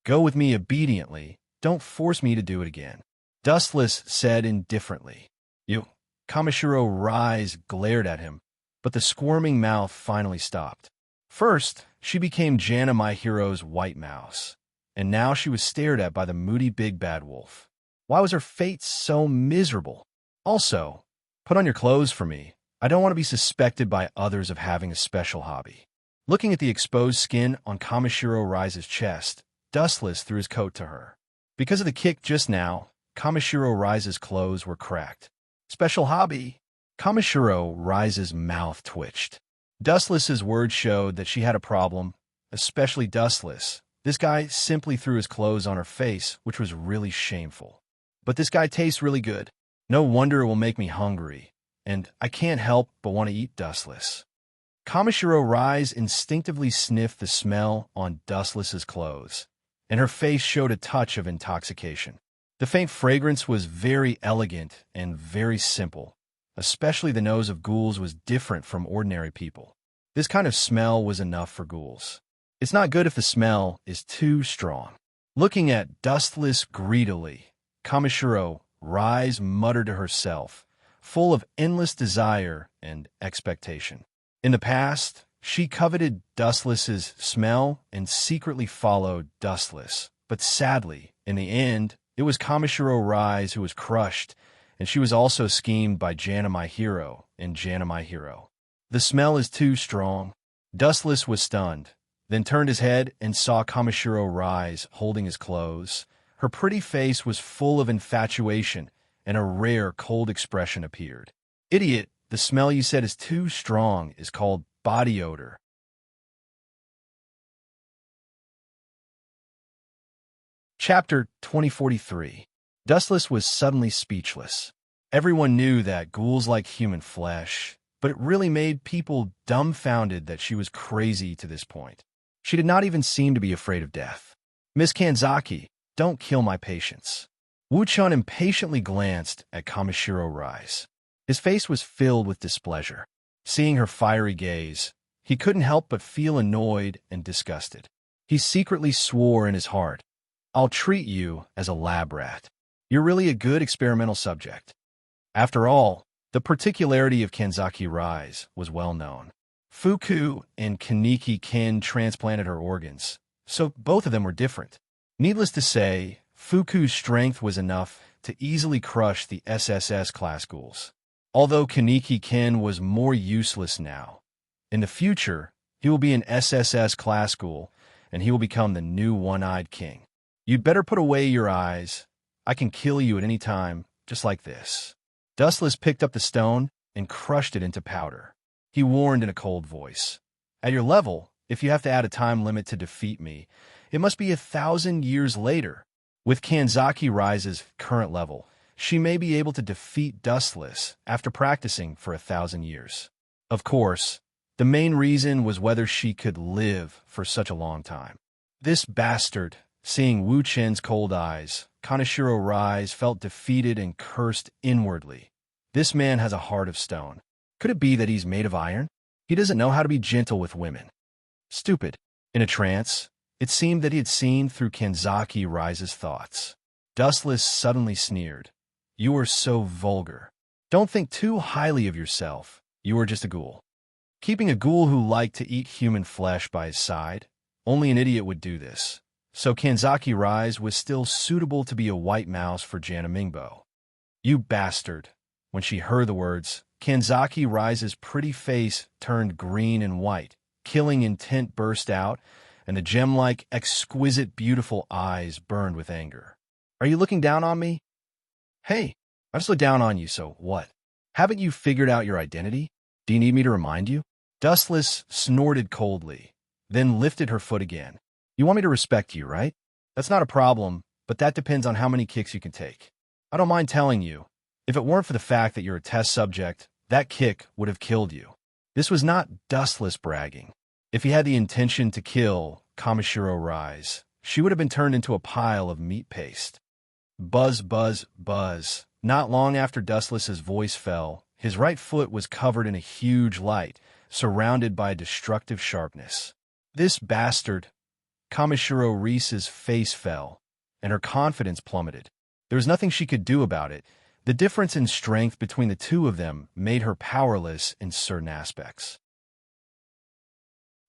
Go with me obediently. Don't force me to do it again. Dustless said indifferently. You. Kamishiro Rise glared at him, but the squirming mouth finally stopped. First, she became Jana My Hero's white mouse. and now she was stared at by the moody big bad wolf. Why was her fate so miserable? Also, put on your clothes for me. I don't want to be suspected by others of having a special hobby. Looking at the exposed skin on Kamishiro Rise's chest, Dustless threw his coat to her. Because of the kick just now, Kamishiro Rise's clothes were cracked. Special hobby? Kamishiro Rise's mouth twitched. Dustless's words showed that she had a problem, especially Dustless. This guy simply threw his clothes on her face, which was really shameful. But this guy tastes really good. No wonder it will make me hungry, and I can't help but want to eat Dustless. Kamishiro Rise instinctively sniffed the smell on Dustless's clothes, and her face showed a touch of intoxication. The faint fragrance was very elegant and very simple. Especially the nose of ghouls was different from ordinary people. This kind of smell was enough for ghouls. It's not good if the smell is too strong. Looking at Dustless greedily, Kamishiro Rise muttered to herself, full of endless desire and expectation. In the past, she coveted Dustless's smell and secretly followed Dustless. But sadly, in the end, it was Kamishiro Rise who was crushed, and she was also schemed by Jana my hero and Jana my hero. The smell is too strong. Dustless was stunned, then turned his head and saw Kamishiro Rise holding his clothes. Her pretty face was full of infatuation, and a rare, cold expression appeared. Idiot, the smell you said is too strong is called body odor. Chapter 2043. Dustless was suddenly speechless. Everyone knew that ghouls like human flesh, but it really made people dumbfounded that she was crazy to this point. She did not even seem to be afraid of death. Miss Kanzaki, don't kill my patience. Wu-chan impatiently glanced at Kamishiro Rise. His face was filled with displeasure. Seeing her fiery gaze, he couldn't help but feel annoyed and disgusted. He secretly swore in his heart, I'll treat you as a lab rat. You're really a good experimental subject. After all, the particularity of Kanzaki Rise was well known. Fuku and Kaneki Kin transplanted her organs, so both of them were different. Needless to say, Fuku's strength was enough to easily crush the SSS class ghouls. Although Kaneki Kin was more useless now, in the future, he will be an SSS class ghoul, and he will become the new one-eyed king. You'd better put away your eyes. I can kill you at any time, just like this. Dustless picked up the stone and crushed it into powder. He warned in a cold voice, At your level, if you have to add a time limit to defeat me, it must be 1,000 years later. With Kanzaki Rise's current level, she may be able to defeat Dustless after practicing for 1,000 years. Of course, the main reason was whether she could live for such a long time. This bastard, seeing Wu Chen's cold eyes, Kanishiro Rise felt defeated and cursed inwardly. This man has a heart of stone. Could it be that he's made of iron? He doesn't know how to be gentle with women. Stupid. In a trance, it seemed that he had seen through Kanzaki Rise's thoughts. Dustless suddenly sneered. You are so vulgar. Don't think too highly of yourself. You are just a ghoul. Keeping a ghoul who liked to eat human flesh by his side, only an idiot would do this. So Kanzaki Rise was still suitable to be a white mouse for Jana Mingbo. You bastard. When she heard the words, Kanzaki Rise's pretty face turned green and white. Killing intent burst out, and the gem-like, exquisite, beautiful eyes burned with anger. Are you looking down on me? Hey, I just looked down on you, so what? Haven't you figured out your identity? Do you need me to remind you? Dustless snorted coldly, then lifted her foot again. You want me to respect you, right? That's not a problem, but that depends on how many kicks you can take. I don't mind telling you, if it weren't for the fact that you're a test subject, that kick would have killed you. This was not Dustless bragging. If he had the intention to kill Kamishiro Rise, she would have been turned into a pile of meat paste. Buzz, buzz, buzz. Not long after Dustless's voice fell, his right foot was covered in a huge light, surrounded by a destructive sharpness. This bastard. Kamishiro Rise's face fell, and her confidence plummeted. There was nothing she could do about it. The difference in strength between the two of them made her powerless in certain aspects.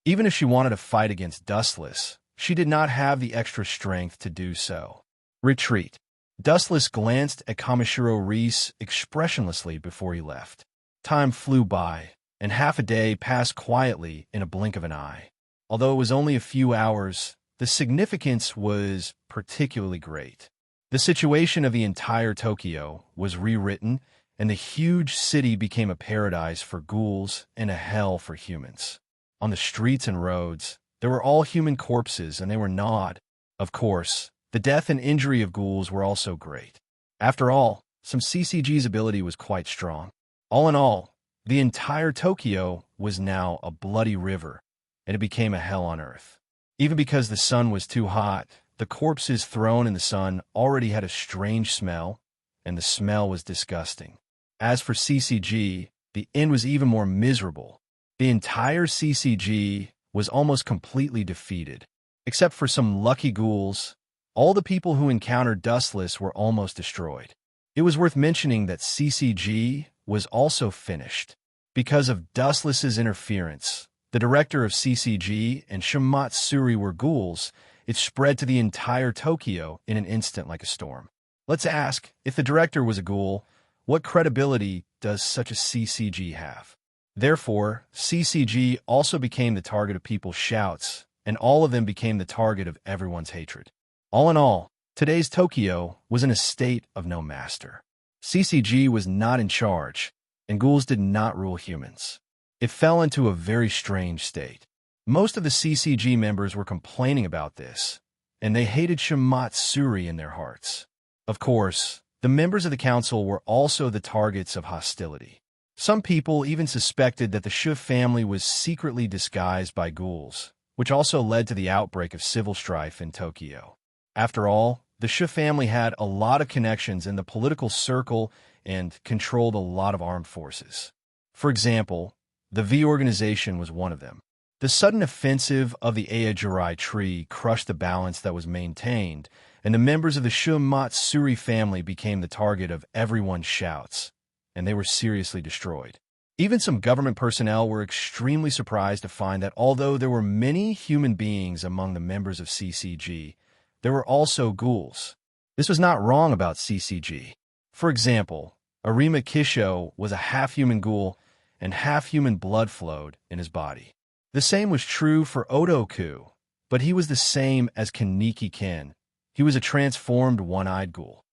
Even if she wanted to fight against Dustless, she did not have the extra strength to do so. Retreat. Dustless glanced at Kamishiro Reese expressionlessly before he left. Time flew by, and half a day passed quietly in a blink of an eye. Although it was only a few hours, the significance was particularly great. The situation of the entire Tokyo was rewritten, and the huge city became a paradise for ghouls and a hell for humans. On the streets and roads, there were all human corpses, and they were gnawed. Of course, the death and injury of ghouls were also great. After all, some CCG's ability was quite strong. All in all, the entire Tokyo was now a bloody river, and it became a hell on earth. Even because the sun was too hot, the corpses thrown in the sun already had a strange smell, and the smell was disgusting. As for CCG, the end was even more miserable. The entire CCG was almost completely defeated. Except for some lucky ghouls, all the people who encountered Dustless were almost destroyed. It was worth mentioning that CCG was also finished. Because of Dustless's interference, the director of CCG and Shimatsuri were ghouls. It spread to the entire Tokyo in an instant like a storm. Let's ask, if the director was a ghoul, what credibility does such a CCG have? Therefore, CCG also became the target of people's shouts, and all of them became the target of everyone's hatred. All in all, today's Tokyo was in a state of no master. CCG was not in charge, and ghouls did not rule humans. It fell into a very strange state. Most of the CCG members were complaining about this, and they hated Shimatsuri in their hearts. Of course, the members of the council were also the targets of hostility. Some people even suspected that the Shu family was secretly disguised by ghouls, which also led to the outbreak of civil strife in Tokyo. After all, the Shu family had a lot of connections in the political circle and controlled a lot of armed forces. For example, the V organization was one of them. The sudden offensive of the Eijirai tree crushed the balance that was maintained, and the members of the Shimatsuri family became the target of everyone's shouts, and they were seriously destroyed. Even some government personnel were extremely surprised to find that although there were many human beings among the members of CCG, there were also ghouls. This was not wrong about CCG. For example, Arima Kisho was a half-human ghoul, and half-human blood flowed in his body. The same was true for Odoku, but he was the same as Kaneki Ken. He was a transformed one-eyed ghoul.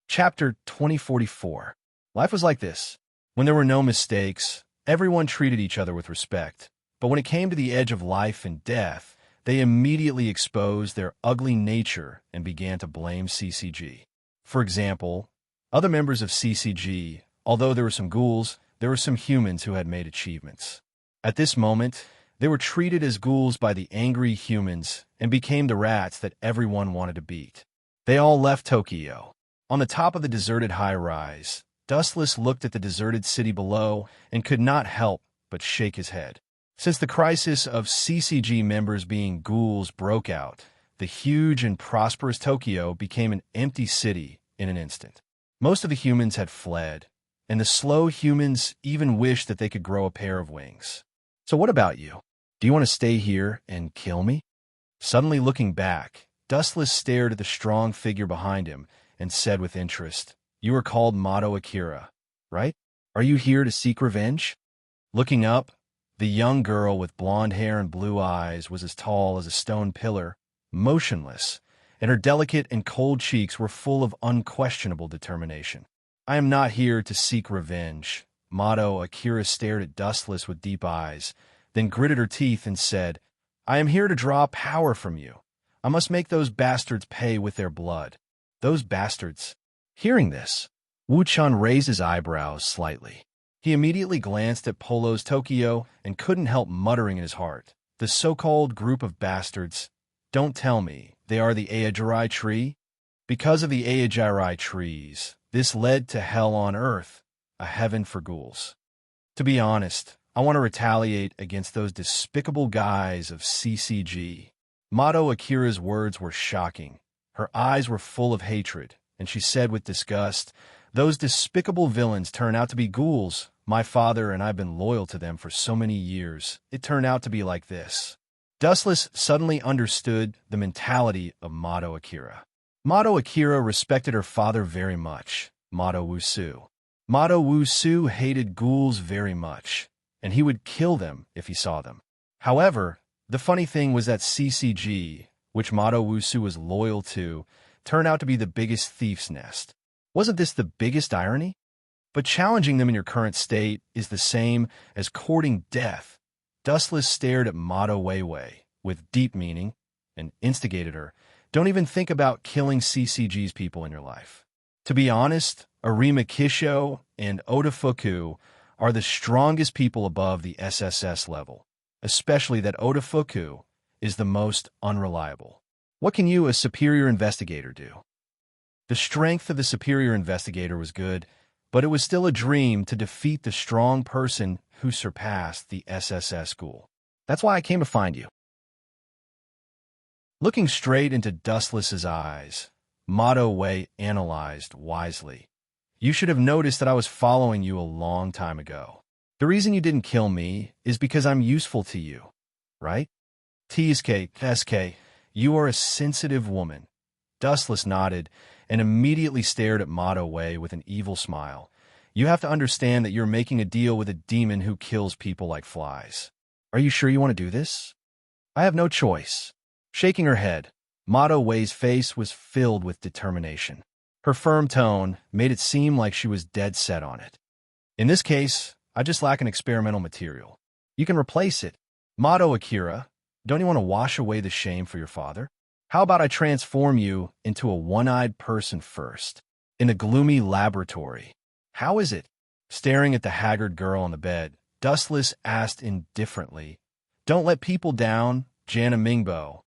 Chapter 2044. Life was like this. When there were no mistakes, everyone treated each other with respect. But when it came to the edge of life and death, they immediately exposed their ugly nature and began to blame CCG. For example, other members of CCG, although there were some ghouls, there were some humans who had made achievements. At this moment, they were treated as ghouls by the angry humans and became the rats that everyone wanted to beat. They all left Tokyo. On the top of the deserted high-rise, Dustless looked at the deserted city below and could not help but shake his head. Since the crisis of CCG members being ghouls broke out, the huge and prosperous Tokyo became an empty city in an instant. Most of the humans had fled, and the slow humans even wished that they could grow a pair of wings. So what about you? Do you want to stay here and kill me? Suddenly looking back, Dustless stared at the strong figure behind him and said with interest, "You are called Mato Akira, right? Are you here to seek revenge?" Looking up, the young girl with blonde hair and blue eyes was as tall as a stone pillar, motionless, and her delicate and cold cheeks were full of unquestionable determination. "I am not here to seek revenge." Mato Akira stared at Dustless with deep eyes, then gritted her teeth and said, "I am here to draw power from you. I must make those bastards pay with their blood." Those bastards. Hearing this, Wu-chan raised his eyebrows slightly. He immediately glanced at Polo's Tokyo and couldn't help muttering in his heart, "The so-called group of bastards. Don't tell me they are the Eijirai tree?" Because of the Eijirai trees, this led to hell on earth, a heaven for ghouls. To be honest, I want to retaliate against those despicable guys of CCG. Mato Akira's words were shocking. Her eyes were full of hatred, and she said with disgust, "Those despicable villains turn out to be ghouls. My father and I've been loyal to them for so many years. It turned out to be like this. Dustless suddenly understood the mentality of Mado Akira. Mado Akira respected her father very much, Mado Wusu. Mado Wusu hated ghouls very much, and he would kill them if he saw them. However, the funny thing was that CCG, which Mado Wusu was loyal to, turned out to be the biggest thief's nest. Wasn't this the biggest irony? But challenging them in your current state is the same as courting death. Dustless stared at Mado Weiwei with deep meaning and instigated her. Don't even think about killing CCG's people in your life. To be honest, Arima Kisho and Odafuku are the strongest people above the SSS level, especially that Odafuku is the most unreliable. What can you, a superior investigator, do? The strength of the superior investigator was good, but it was still a dream to defeat the strong person who surpassed the SSS ghoul. That's why I came to find you. Looking straight into Dustless's eyes, Mado Wei analyzed wisely. You should have noticed that I was following you a long time ago. The reason you didn't kill me is because I'm useful to you, right? SK, you are a sensitive woman. Dustless nodded and immediately stared at Mado Wei with an evil smile. You have to understand that you're making a deal with a demon who kills people like flies. Are you sure you want to do this? I have no choice. Shaking her head, Mado Wei's face was filled with determination. Her firm tone made it seem like she was dead set on it. In this case, I just lack an experimental material. You can replace it. Mado Akira, don't you want to wash away the shame for your father? How about I transform you into a one-eyed person first, in a gloomy laboratory? How is it? Staring at the haggard girl on the bed, Dustless asked indifferently, Don't let people down, Jana Mingbo.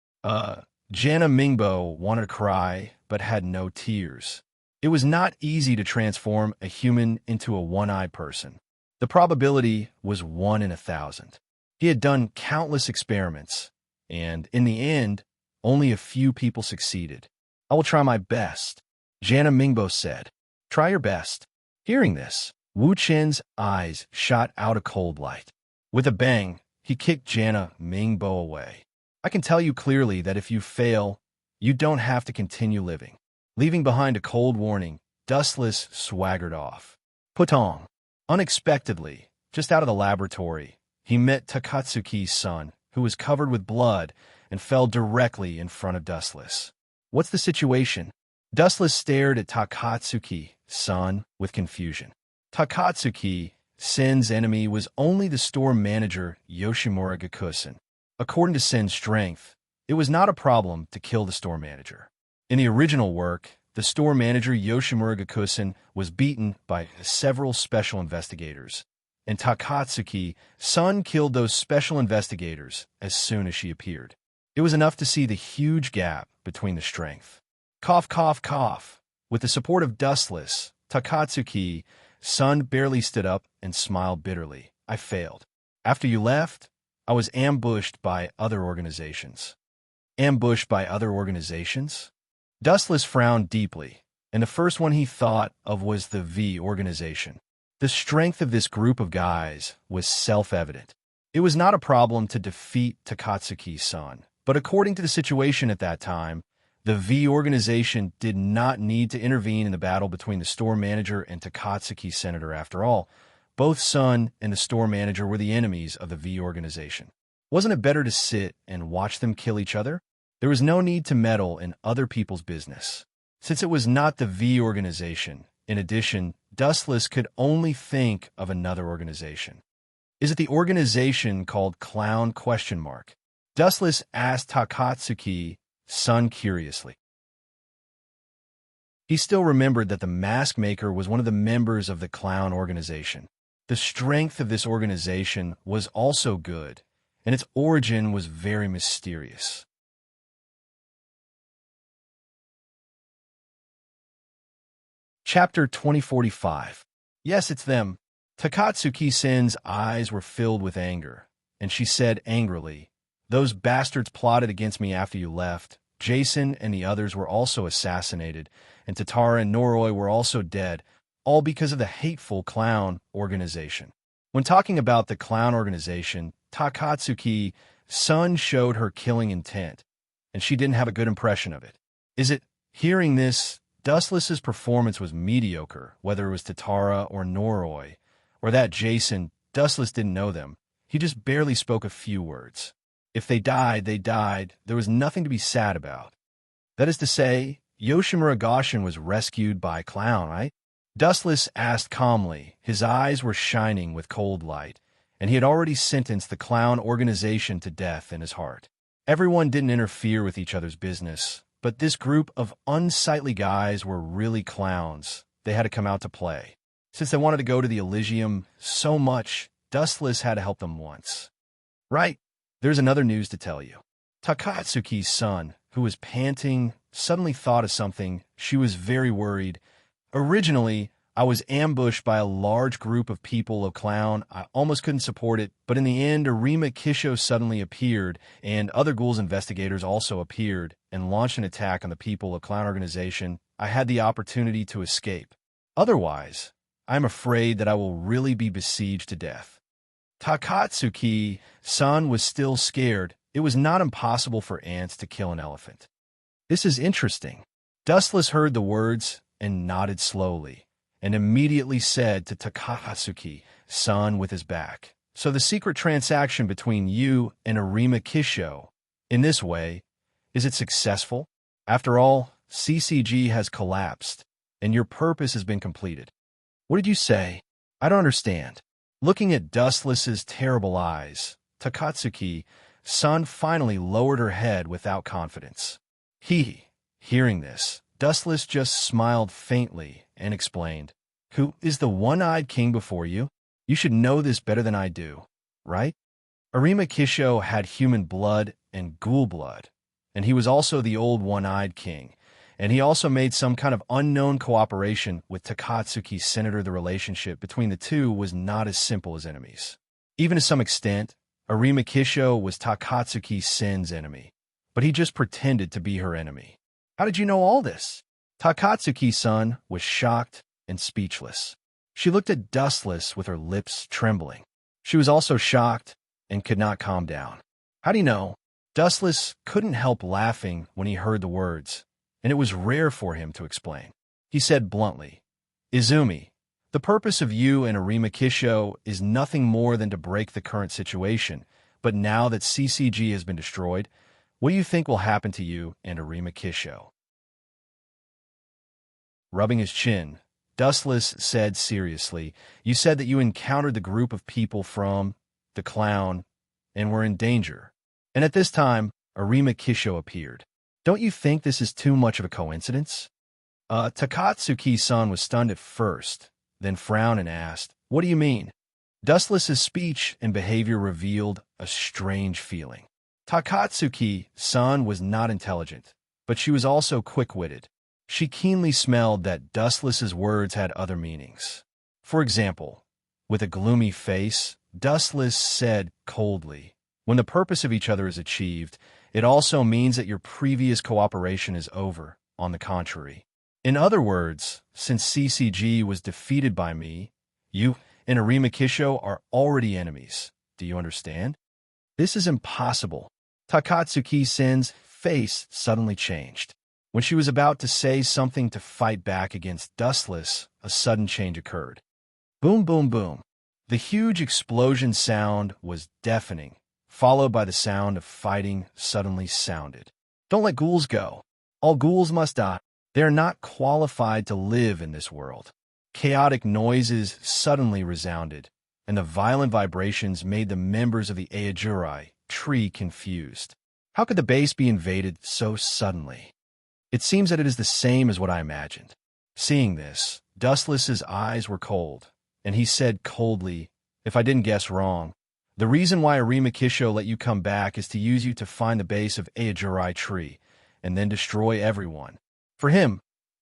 Jana Mingbo wanted to cry, but had no tears. It was not easy to transform a human into a one-eyed person. The probability was 1 in 1,000. He had done countless experiments, and in the end, only a few people succeeded. I will try my best, Jana Mingbo said. Try your best. Hearing this, Wu Chen's eyes shot out a cold light. With a bang, he kicked Jana Mingbo away. I can tell you clearly that if you fail, you don't have to continue living. Leaving behind a cold warning, Dustless swaggered off. Putong. Unexpectedly, just out of the laboratory, he met Takatsuki's son, who was covered with blood, and fell directly in front of Dustless. What's the situation? Dustless stared at Takatsuki's son with confusion. Takatsuki, Sen's enemy, was only the store manager Yoshimura Gakusen. According to Sen's strength, it was not a problem to kill the store manager. In the original work, the store manager Yoshimura Gakusen was beaten by several special investigators, and Takatsuki, Sun killed those special investigators as soon as she appeared. It was enough to see the huge gap between the strength. Cough, cough, cough. With the support of Dustless, Takatsuki, Sun barely stood up and smiled bitterly. I failed. After you left, I was ambushed by other organizations. Ambushed by other organizations? Dustless frowned deeply, and the first one he thought of was the V organization. The strength of this group of guys was self-evident. It was not a problem to defeat Takatsuki-san, but according to the situation at that time, the V organization did not need to intervene in the battle between the store manager and Takatsuki Senator. After all, both Sun and the store manager were the enemies of the V organization. Wasn't it better to sit and watch them kill each other? There was no need to meddle in other people's business. Since it was not the V organization, in addition, Dustless could only think of another organization. Is it the organization called Clown ? Dustless asked Takatsuki, Sun curiously. He still remembered that the mask maker was one of the members of the Clown organization. The strength of this organization was also good, and its origin was very mysterious. Chapter 2045. Yes, it's them. Takatsuki-sen's eyes were filled with anger, and she said angrily, Those bastards plotted against me after you left. Jason and the others were also assassinated, and Tatara and Noroi were also dead. all because of the hateful clown organization. When talking about the clown organization, Takatsuki-san showed her killing intent, and she didn't have a good impression of it. Hearing this, Dustless's performance was mediocre, whether it was Tatara or Noroi, or that Jason. Dustless didn't know them. He just barely spoke a few words. If they died, they died. There was nothing to be sad about. That is to say, Yoshimura Goshin was rescued by a clown, right? Dustless asked calmly. His eyes were shining with cold light, and he had already sentenced the clown organization to death in his heart. Everyone didn't interfere with each other's business, but this group of unsightly guys were really clowns. They had to come out to play. Since they wanted to go to the Elysium so much, Dustless had to help them once. Right, there's another news to tell you. Takatsuki's son, who was panting, suddenly thought of something. She was very worried. Originally, I was ambushed by a large group of people of clown. I almost couldn't support it, but in the end, Arima Kisho suddenly appeared, and other ghouls investigators also appeared and launched an attack on the people of clown organization. I had the opportunity to escape. Otherwise, I'm afraid that I will really be besieged to death. Takatsuki-san was still scared. It was not impossible for ants to kill an elephant. This is interesting. Dustless heard the words and nodded slowly, and immediately said to Takatsuki-san with his back, "So the secret transaction between you and Arima Kisho, in this way, is it successful? After all, CCG has collapsed, and your purpose has been completed." What did you say? I don't understand. Looking at Dustless's terrible eyes, Takatsuki-san finally lowered her head without confidence. Hearing this, Dustless just smiled faintly and explained, "Who is the one-eyed king before you? You should know this better than I do, right? Arima Kisho had human blood and ghoul blood, and he was also the old one-eyed king. And he also made some kind of unknown cooperation with Takatsuki's senator. The relationship between the two was not as simple as enemies. Even to some extent, Arima Kisho was Takatsuki Sen's enemy, but he just pretended to be her enemy. How did you know all this? Takatsuki-san was shocked and speechless. She looked at Dustless with her lips trembling. She was also shocked and could not calm down. How do you know? Dustless couldn't help laughing when he heard the words, and it was rare for him to explain. He said bluntly, "Izumi, the purpose of you and Arima Kisho is nothing more than to break the current situation, but now that CCG has been destroyed, what do you think will happen to you and Arima Kisho?" Rubbing his chin, Dustless said seriously, "You said that you encountered the group of people from the clown and were in danger, and at this time, Arima Kisho appeared. Don't you think this is too much of a coincidence?" Takatsuki-san was stunned at first, then frowned and asked, "What do you mean?" Dustless's speech and behavior revealed a strange feeling. Takatsuki-san was not intelligent, but she was also quick-witted. She keenly smelled that Dustless's words had other meanings. For example, with a gloomy face, Dustless said coldly, "When the purpose of each other is achieved, it also means that your previous cooperation is over, on the contrary. In other words, since CCG was defeated by me, you and Arima Kisho are already enemies. Do you understand?" "This is impossible." Takatsuki-sen's face suddenly changed. When she was about to say something to fight back against Dustless, a sudden change occurred. Boom, boom, boom. The huge explosion sound was deafening, followed by the sound of fighting suddenly sounded. "Don't let ghouls go. All ghouls must die. They are not qualified to live in this world." Chaotic noises suddenly resounded, and the violent vibrations made the members of the Aojurai tree confused. How could the base be invaded so suddenly? It seems that it is the same as what I imagined. Seeing this, Dustless's eyes were cold, and he said coldly, "If I didn't guess wrong, the reason why Arima Kisho let you come back is to use you to find the base of Aojurai tree, and then destroy everyone. For him,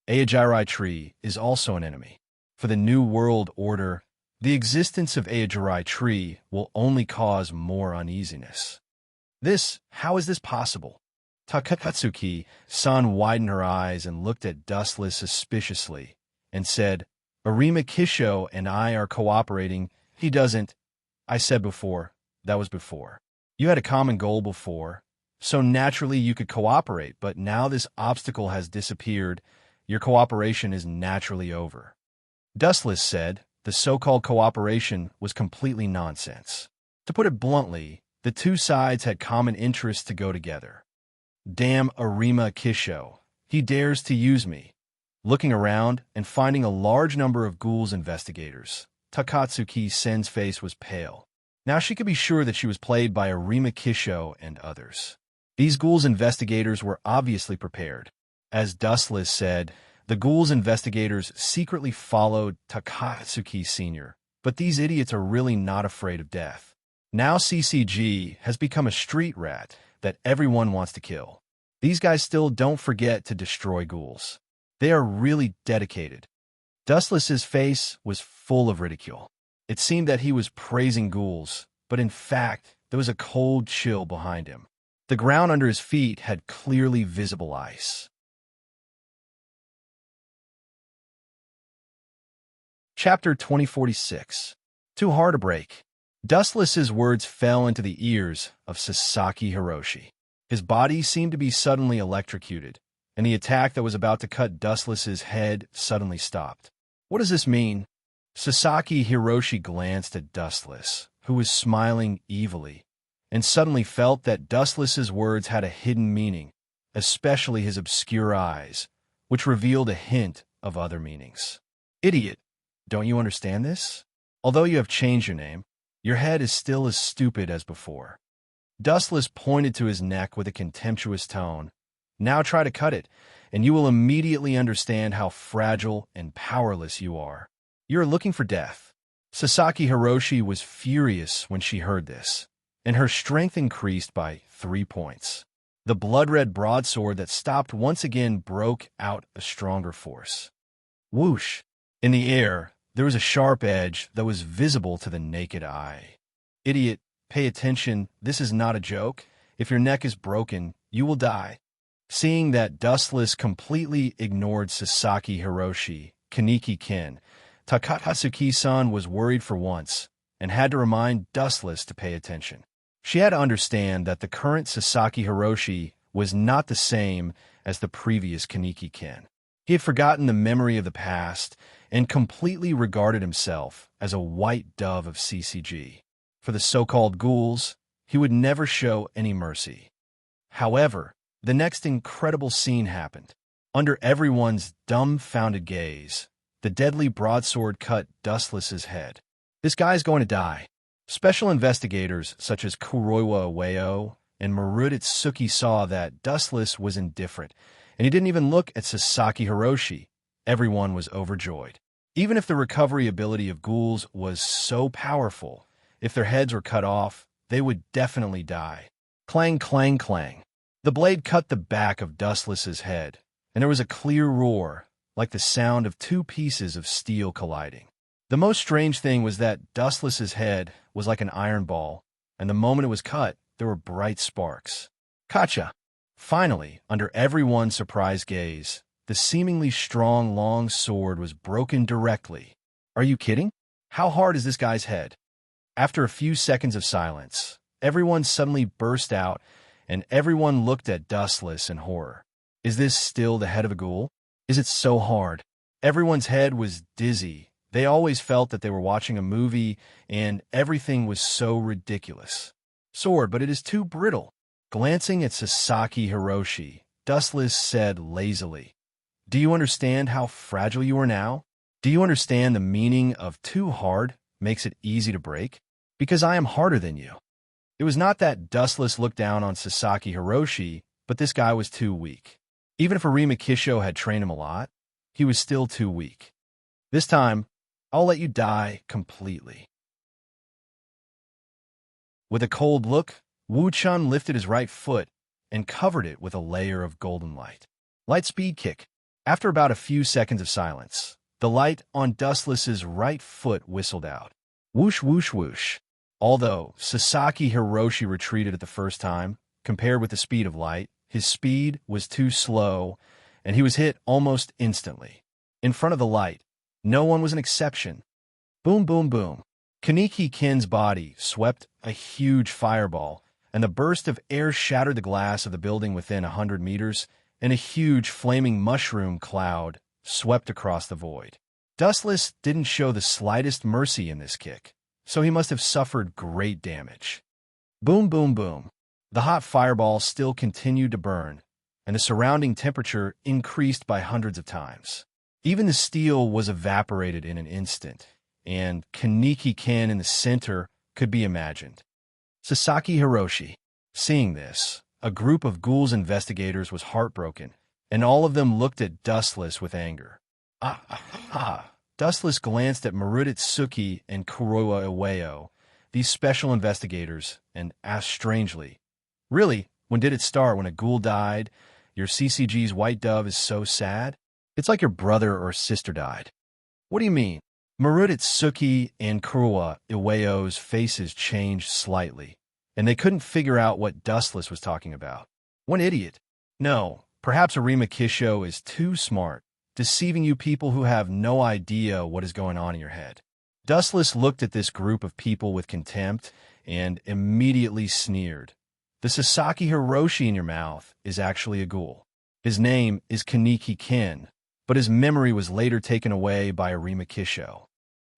Aojurai tree is also an enemy. For the New World Order, the existence of Aojurai tree will only cause more uneasiness." How is this possible? Takatsuki-san widened her eyes and looked at Dustless suspiciously, and said, Arima Kisho and I are cooperating. He doesn't. I said before. That was before. You had a common goal before, so naturally you could cooperate, but now this obstacle has disappeared. Your cooperation is naturally over. Dustless said the so-called cooperation was completely nonsense. To put it bluntly, the two sides had common interests to go together. Damn Arima Kisho. He dares to use me. Looking around and finding a large number of ghouls investigators, Takatsuki Sen's face was pale. Now she could be sure that she was played by Arima Kisho and others. These ghouls investigators were obviously prepared. As Dustless said, the ghouls investigators secretly followed Takatsuki Sr., but these idiots are really not afraid of death. Now CCG has become a street rat that everyone wants to kill. These guys still don't forget to destroy ghouls. They are really dedicated. Dustless's face was full of ridicule. It seemed that he was praising ghouls, but in fact, there was a cold chill behind him. The ground under his feet had clearly visible ice. Chapter 2046. Too hard to break. Dustless's words fell into the ears of Sasaki Hiroshi. His body seemed to be suddenly electrocuted, and the attack that was about to cut Dustless's head suddenly stopped. What does this mean? Sasaki Hiroshi glanced at Dustless, who was smiling evilly, and suddenly felt that Dustless's words had a hidden meaning, especially his obscure eyes, which revealed a hint of other meanings. Idiot, don't you understand this? Although you have changed your name, your head is still as stupid as before. Dustless pointed to his neck with a contemptuous tone. Now try to cut it, and you will immediately understand how fragile and powerless you are. You are looking for death. Sasaki Hiroshi was furious when she heard this, and her strength increased by 3 points. The blood-red broadsword that stopped once again broke out a stronger force. Whoosh! In the air, there was a sharp edge that was visible to the naked eye. Idiot, pay attention, this is not a joke. If your neck is broken, you will die. Seeing that Dustless completely ignored Sasaki Hiroshi, Kaneki-ken, Takatsuki-san was worried for once, and had to remind Dustless to pay attention. She had to understand that the current Sasaki Hiroshi was not the same as the previous Kaneki-ken. He had forgotten the memory of the past and completely regarded himself as a white dove of CCG. For the so-called ghouls, he would never show any mercy. However, the next incredible scene happened. Under everyone's dumbfounded gaze, the deadly broadsword cut Dustless's head. This guy's going to die. Special investigators such as Kuroiwa Ueo and Marutsuki saw that Dustless was indifferent, and he didn't even look at Sasaki Hiroshi. Everyone was overjoyed. Even if the recovery ability of ghouls was so powerful, if their heads were cut off, they would definitely die. Clang, clang, clang. The blade cut the back of Dustless's head, and there was a clear roar, like the sound of 2 pieces of steel colliding. The most strange thing was that Dustless's head was like an iron ball, and the moment it was cut, there were bright sparks. Gotcha! Finally, under everyone's surprised gaze, the seemingly strong long sword was broken directly. Are you kidding? How hard is this guy's head? After a few seconds of silence, everyone suddenly burst out, and everyone looked at Dustless in horror. Is this still the head of a ghoul? Is it so hard? Everyone's head was dizzy. They always felt that they were watching a movie, and everything was so ridiculous. Sword, but it is too brittle. Glancing at Sasaki Hiroshi, Dustless said lazily, "Do you understand how fragile you are now? Do you understand the meaning of too hard makes it easy to break? Because I am harder than you." It was not that Dustless looked down on Sasaki Hiroshi, but this guy was too weak. Even if Arima Kisho had trained him a lot, he was still too weak. This time, I'll let you die completely. With a cold look, Wu-chan lifted his right foot and covered it with a layer of golden light. Light speed kick. After about a few seconds of silence, the light on Dustless's right foot whistled out. Whoosh, whoosh, whoosh. Although Sasaki Hiroshi retreated at the first time, compared with the speed of light, his speed was too slow, and he was hit almost instantly. In front of the light, No one was an exception. Boom, boom, boom. Kaneki Kin's body swept a huge fireball, and the burst of air shattered the glass of the building within 100 meters, and a huge flaming mushroom cloud swept across the void. Dustless didn't show the slightest mercy in this kick, so he must have suffered great damage. Boom, boom, boom. The hot fireball still continued to burn, and the surrounding temperature increased by hundreds of times. Even the steel was evaporated in an instant, and Kaneki Kin in the center could be imagined. Sasaki Hiroshi. Seeing this, a group of ghouls investigators was heartbroken, and all of them looked at Dustless with anger. Dustless glanced at Marutitsuki and Kuroa Iwao, these special investigators, and asked strangely, "Really, when did it start? When a ghoul died? Your CCG's white dove is so sad? It's like your brother or sister died." "What do you mean?" Marutitsuki and Kuroa Iwao's faces changed slightly, and they couldn't figure out what Dustless was talking about. One idiot. No, perhaps Arima Kisho is too smart, deceiving you people who have no idea what is going on in your head. Dustless looked at this group of people with contempt and immediately sneered. The Sasaki Hiroshi in your mouth is actually a ghoul. His name is Kaneki Kin, but his memory was later taken away by Arima Kisho.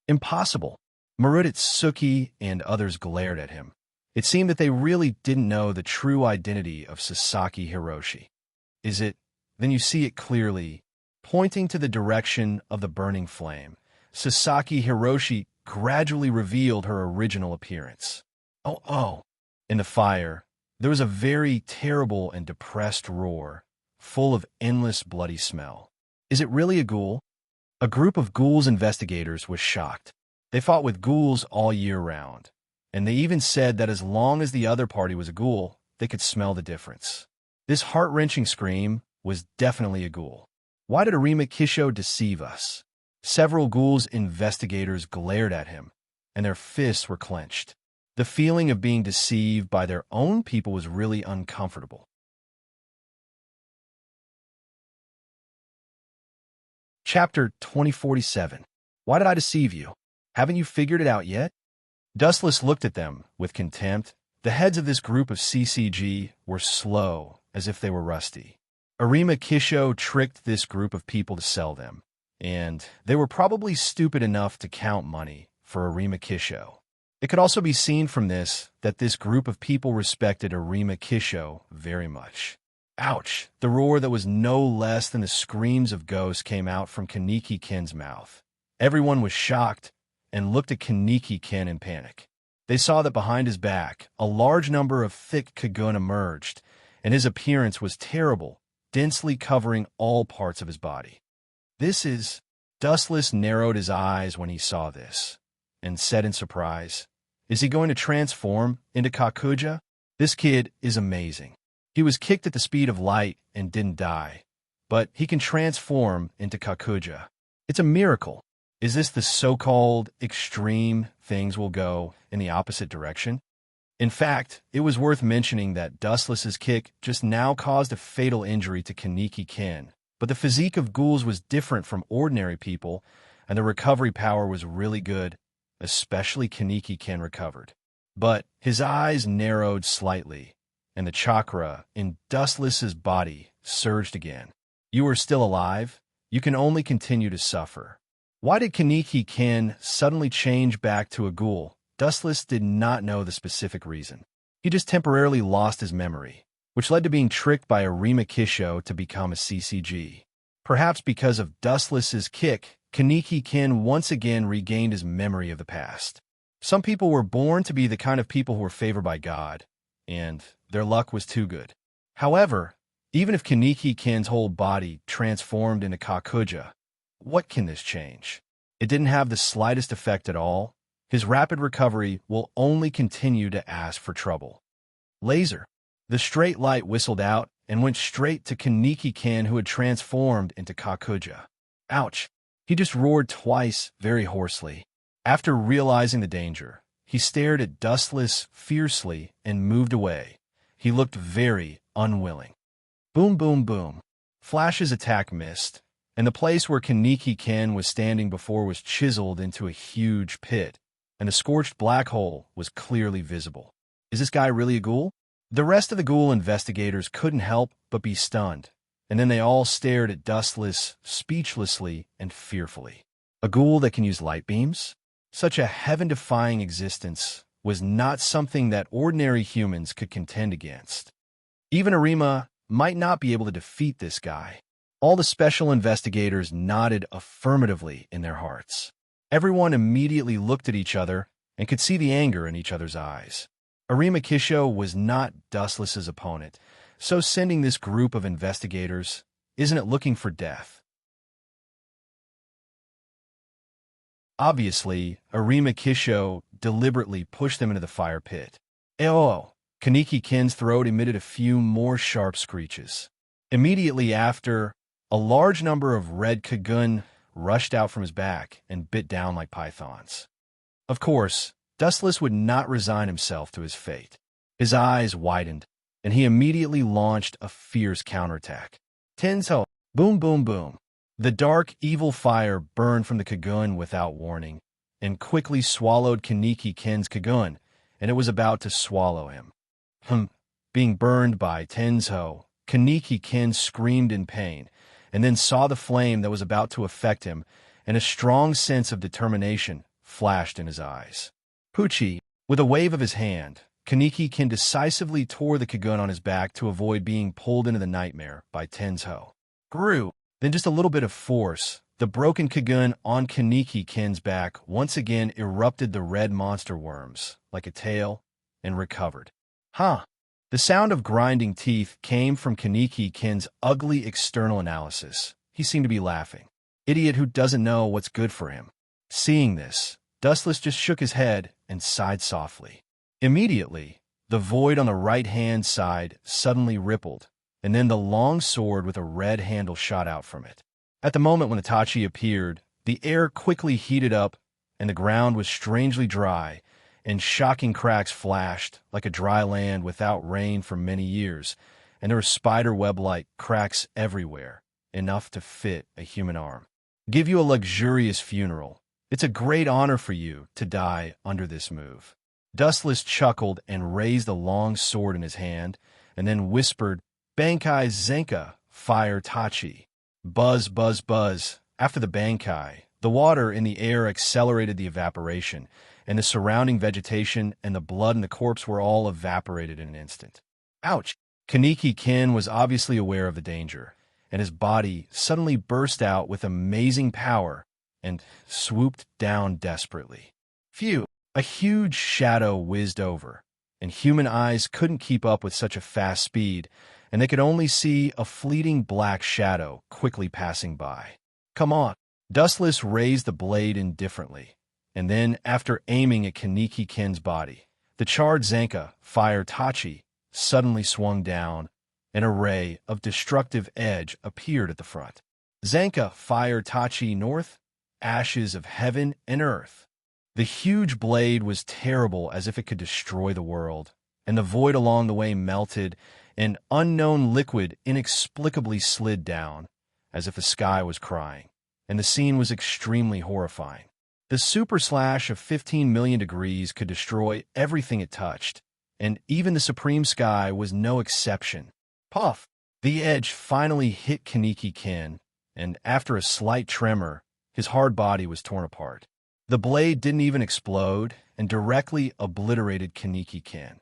Impossible. Marutitsuki and others glared at him. It seemed that they really didn't know the true identity of Sasaki Hiroshi. Is it? Then you see it clearly. Pointing to the direction of the burning flame, Sasaki Hiroshi gradually revealed her original appearance. Oh. In the fire, there was a very terrible and depressed roar, full of endless bloody smell. Is it really a ghoul? A group of ghouls investigators was shocked. They fought with ghouls all year round, and they even said that as long as the other party was a ghoul, they could smell the difference. This heart-wrenching scream was definitely a ghoul. Why did Arima Kisho deceive us? Several ghouls investigators glared at him, and their fists were clenched. The feeling of being deceived by their own people was really uncomfortable. Chapter 2047. Why did I deceive you? Haven't you figured it out yet? Dustless looked at them with contempt. The heads of this group of CCG were slow, as if they were rusty. Arima Kisho tricked this group of people to sell them, and they were probably stupid enough to count money for Arima Kisho. It could also be seen from this that this group of people respected Arima Kisho very much. Ouch! The roar that was no less than the screams of ghosts came out from Kaneki Kin's mouth. Everyone was shocked and looked at Kaneki Kin in panic. They saw that behind his back, a large number of thick Kagun emerged, and his appearance was terrible, densely covering all parts of his body. This is... Dustless narrowed his eyes when he saw this, and said in surprise, "Is he going to transform into Kakuja? This kid is amazing. He was kicked at the speed of light and didn't die, but he can transform into Kakuja. It's a miracle. Is this the so-called extreme things will go in the opposite direction?" In fact, it was worth mentioning that Dustless's kick just now caused a fatal injury to Kaneki Kin, but the physique of ghouls was different from ordinary people, and the recovery power was really good, especially Kaneki Kin recovered. But his eyes narrowed slightly, and the chakra in Dustless's body surged again. "You are still alive? You can only continue to suffer." Why did Kaneki Kin suddenly change back to a ghoul? Dustless did not know the specific reason. He just temporarily lost his memory, which led to being tricked by Arima Kisho to become a CCG. Perhaps because of Dustless's kick, Kaneki Kin once again regained his memory of the past. Some people were born to be the kind of people who were favored by God, and their luck was too good. However, even if Kaneki Kin's whole body transformed into Kakuja, what can this change? It didn't have the slightest effect at all. His rapid recovery will only continue to ask for trouble. Laser. The straight light whistled out and went straight to Kaneki Kin, who had transformed into Kakuja. Ouch! He just roared twice, very hoarsely. After realizing the danger, he stared at Dustless fiercely and moved away. He looked very unwilling. Boom, boom, boom. Flash's attack missed, and the place where Kaneki Ken was standing before was chiseled into a huge pit, and the scorched black hole was clearly visible. Is this guy really a ghoul? The rest of the ghoul investigators couldn't help but be stunned, and then they all stared at Dustless speechlessly and fearfully. A ghoul that can use light beams? Such a heaven-defying existence was not something that ordinary humans could contend against. Even Arima might not be able to defeat this guy. All the special investigators nodded affirmatively in their hearts. Everyone immediately looked at each other and could see the anger in each other's eyes. Arima Kisho was not Dustless's opponent, so sending this group of investigators, isn't it looking for death? Obviously, Arima Kisho deliberately pushed them into the fire pit. Oh! Kaneki Ken's throat emitted a few more sharp screeches. Immediately after, a large number of red Kagun rushed out from his back and bit down like pythons. Of course, Dustless would not resign himself to his fate. His eyes widened, and he immediately launched a fierce counterattack. Tenzo! Boom, boom, boom. The dark, evil fire burned from the Kagun without warning, and quickly swallowed Kaneki Ken's Kagun, and it was about to swallow him. Being burned by Tenzo, Kaneki Ken screamed in pain, and then saw the flame that was about to affect him, and a strong sense of determination flashed in his eyes. Pucci, with a wave of his hand, Kaneki Ken decisively tore the Kagun on his back to avoid being pulled into the nightmare by Tenzo. Grew. Then just a little bit of force, the broken Kagun on Kaneki Ken's back once again erupted the red monster worms, like a tail, and recovered. The sound of grinding teeth came from Kaneki Ken's ugly external analysis. He seemed to be laughing. Idiot who doesn't know what's good for him. Seeing this, Dustless just shook his head and sighed softly. Immediately, the void on the right-hand side suddenly rippled, and then the long sword with a red handle shot out from it. At the moment when Itachi appeared, the air quickly heated up, and the ground was strangely dry, and shocking cracks flashed like a dry land without rain for many years, and there were spider-web-like cracks everywhere, enough to fit a human arm. Give you a luxurious funeral. It's a great honor for you to die under this move. Dustless chuckled and raised the long sword in his hand, and then whispered, Bankai Zenka, fire Tachi. Buzz, buzz, buzz. After the Bankai, the water in the air accelerated the evaporation, and the surrounding vegetation and the blood in the corpse were all evaporated in an instant. Ouch! Kaneki Ken was obviously aware of the danger, and his body suddenly burst out with amazing power and swooped down desperately. Phew! A huge shadow whizzed over, and human eyes couldn't keep up with such a fast speed, and they could only see a fleeting black shadow quickly passing by. Come on! Dustless raised the blade indifferently, and then, after aiming at Kaneki Ken's body, the charred Zenka, fire Tachi, suddenly swung down, and a ray of destructive edge appeared at the front. Zenka, fire Tachi north, ashes of heaven and earth. The huge blade was terrible, as if it could destroy the world, and the void along the way melted, and unknown liquid inexplicably slid down, as if the sky was crying, and the scene was extremely horrifying. The super slash of 15 million degrees could destroy everything it touched, and even the supreme sky was no exception. Puff! The edge finally hit Kaneki Ken, and after a slight tremor, his hard body was torn apart. The blade didn't even explode and directly obliterated Kaneki Ken.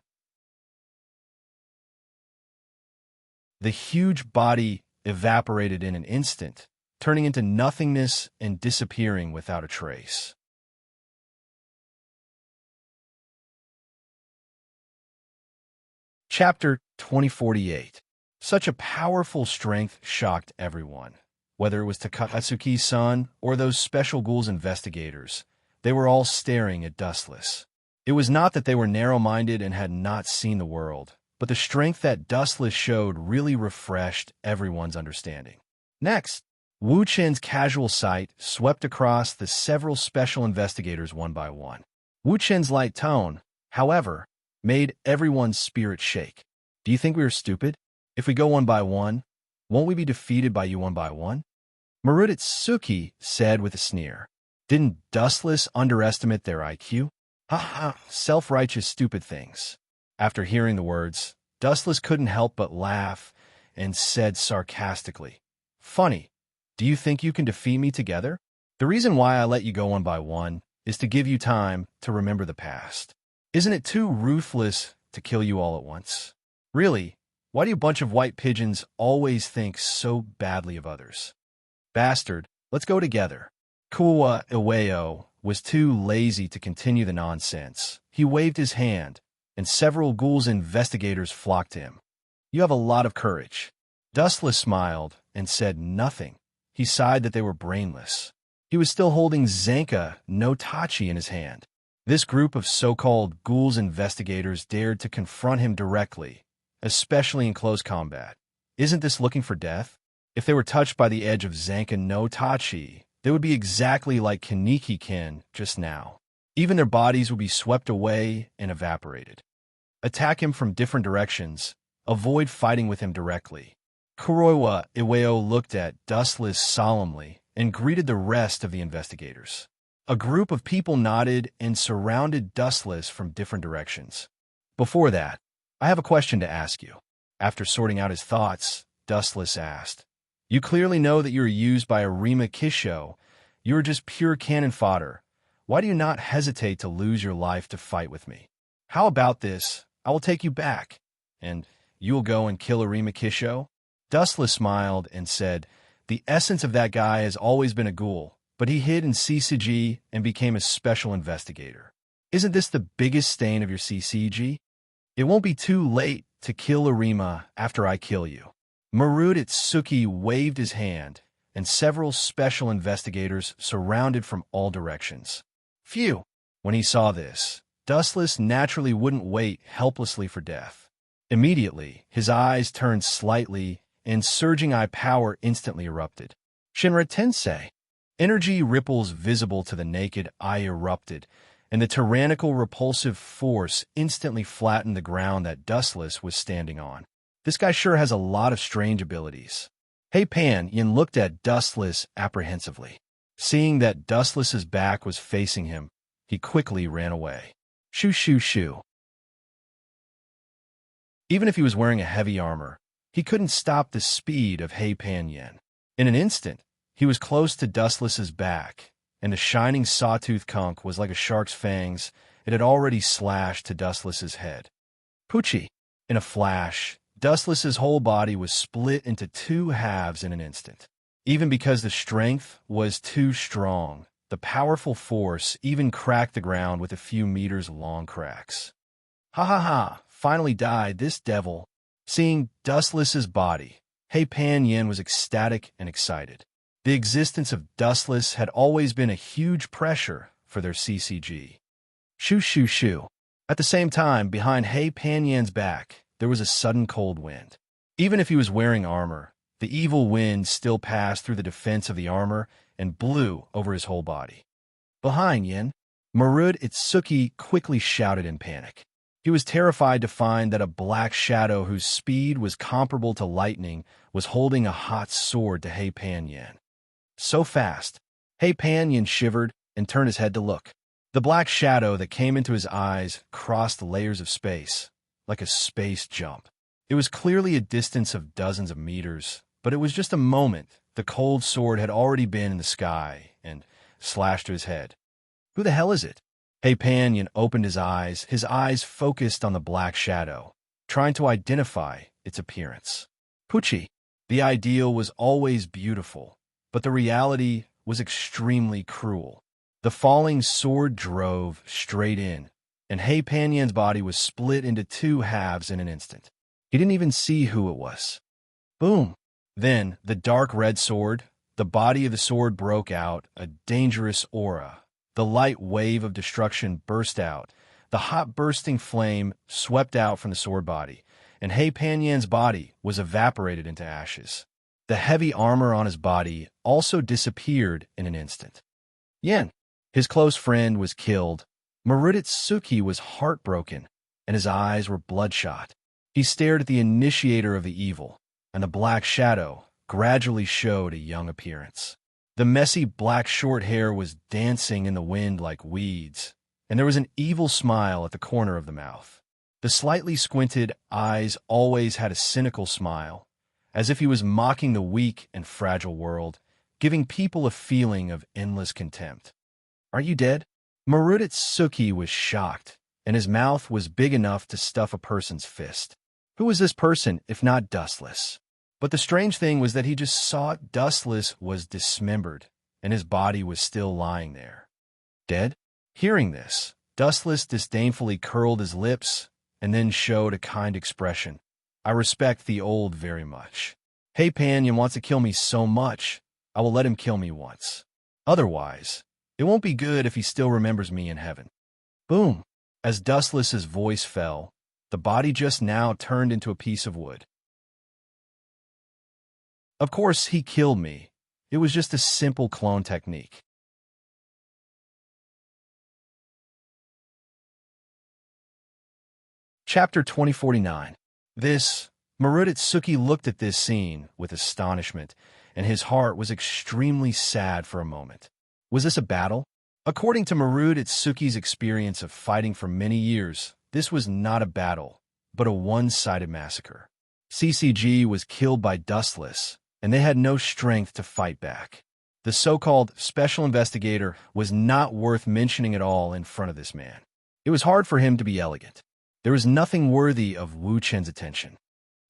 The huge body evaporated in an instant, turning into nothingness and disappearing without a trace. Chapter 2048. Such a powerful strength shocked everyone. Whether it was Takatsuki's son or those special ghouls investigators, they were all staring at Dustless. It was not that they were narrow-minded and had not seen the world, but the strength that Dustless showed really refreshed everyone's understanding. Next, Wu Chen's casual sight swept across the several special investigators one by one. Wu Chen's light tone, however, made everyone's spirit shake. Do you think we are stupid? If we go one by one, won't we be defeated by you one by one? Maruditsuki said with a sneer. Didn't Dustless underestimate their IQ? Ha ha, self-righteous stupid things. After hearing the words, Dustless couldn't help but laugh and said sarcastically, Funny, do you think you can defeat me together? The reason why I let you go one by one is to give you time to remember the past. Isn't it too ruthless to kill you all at once? Really, why do you bunch of white pigeons always think so badly of others? Bastard, let's go together. Kuwa Iweo was too lazy to continue the nonsense. He waved his hand, and several ghouls investigators flocked to him. You have a lot of courage. Dustless smiled and said nothing. He sighed that they were brainless. He was still holding Zanka no Tachi in his hand. This group of so-called ghouls investigators dared to confront him directly, especially in close combat. Isn't this looking for death? If they were touched by the edge of Zanka no Tachi, they would be exactly like Kaneki-ken just now. Even their bodies would be swept away and evaporated. Attack him from different directions. Avoid fighting with him directly. Kuroiwa Iweo looked at Dustless solemnly and greeted the rest of the investigators. A group of people nodded and surrounded Dustless from different directions. Before that, I have a question to ask you. After sorting out his thoughts, Dustless asked, You clearly know that you are used by Arima Kisho. You are just pure cannon fodder. Why do you not hesitate to lose your life to fight with me? How about this? I will take you back, and you will go and kill Arima Kisho? Dustless smiled and said, The essence of that guy has always been a ghoul, but he hid in CCG and became a special investigator. Isn't this the biggest stain of your CCG? It won't be too late to kill Arima after I kill you. Maruditsuki waved his hand, and several special investigators surrounded from all directions. Phew! When he saw this, Dustless naturally wouldn't wait helplessly for death. Immediately, his eyes turned slightly, and surging eye power instantly erupted. Shinra Tensei! Energy ripples visible to the naked eye erupted, and the tyrannical repulsive force instantly flattened the ground that Dustless was standing on. This guy sure has a lot of strange abilities. Hey Pan, Yin looked at Dustless apprehensively. Seeing that Dustless's back was facing him, he quickly ran away. Shoo shoo shoo. Even if he was wearing a heavy armor, he couldn't stop the speed of Hey Pan Yin. In an instant, he was close to Dustless's back, and the shining sawtooth conch was like a shark's fangs. It had already slashed to Dustless's head. Poochie! In a flash, Dustless's whole body was split into two halves in an instant. Even because the strength was too strong, the powerful force even cracked the ground with a few meters-long cracks. Ha ha ha! Finally died, this devil. Seeing Dustless's body, Hey Pan Yin was ecstatic and excited. The existence of Dustless had always been a huge pressure for their CCG. Shoo shoo shoo. At the same time, behind Hey Pan Yin's back, there was a sudden cold wind. Even if he was wearing armor, the evil wind still passed through the defense of the armor and blew over his whole body. Behind Yin, Maruditsuki quickly shouted in panic. He was terrified to find that a black shadow whose speed was comparable to lightning was holding a hot sword to Hey Pan Yin. So fast, Hey Pan Yin shivered and turned his head to look. The black shadow that came into his eyes crossed the layers of space, like a space jump. It was clearly a distance of dozens of meters, but it was just a moment. The cold sword had already been in the sky and slashed to his head. Who the hell is it? Hey Pan Yin opened his eyes focused on the black shadow, trying to identify its appearance. Poochie! The ideal was always beautiful, but the reality was extremely cruel. The falling sword drove straight in, and Hey Pan Yin's body was split into two halves in an instant. He didn't even see who it was. Boom! Then, the dark red sword, the body of the sword broke out, a dangerous aura. The light wave of destruction burst out. The hot bursting flame swept out from the sword body, and Hey Pan Yin's body was evaporated into ashes. The heavy armor on his body also disappeared in an instant. Yin, his close friend, was killed. Maruditsuki was heartbroken, and his eyes were bloodshot. He stared at the initiator of the evil, and the black shadow gradually showed a young appearance. The messy black short hair was dancing in the wind like weeds, and there was an evil smile at the corner of the mouth. The slightly squinted eyes always had a cynical smile, as if he was mocking the weak and fragile world, giving people a feeling of endless contempt. "Are you dead?" Maruditsuki was shocked, and his mouth was big enough to stuff a person's fist. Who was this person, if not Dustless? But the strange thing was that he just saw Dustless was dismembered, and his body was still lying there. Dead? Hearing this, Dustless disdainfully curled his lips and then showed a kind expression. "I respect the old very much. Hey Panyan wants to kill me so much, I will let him kill me once. Otherwise, it won't be good if he still remembers me in heaven." Boom! As Dustless's voice fell, the body just now turned into a piece of wood. Of course, he killed me. It was just a simple clone technique. Chapter 2049. Maruditsuki looked at this scene with astonishment, and his heart was extremely sad for a moment. Was this a battle? According to Maruditsuki's experience of fighting for many years, this was not a battle, but a one-sided massacre. CCG was killed by Dustless, and they had no strength to fight back. The so-called special investigator was not worth mentioning at all in front of this man. It was hard for him to be elegant. There was nothing worthy of Wu Chen's attention.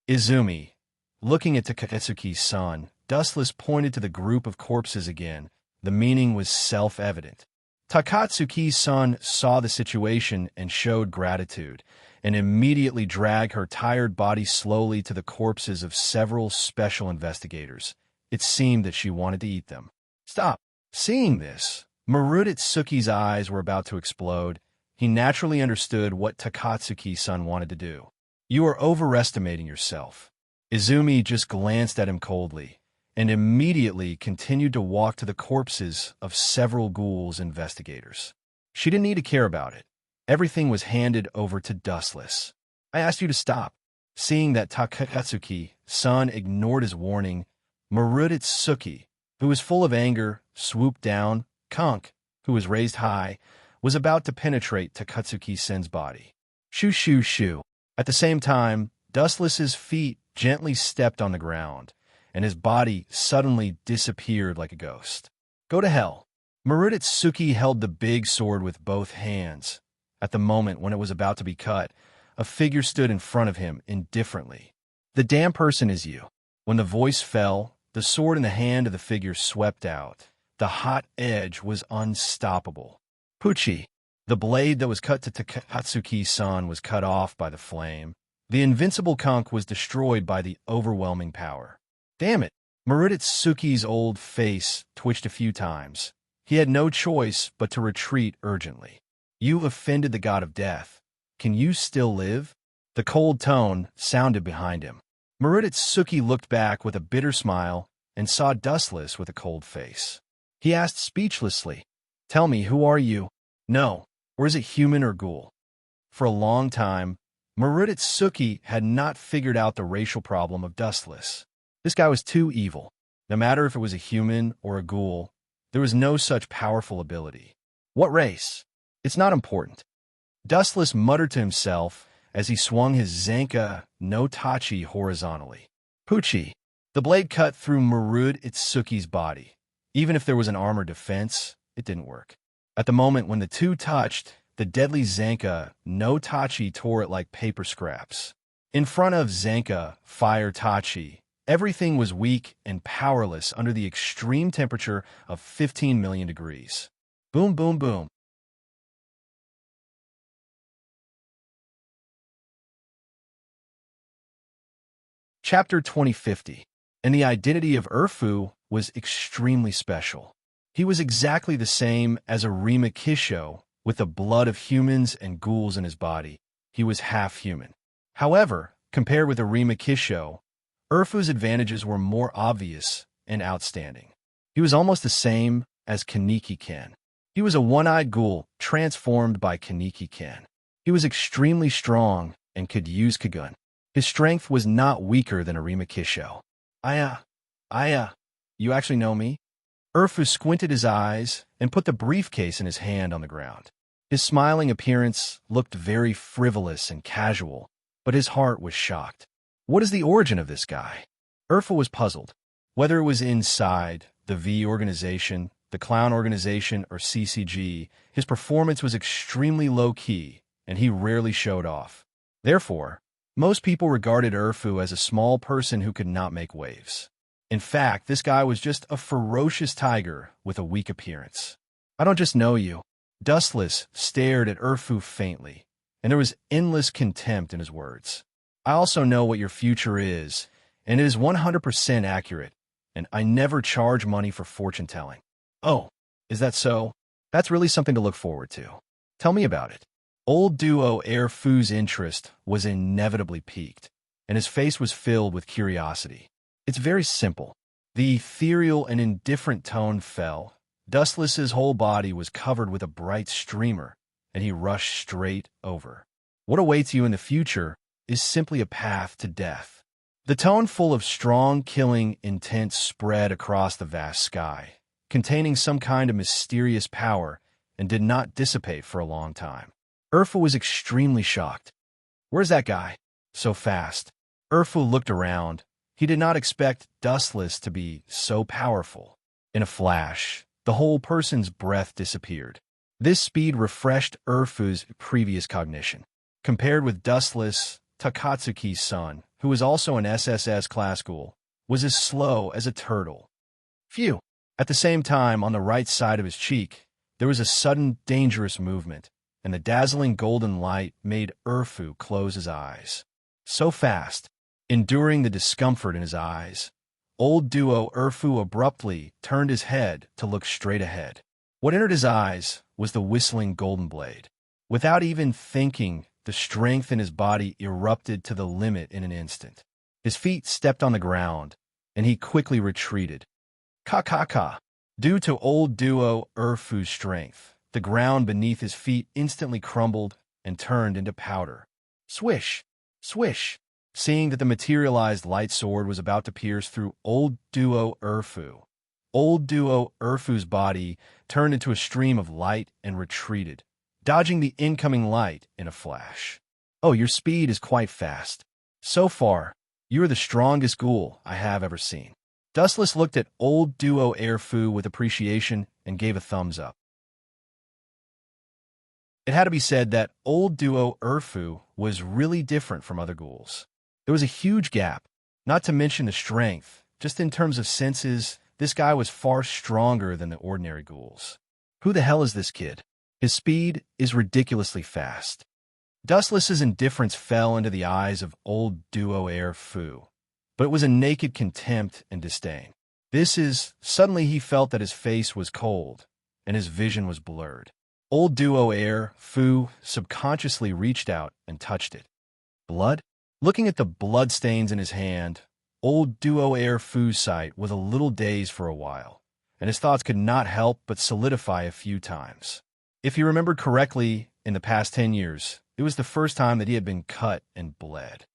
Izumi, looking at Takatsuki's son, Dustless pointed to the group of corpses again. The meaning was self-evident. Takatsuki's son saw the situation and showed gratitude, and immediately dragged her tired body slowly to the corpses of several special investigators. It seemed that she wanted to eat them. Stop! Seeing this, Maruditsuki's eyes were about to explode. He naturally understood what Takatsuki's son wanted to do. "You are overestimating yourself." Izumi just glanced at him coldly, and immediately continued to walk to the corpses of several ghouls investigators. She didn't need to care about it. Everything was handed over to Dustless. "I asked you to stop." Seeing that Takatsuki's son ignored his warning, Maruditsuki, who was full of anger, swooped down. Kunk, who was raised high, was about to penetrate Takatsuki's son's body. Shoo, shoo, shoo. At the same time, Dustless's feet gently stepped on the ground, and his body suddenly disappeared like a ghost. "Go to hell." Maruditsuki held the big sword with both hands. At the moment when it was about to be cut, a figure stood in front of him indifferently. "The damn person is you." When the voice fell, the sword in the hand of the figure swept out. The hot edge was unstoppable. Pucci. The blade that was cut to Takatsuki's son was cut off by the flame. The invincible Kunk was destroyed by the overwhelming power. Damn it! Maruditsuki's old face twitched a few times. He had no choice but to retreat urgently. "You offended the god of death. Can you still live?" The cold tone sounded behind him. Maruditsuki looked back with a bitter smile and saw Dustless with a cold face. He asked speechlessly, "Tell me, who are you?" "No, or is it human or ghoul?" For a long time, Maruditsuki had not figured out the racial problem of Dustless. This guy was too evil. No matter if it was a human or a ghoul, there was no such powerful ability. What race? It's not important. Dustless muttered to himself as he swung his Zanka no Tachi horizontally. Pucci. The blade cut through Maruditsuki's body. Even if there was an armored defense, it didn't work. At the moment when the two touched, the deadly Zanka no Tachi tore it like paper scraps. In front of Zanka fire Tachi, everything was weak and powerless under the extreme temperature of 15 million degrees. Boom, boom, boom. Chapter 2050. And the identity of Urfu was extremely special. He was exactly the same as a Rima Kisho, with the blood of humans and ghouls in his body. He was half human. However, compared with a Rima Kisho, Urfu's advantages were more obvious and outstanding. He was almost the same as Kaneki-ken. He was a one-eyed ghoul transformed by Kaneki-ken. He was extremely strong and could use Kagun. His strength was not weaker than a Rima Kisho. You actually know me? Urfu squinted his eyes and put the briefcase in his hand on the ground. His smiling appearance looked very frivolous and casual, but his heart was shocked. What is the origin of this guy? Urfu was puzzled. Whether it was inside the V organization, the Clown organization, or CCG, his performance was extremely low-key, and he rarely showed off. Therefore, most people regarded Urfu as a small person who could not make waves. In fact, this guy was just a ferocious tiger with a weak appearance. I don't just know you. Dustless stared at Urfu faintly, and there was endless contempt in his words. I also know what your future is, and it is 100% accurate, and I never charge money for fortune-telling. Oh, is that so? That's really something to look forward to. Tell me about it. Old duo Urfu's interest was inevitably piqued, and his face was filled with curiosity. It's very simple. The ethereal and indifferent tone fell. Dustless's whole body was covered with a bright streamer, and he rushed straight over. What awaits you in the future is simply a path to death. The tone full of strong, killing intent spread across the vast sky, containing some kind of mysterious power, and did not dissipate for a long time. Urfu was extremely shocked. Where's that guy? So fast. Urfu looked around. He did not expect Dustless to be so powerful. In a flash, the whole person's breath disappeared. This speed refreshed Urfu's previous cognition. Compared with Dustless, Takatsuki's son, who was also an SSS class ghoul, was as slow as a turtle. Phew! At the same time, on the right side of his cheek, there was a sudden, dangerous movement, and the dazzling golden light made Urfu close his eyes. So fast, enduring the discomfort in his eyes, old duo Urfu abruptly turned his head to look straight ahead. What entered his eyes was the whistling golden blade. Without even thinking, the strength in his body erupted to the limit in an instant. His feet stepped on the ground, and he quickly retreated. Ka. Due to old duo Urfu's strength, the ground beneath his feet instantly crumbled and turned into powder. Swish! Swish! Seeing that the materialized light sword was about to pierce through old duo Urfu, old duo Urfu's body turned into a stream of light and retreated, dodging the incoming light in a flash. Oh, your speed is quite fast. So far, you are the strongest ghoul I have ever seen. Dustless looked at old duo Urfu with appreciation and gave a thumbs up. It had to be said that old duo Urfu was really different from other ghouls. There was a huge gap, not to mention the strength. Just in terms of senses, this guy was far stronger than the ordinary ghouls. Who the hell is this kid? His speed is ridiculously fast. Dustless's indifference fell into the eyes of old duo Urfu, but it was a naked contempt and disdain. Suddenly he felt that his face was cold, and his vision was blurred. Old duo Urfu subconsciously reached out and touched it. Blood? Looking at the bloodstains in his hand, old duo Urfu's sight was a little dazed for a while, and his thoughts could not help but solidify a few times. If he remembered correctly, in the past 10 years, it was the first time that he had been cut and bled.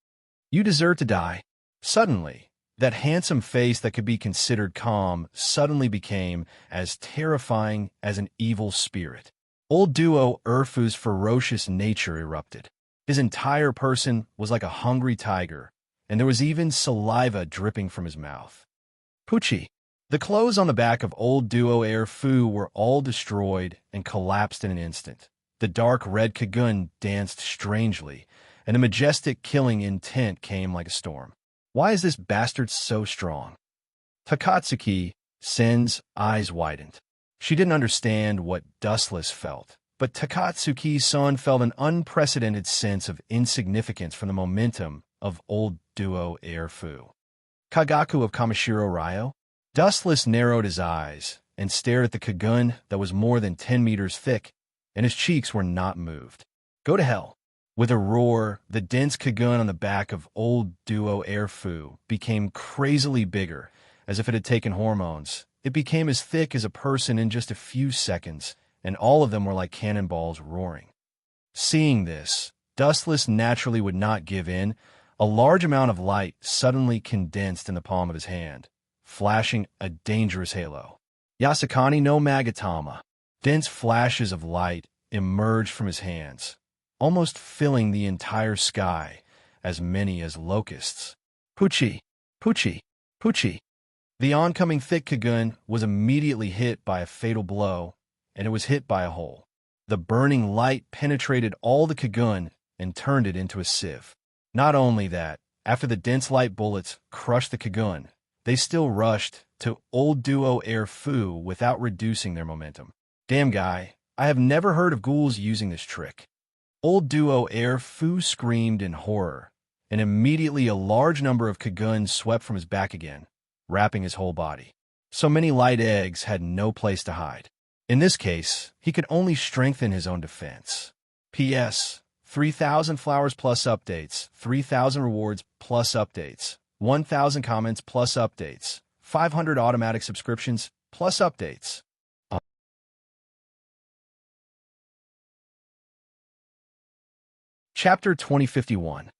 You deserve to die. Suddenly, that handsome face that could be considered calm suddenly became as terrifying as an evil spirit. Old duo Urfu's ferocious nature erupted. His entire person was like a hungry tiger, and there was even saliva dripping from his mouth. Poochie. The clothes on the back of old duo Urfu were all destroyed and collapsed in an instant. The dark red Kagun danced strangely, and the majestic killing intent came like a storm. Why is this bastard so strong? Takatsuki Sen's eyes widened. She didn't understand what Dustless felt, but Takatsuki's son felt an unprecedented sense of insignificance from the momentum of old duo Urfu. Kagaku of Kamishiro Ryo? Dustless narrowed his eyes and stared at the Kagun that was more than 10 meters thick, and his cheeks were not moved. Go to hell. With a roar, the dense Kagun on the back of old duo Urfu became crazily bigger, as if it had taken hormones. It became as thick as a person in just a few seconds, and all of them were like cannonballs roaring. Seeing this, Dustless naturally would not give in. A large amount of light suddenly condensed in the palm of his hand, flashing a dangerous halo. Yasakani no Magatama. Dense flashes of light emerged from his hands, almost filling the entire sky, as many as locusts. Puchi! Puchi! Puchi! The oncoming thick Kagun was immediately hit by a fatal blow, and it was hit by a hole. The burning light penetrated all the Kagun and turned it into a sieve. Not only that, after the dense light bullets crushed the Kagun, they still rushed to old duo Air Fu without reducing their momentum. Damn guy, I have never heard of ghouls using this trick. Old duo Air Fu screamed in horror, and immediately a large number of Kagun swept from his back again, wrapping his whole body. So many light eggs had no place to hide. In this case, he could only strengthen his own defense. P.S. 3,000 flowers plus updates, 3,000 rewards plus updates, 1,000 comments plus updates, 500 automatic subscriptions plus updates. Chapter 2051.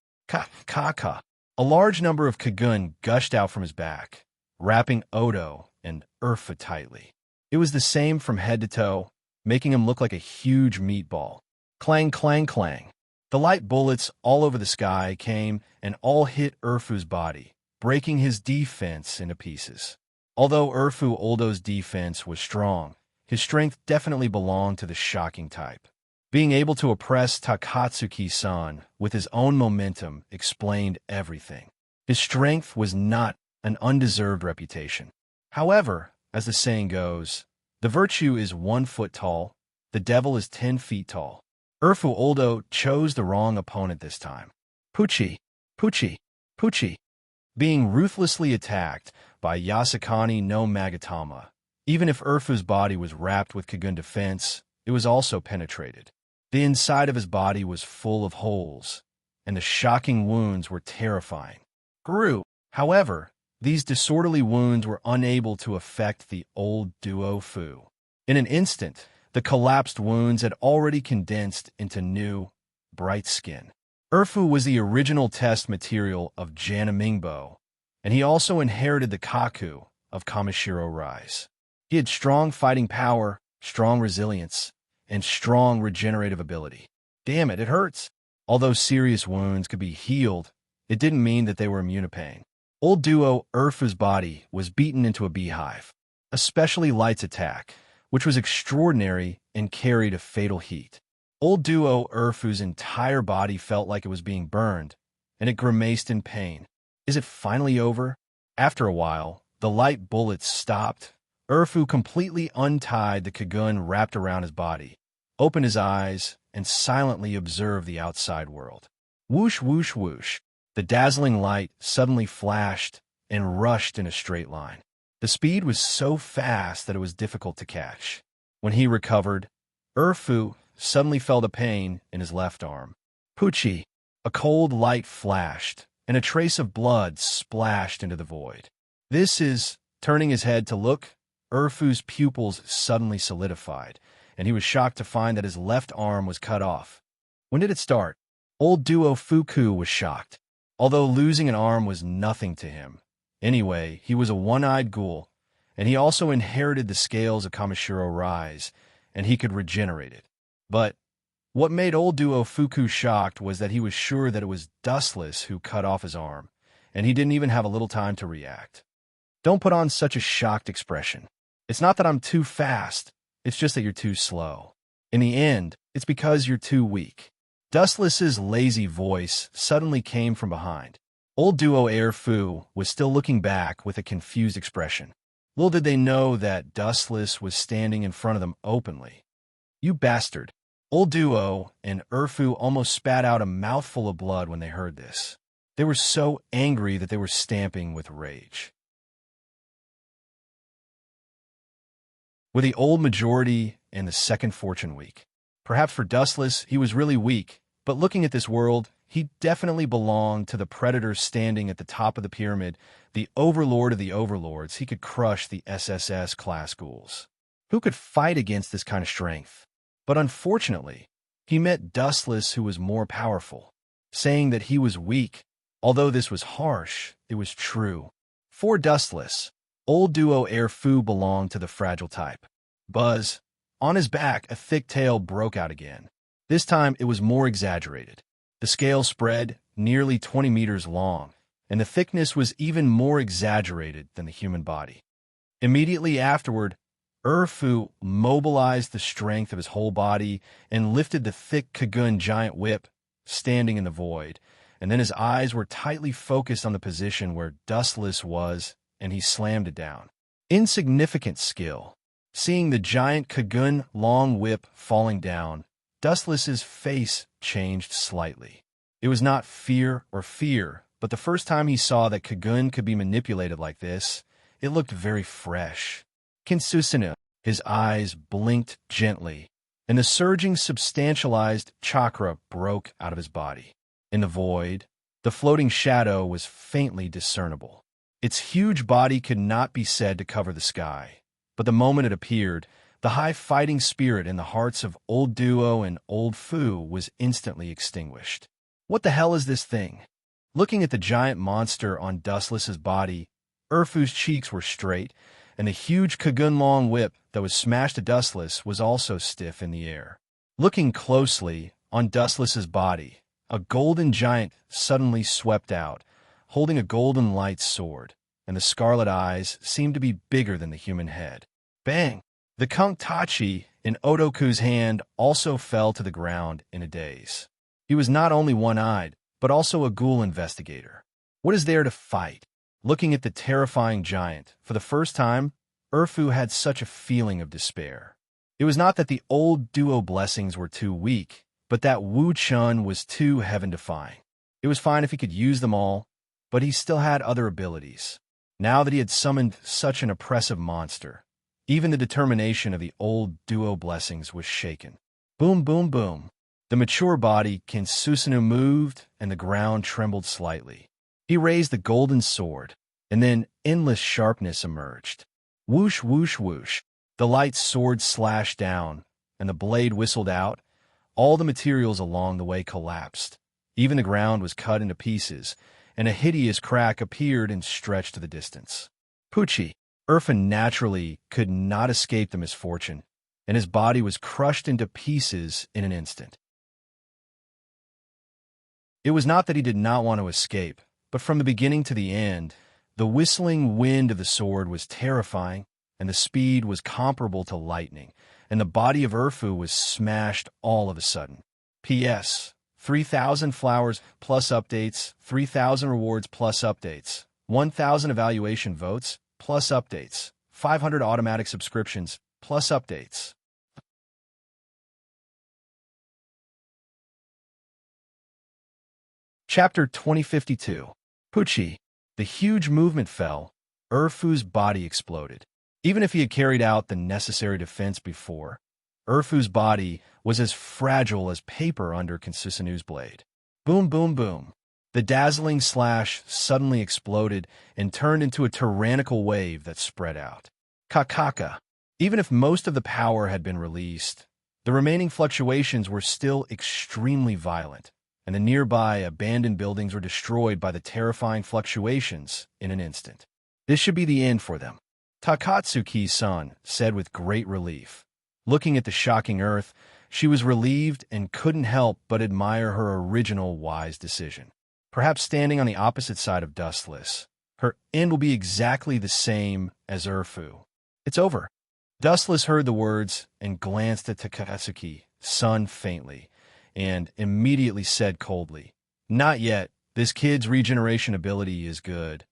Kaka. A large number of Kagun gushed out from his back, wrapping Odo and Urfa tightly. It was the same from head to toe, making him look like a huge meatball. Clang, clang, clang. The light bullets all over the sky came and all hit Urfu's body, breaking his defense into pieces. Although Urfu Oldo's defense was strong, his strength definitely belonged to the shocking type. Being able to oppress Takatsuki-san with his own momentum explained everything. His strength was not an undeserved reputation. However, as the saying goes, the virtue is 1 foot tall, the devil is 10 feet tall. Urfu Oldo chose the wrong opponent this time. Puchi, Puchi, Puchi. Being ruthlessly attacked by Yasakani no Magatama, even if Urfu's body was wrapped with Kagun defense, it was also penetrated. The inside of his body was full of holes, and the shocking wounds were terrifying. However, these disorderly wounds were unable to affect the old duo Fu. In an instant, the collapsed wounds had already condensed into new, bright skin. Urfu was the original test material of Janamingbo, and he also inherited the Kaku of Kamishiro Rise. He had strong fighting power, strong resilience, and strong regenerative ability. Damn it, it hurts. Although serious wounds could be healed, it didn't mean that they were immune to pain. Old duo Urfu's body was beaten into a beehive. Especially Light's attack, which was extraordinary and carried a fatal heat. Old duo Urfu's entire body felt like it was being burned, and it grimaced in pain. Is it finally over? After a while, the light bullets stopped. Urfu completely untied the Kagun wrapped around his body, opened his eyes, and silently observed the outside world. Whoosh, whoosh, whoosh. The dazzling light suddenly flashed and rushed in a straight line. The speed was so fast that it was difficult to catch. When he recovered, Urfu suddenly felt a pain in his left arm. Puchi! A cold light flashed, and a trace of blood splashed into the void. This is, turning his head to look, Urfu's pupils suddenly solidified, and he was shocked to find that his left arm was cut off. When did it start? Old duo Fuku was shocked. Although losing an arm was nothing to him. Anyway, he was a one-eyed ghoul, and he also inherited the scales of Kamishiro Rise, and he could regenerate it. But what made old duo Fuku shocked was that he was sure that it was Dustless who cut off his arm, and he didn't even have a little time to react. Don't put on such a shocked expression. It's not that I'm too fast, it's just that you're too slow. In the end, it's because you're too weak. Dustless's lazy voice suddenly came from behind. Old duo Air Fu was still looking back with a confused expression. Little did they know that Dustless was standing in front of them openly. You bastard. Old duo and Urfu almost spat out a mouthful of blood when they heard this. They were so angry that they were stamping with rage. With the old majority and the second fortune week. Perhaps for Dustless, he was really weak, but looking at this world, he definitely belonged to the predator standing at the top of the pyramid, the overlord of the overlords. He could crush the SSS class ghouls. Who could fight against this kind of strength? But unfortunately, he met Dustless, who was more powerful, saying that he was weak. Although this was harsh, it was true. For Dustless, Old duo Erfu belonged to the fragile type. Buzz. On his back, a thick tail broke out again. This time, it was more exaggerated. The scale spread, nearly 20 meters long, and the thickness was even more exaggerated than the human body. Immediately afterward, Erfu mobilized the strength of his whole body and lifted the thick Kagun giant whip, standing in the void, and then his eyes were tightly focused on the position where Dustless was, and he slammed it down. Insignificant skill. Seeing the giant Kagun long whip falling down, Dustless's face changed slightly. It was not fear, but the first time he saw that Kagun could be manipulated like this, it looked very fresh. Kinsusinu, his eyes blinked gently, and the surging substantialized chakra broke out of his body. In the void, the floating shadow was faintly discernible. Its huge body could not be said to cover the sky, but the moment it appeared, the high fighting spirit in the hearts of Old Duo and Old Fu was instantly extinguished. What the hell is this thing? Looking at the giant monster on Dustless's body, Erfu's cheeks were straight, and the huge Kagun long whip that was smashed to Dustless was also stiff in the air. Looking closely on Dustless's body, a golden giant suddenly swept out, holding a golden light sword, and the scarlet eyes seemed to be bigger than the human head. Bang! The Kunktachi in Otoku's hand also fell to the ground in a daze. He was not only one-eyed, but also a ghoul investigator. What is there to fight? Looking at the terrifying giant, for the first time, Erfu had such a feeling of despair. It was not that the old duo blessings were too weak, but that Wu Chun was too heaven-defying. It was fine if he could use them all, but he still had other abilities. Now that he had summoned such an oppressive monster, even the determination of the old duo blessings was shaken. Boom, boom, boom. The mature body, Kinsusinu, moved, and the ground trembled slightly. He raised the golden sword, and then endless sharpness emerged. Whoosh, whoosh, whoosh. The light sword slashed down, and the blade whistled out. All the materials along the way collapsed. Even the ground was cut into pieces, and a hideous crack appeared and stretched to the distance. Pucci, Erfan naturally could not escape the misfortune, and his body was crushed into pieces in an instant. It was not that he did not want to escape, but from the beginning to the end, the whistling wind of the sword was terrifying, and the speed was comparable to lightning, and the body of Erfu was smashed all of a sudden. P.S. 3,000 flowers plus updates, 3,000 rewards plus updates, 1,000 evaluation votes plus updates, 500 automatic subscriptions plus updates. Chapter 2052. Pucci. The huge movement fell. Erfu's body exploded. Even if he had carried out the necessary defense before, Erfu's body was as fragile as paper under Kinsusinu's blade. Boom, boom, boom. The dazzling slash suddenly exploded and turned into a tyrannical wave that spread out. Kakaka. Even if most of the power had been released, the remaining fluctuations were still extremely violent, and the nearby abandoned buildings were destroyed by the terrifying fluctuations in an instant. This should be the end for them, Takatsuki-san said with great relief. Looking at the shocking earth, she was relieved and couldn't help but admire her original wise decision. Perhaps standing on the opposite side of Dustless, her end will be exactly the same as Erfu. It's over. Dustless heard the words and glanced at Takatsuki-san faintly, and immediately said coldly, "Not yet. This kid's regeneration ability is good.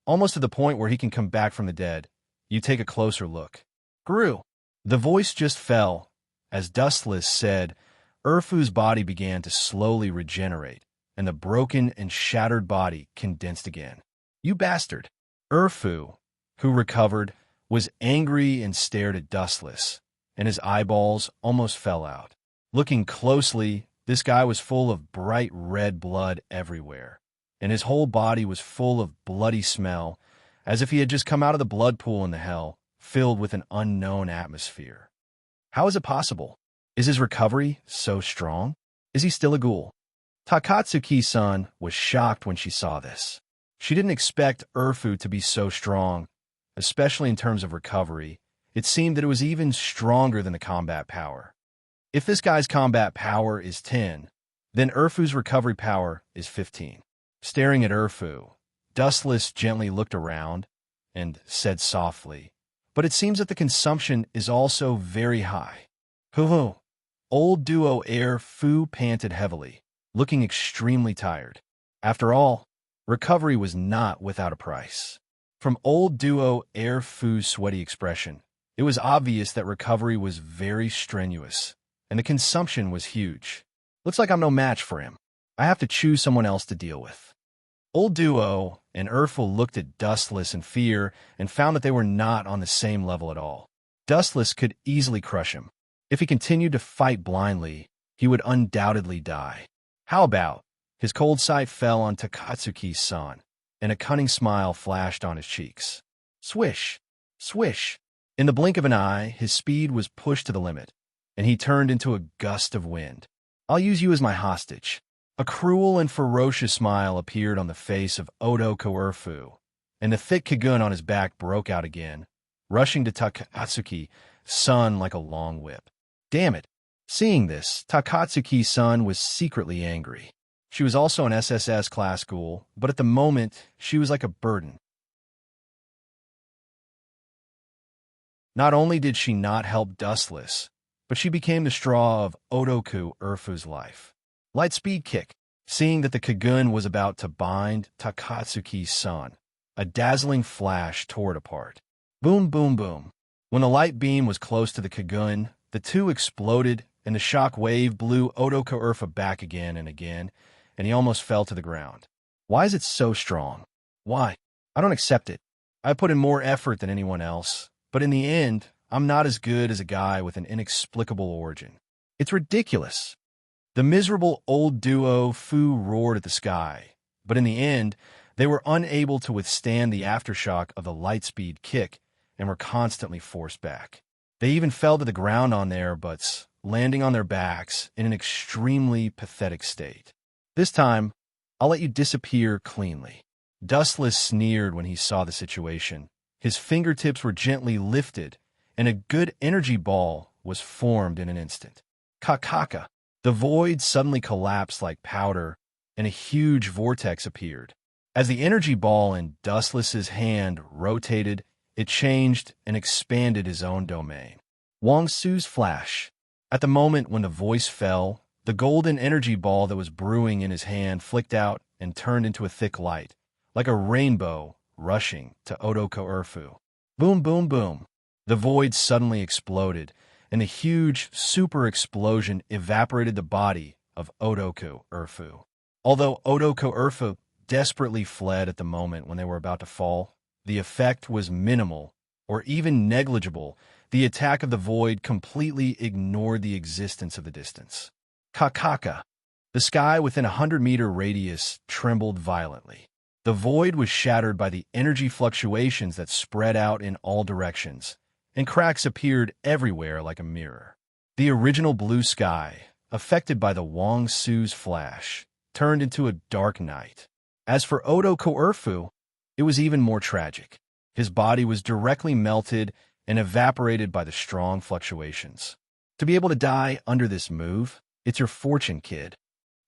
Almost to the point where he can come back from the dead. You take a closer look." Gru. The voice just fell. As Dustless said, Erfu's body began to slowly regenerate, and the broken and shattered body condensed again. "You bastard." Erfu, who recovered, was angry and stared at Dustless, and his eyeballs almost fell out. Looking closely, this guy was full of bright red blood everywhere, and his whole body was full of bloody smell, as if he had just come out of the blood pool in the hell, filled with an unknown atmosphere. How is it possible? Is his recovery so strong? Is he still a ghoul? Takatsuki-san was shocked when she saw this. She didn't expect Erfu to be so strong, especially in terms of recovery. It seemed that it was even stronger than the combat power. If this guy's combat power is 10, then Urfu's recovery power is 15. Staring at Urfu, Dustless gently looked around and said softly, "But it seems that the consumption is also very high." Hoo-hoo. Old duo Urfu panted heavily, looking extremely tired. After all, recovery was not without a price. From old duo Urfu's sweaty expression, it was obvious that recovery was very strenuous, and the consumption was huge. Looks like I'm no match for him. I have to choose someone else to deal with. Old Duo and Urful looked at Dustless in fear and found that they were not on the same level at all. Dustless could easily crush him. If he continued to fight blindly, he would undoubtedly die. How about? His cold sight fell on Takatsuki-san, and a cunning smile flashed on his cheeks. Swish! Swish! In the blink of an eye, his speed was pushed to the limit, and he turned into a gust of wind. I'll use you as my hostage. A cruel and ferocious smile appeared on the face of Odo Kourfu, and the thick kagun on his back broke out again, rushing to Takatsuki-san like a long whip. Damn it! Seeing this, Takatsuki-san was secretly angry. She was also an SSS class ghoul, but at the moment, she was like a burden. Not only did she not help Dustless, but she became the straw of Odoku Urfu's life. Lightspeed kick. Seeing that the Kagun was about to bind Takatsuki-san, a dazzling flash tore it apart. Boom, boom, boom. When the light beam was close to the Kagun, the two exploded, and the shock wave blew Odoku Urfu back again, and he almost fell to the ground. Why is it so strong? Why? I don't accept it. I put in more effort than anyone else, but in the end, I'm not as good as a guy with an inexplicable origin. It's ridiculous. The miserable old duo Fu roared at the sky, but in the end, they were unable to withstand the aftershock of the lightspeed kick and were constantly forced back. They even fell to the ground on their butts, landing on their backs in an extremely pathetic state. This time, I'll let you disappear cleanly. Dustless sneered when he saw the situation. His fingertips were gently lifted, and a good energy ball was formed in an instant. Kakaka! The void suddenly collapsed like powder, and a huge vortex appeared. As the energy ball in Dustless's hand rotated, it changed and expanded his own domain. Wang Su's flash. At the moment when the voice fell, the golden energy ball that was brewing in his hand flicked out and turned into a thick light, like a rainbow rushing to Odoku Urfu. Boom, boom, boom. The void suddenly exploded, and a huge super explosion evaporated the body of Odoku Urfu. Although Odoku Urfu desperately fled at the moment when they were about to fall, the effect was minimal or even negligible. The attack of the void completely ignored the existence of the distance. Kakaka. The sky within 100-meter radius trembled violently. The void was shattered by the energy fluctuations that spread out in all directions, and cracks appeared everywhere like a mirror. The original blue sky, affected by the Wang Su's flash, turned into a dark night. As for Odo Kourfu, it was even more tragic. His body was directly melted and evaporated by the strong fluctuations. To be able to die under this move, it's your fortune, kid.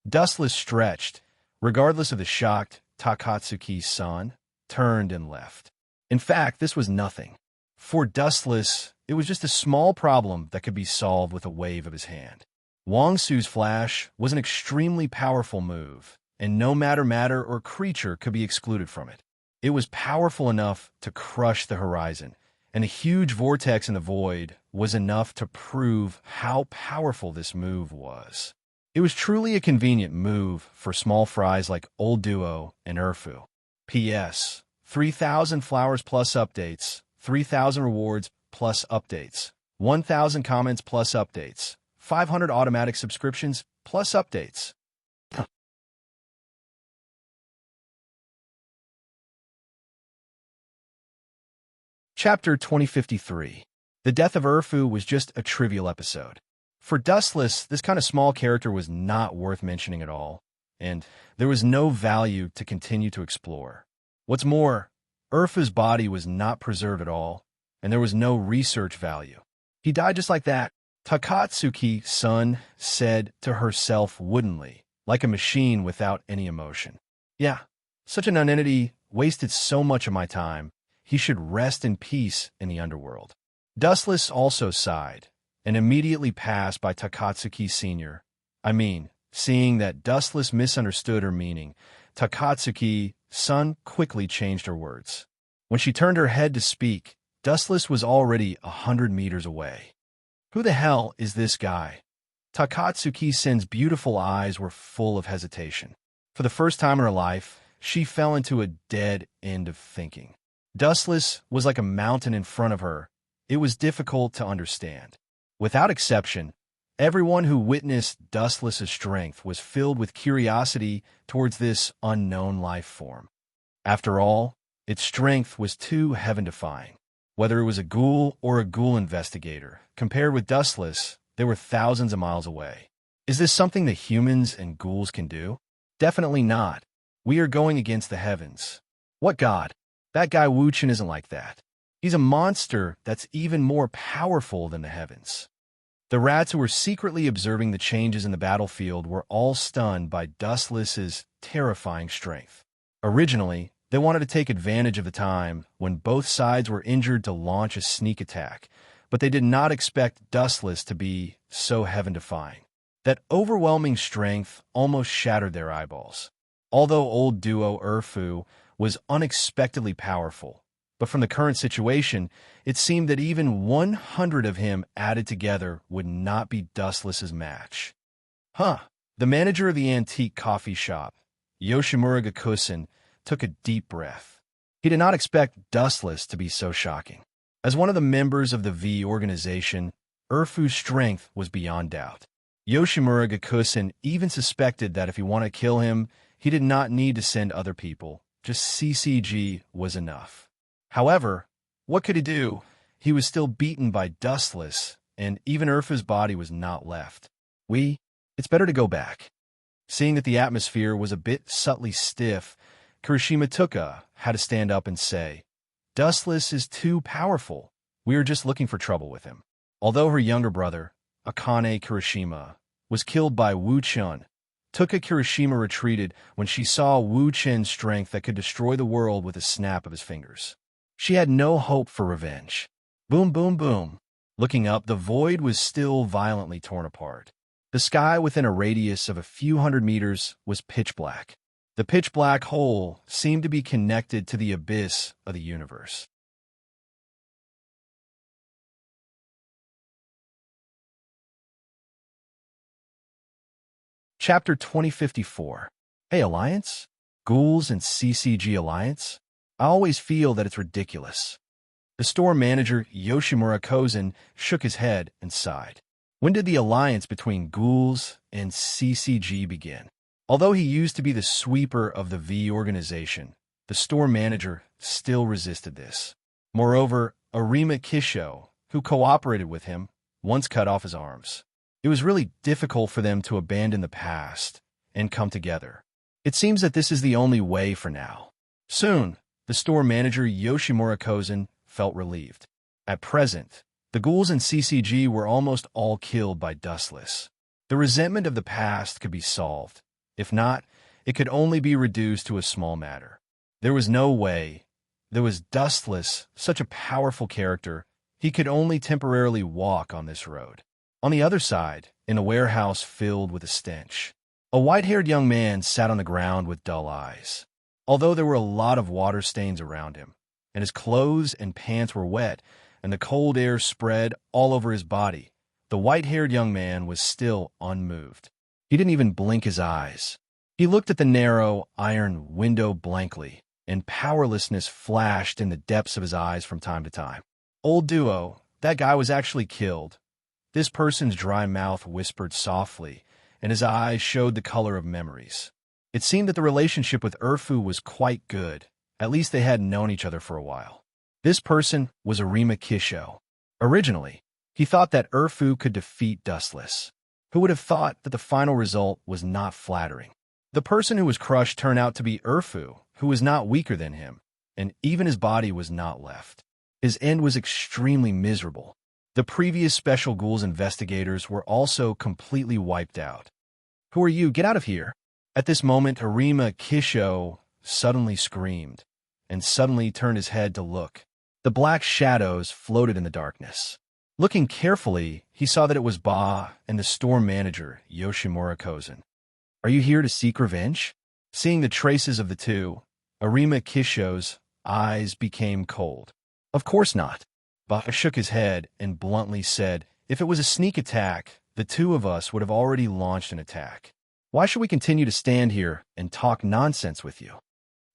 Dustless stretched, regardless of the shocked Takatsuki-san, turned and left. In fact, this was nothing. For Dustless, it was just a small problem that could be solved with a wave of his hand. Wang Su's flash was an extremely powerful move, and no matter or creature could be excluded from it. It was powerful enough to crush the horizon, and a huge vortex in the void was enough to prove how powerful this move was. It was truly a convenient move for small fries like Old Duo and Urfu. P.S. 3,000 flowers plus updates, 3,000 rewards plus updates, 1,000 comments plus updates, 500 automatic subscriptions plus updates. Chapter 2053. The death of Urfu was just a trivial episode. For Dustless, this kind of small character was not worth mentioning at all, and there was no value to continue to explore. What's more, Urfa's body was not preserved at all, and there was no research value. He died just like that, Takatsuki-san said to herself woodenly, like a machine without any emotion. Yeah, such a nonentity wasted so much of my time. He should rest in peace in the underworld. Dustless also sighed, and immediately passed by Takatsuki Sr. Seeing that Dustless misunderstood her meaning, Takatsuki-san quickly changed her words. When she turned her head to speak, Dustless was already 100 meters away. Who the hell is this guy? Takatsuki-san's beautiful eyes were full of hesitation. For the first time in her life, she fell into a dead end of thinking. Dustless was like a mountain in front of her. It was difficult to understand. Without exception, everyone who witnessed Dustless's strength was filled with curiosity towards this unknown life form. After all, its strength was too heaven-defying. Whether it was a ghoul or a ghoul investigator, compared with Dustless, they were thousands of miles away. Is this something that humans and ghouls can do? Definitely not. We are going against the heavens. What god? That guy Wu-chan isn't like that. He's a monster that's even more powerful than the heavens. The rats who were secretly observing the changes in the battlefield were all stunned by Dustless's terrifying strength. Originally, they wanted to take advantage of the time when both sides were injured to launch a sneak attack, but they did not expect Dustless to be so heaven-defying. That overwhelming strength almost shattered their eyeballs. Although old duo Urfu was unexpectedly powerful, but from the current situation, it seemed that even 100 of him added together would not be Dustless's match. The manager of the antique coffee shop, Yoshimura Gakusen, took a deep breath. He did not expect Dustless to be so shocking. As one of the members of the V organization, Urfu's strength was beyond doubt. Yoshimura Gakusen even suspected that if he wanted to kill him, he did not need to send other people. Just CCG was enough. However, what could he do? He was still beaten by Dustless, and even Urfa's body was not left. It's better to go back. Seeing that the atmosphere was a bit subtly stiff, Kirishima Tuka had to stand up and say, Dustless is too powerful. We are just looking for trouble with him. Although her younger brother, Akane Kirishima, was killed by Wu-chan, Tuka Kirishima retreated when she saw Wu-chan's strength that could destroy the world with a snap of his fingers. She had no hope for revenge. Boom, boom, boom. Looking up, the void was still violently torn apart. The sky within a radius of a few hundred meters was pitch black. The pitch black hole seemed to be connected to the abyss of the universe. Chapter 2054. Hey, Alliance? Ghouls and CCG Alliance? I always feel that it's ridiculous. The store manager, Yoshimura Kozen, shook his head and sighed. When did the alliance between ghouls and CCG begin? Although he used to be the sweeper of the V organization, the store manager still resisted this. Moreover, Arima Kisho, who cooperated with him, once cut off his arms. It was really difficult for them to abandon the past and come together. It seems that this is the only way for now. Soon, the store manager Yoshimura Kozen felt relieved. At present, the ghouls and CCG were almost all killed by Dustless. The resentment of the past could be solved. If not, it could only be reduced to a small matter. There was no way. There was Dustless, such a powerful character, he could only temporarily walk on this road. On the other side, in a warehouse filled with a stench, a white-haired young man sat on the ground with dull eyes. Although there were a lot of water stains around him, and his clothes and pants were wet, and the cold air spread all over his body, the white-haired young man was still unmoved. He didn't even blink his eyes. He looked at the narrow, iron window blankly, and powerlessness flashed in the depths of his eyes from time to time. Old duo, that guy was actually killed. This person's dry mouth whispered softly, and his eyes showed the color of memories. It seemed that the relationship with Urfu was quite good. At least they had known each other for a while. This person was Arima Kisho. Originally, he thought that Urfu could defeat Dustless. Who would have thought that the final result was not flattering? The person who was crushed turned out to be Urfu, who was not weaker than him, and even his body was not left. His end was extremely miserable. The previous Special Ghouls investigators were also completely wiped out. "Who are you? Get out of here!" At this moment, Arima Kisho suddenly screamed, and suddenly turned his head to look. The black shadows floated in the darkness. Looking carefully, he saw that it was Ba and the store manager, Yoshimura Kozen. "Are you here to seek revenge?" Seeing the traces of the two, Arima Kisho's eyes became cold. "Of course not." Ba shook his head and bluntly said, "If it was a sneak attack, the two of us would have already launched an attack. Why should we continue to stand here and talk nonsense with you?"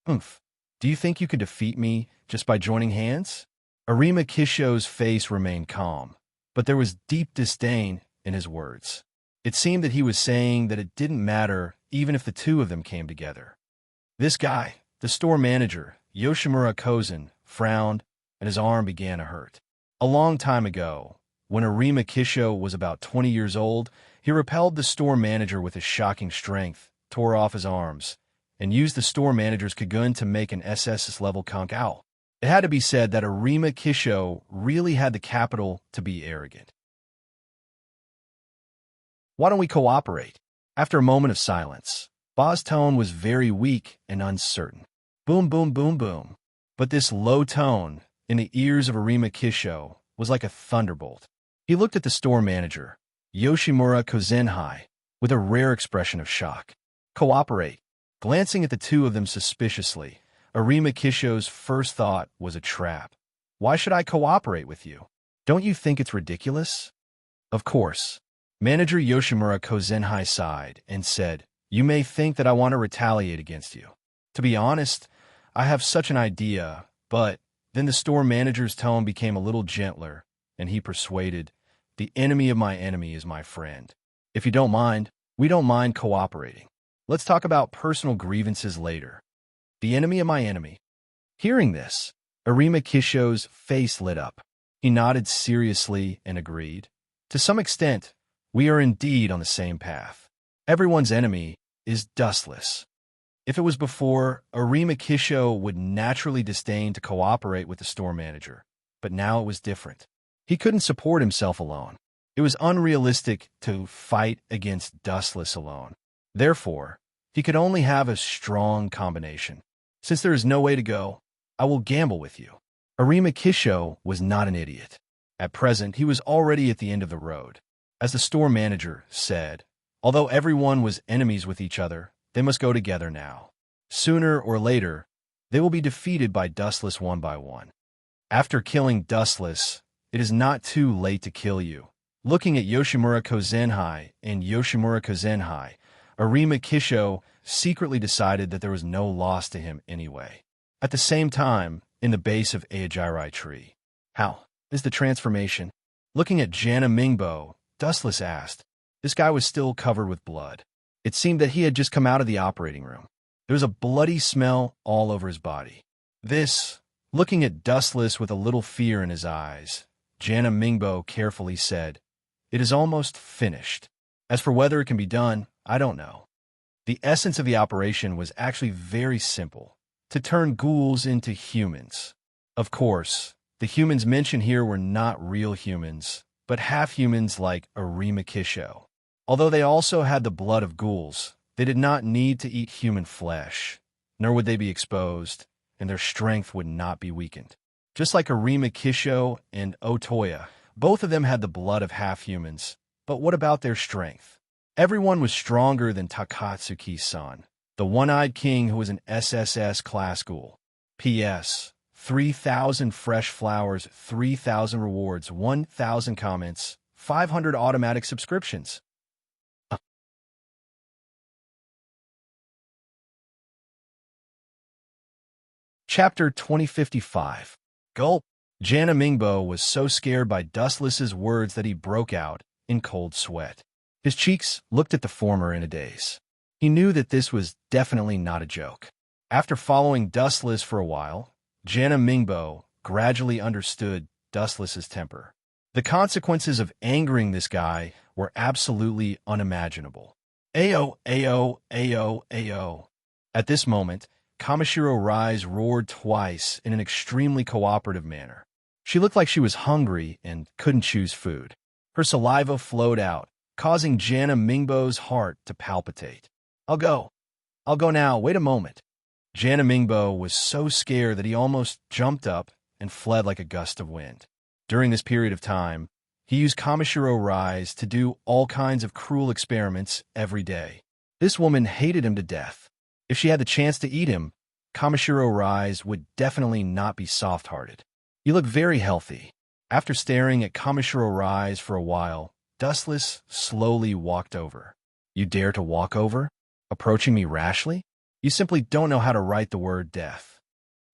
"Oomph. Do you think you could defeat me just by joining hands?" Arima Kisho's face remained calm, but there was deep disdain in his words. It seemed that he was saying that it didn't matter even if the two of them came together. This guy, the store manager, Yoshimura Kozen, frowned, and his arm began to hurt. A long time ago, when Arima Kisho was about 20 years old, he repelled the store manager with his shocking strength, tore off his arms, and used the store manager's Kagun to make an SS-level conch owl. It had to be said that Arima Kisho really had the capital to be arrogant. "Why don't we cooperate?" After a moment of silence, Ba's tone was very weak and uncertain. Boom, boom, boom, boom. But this low tone, in the ears of Arima Kisho, was like a thunderbolt. He looked at the store manager, Yoshimura Kozenhai, with a rare expression of shock. "Cooperate." Glancing at the two of them suspiciously, Arima Kisho's first thought was a trap. "Why should I cooperate with you? Don't you think it's ridiculous?" "Of course." Manager Yoshimura Kozenhai sighed and said, "You may think that I want to retaliate against you. To be honest, I have such an idea, but..." Then the store manager's tone became a little gentler, and he persuaded, "The enemy of my enemy is my friend. If you don't mind, we don't mind cooperating. Let's talk about personal grievances later." "The enemy of my enemy." Hearing this, Arima Kisho's face lit up. He nodded seriously and agreed. "To some extent, we are indeed on the same path. Everyone's enemy is dustless." If it was before, Arima Kisho would naturally disdain to cooperate with the store manager, but now it was different. He couldn't support himself alone. It was unrealistic to fight against dustless alone. Therefore, he could only have a strong combination. "Since there is no way to go, I will gamble with you." Arima Kisho was not an idiot. At present, he was already at the end of the road. As the store manager said, although everyone was enemies with each other, they must go together now. Sooner or later, they will be defeated by Dustless one by one. After killing Dustless, it is not too late to kill you. Looking at Yoshimura Kozenhai and Yoshimura Kozenhai, Arima Kisho secretly decided that there was no loss to him anyway. At the same time, in the base of Aojirai tree. "How is the transformation?" Looking at Jana Mingbo, Dustless asked. This guy was still covered with blood. It seemed that he had just come out of the operating room. There was a bloody smell all over his body. Looking at Dustless with a little fear in his eyes, Jana Mingbo carefully said, "It is almost finished. As for whether it can be done, I don't know." The essence of the operation was actually very simple: to turn ghouls into humans. Of course, the humans mentioned here were not real humans, but half-humans like Arima Kisho. Although they also had the blood of ghouls, they did not need to eat human flesh, nor would they be exposed, and their strength would not be weakened. Just like Arima Kisho and Otoya, both of them had the blood of half-humans, but what about their strength? Everyone was stronger than Takatsuki-san, the one-eyed king who was an SSS class ghoul. P.S. 3,000 fresh flowers, 3,000 rewards, 1,000 comments, 500 automatic subscriptions. Chapter 2055. Gulp. Jana Mingbo was so scared by Dustless's words that he broke out in cold sweat. His cheeks looked at the former in a daze. He knew that this was definitely not a joke. After following Dustless for a while, Jana Mingbo gradually understood Dustless's temper. The consequences of angering this guy were absolutely unimaginable. Ayo, ayo, ayo, ayo. At this moment, Kamishiro Rise roared twice in an extremely cooperative manner. She looked like she was hungry and couldn't choose food. Her saliva flowed out, causing Jana Mingbo's heart to palpitate. I'll go. I'll go now. Wait a moment. Jana Mingbo was so scared that he almost jumped up and fled like a gust of wind. During this period of time, he used Kamishiro Rise to do all kinds of cruel experiments every day. This woman hated him to death. If she had the chance to eat him, Kamishiro Rise would definitely not be soft-hearted. You look very healthy. After staring at Kamishiro Rise for a while, Dustless slowly walked over. You dare to walk over? Approaching me rashly? You simply don't know how to write the word death.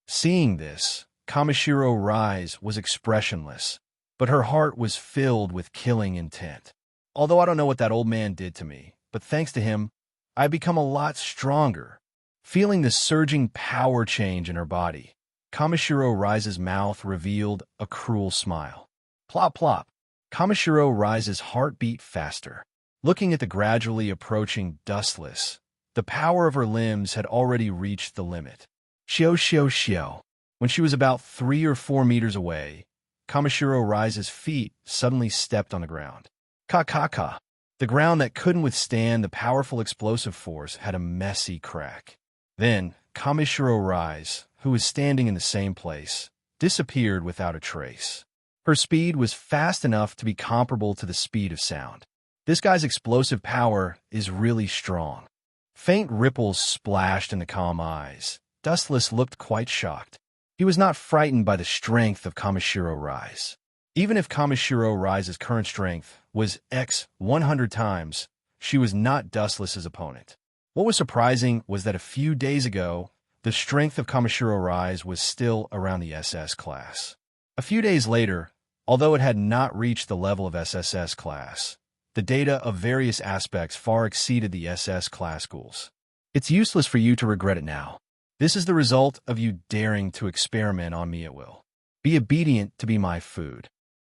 Seeing this, Kamishiro Rise was expressionless, but her heart was filled with killing intent. Although I don't know what that old man did to me, but thanks to him, I've become a lot stronger. Feeling the surging power change in her body, Kamishiro Rise's mouth revealed a cruel smile. Plop plop. Kamishiro Rise's heart beat faster. Looking at the gradually approaching Dustless, the power of her limbs had already reached the limit. Shio shio shio. When she was about 3 or 4 meters away, Kamishiro Rise's feet suddenly stepped on the ground. Ka ka ka. The ground that couldn't withstand the powerful explosive force had a messy crack. Then, Kamishiro Rise, who was standing in the same place, disappeared without a trace. Her speed was fast enough to be comparable to the speed of sound. This guy's explosive power is really strong. Faint ripples splashed in the calm eyes. Dustless looked quite shocked. He was not frightened by the strength of Kamishiro Rise. Even if Kamishiro Rise's current strength was X 100 times, she was not Dustless's opponent. What was surprising was that a few days ago, the strength of Kamishiro Rise was still around the SS class. A few days later, although it had not reached the level of SSS class, the data of various aspects far exceeded the SS class goals. It's useless for you to regret it now. This is the result of you daring to experiment on me at will. Be obedient to be my food.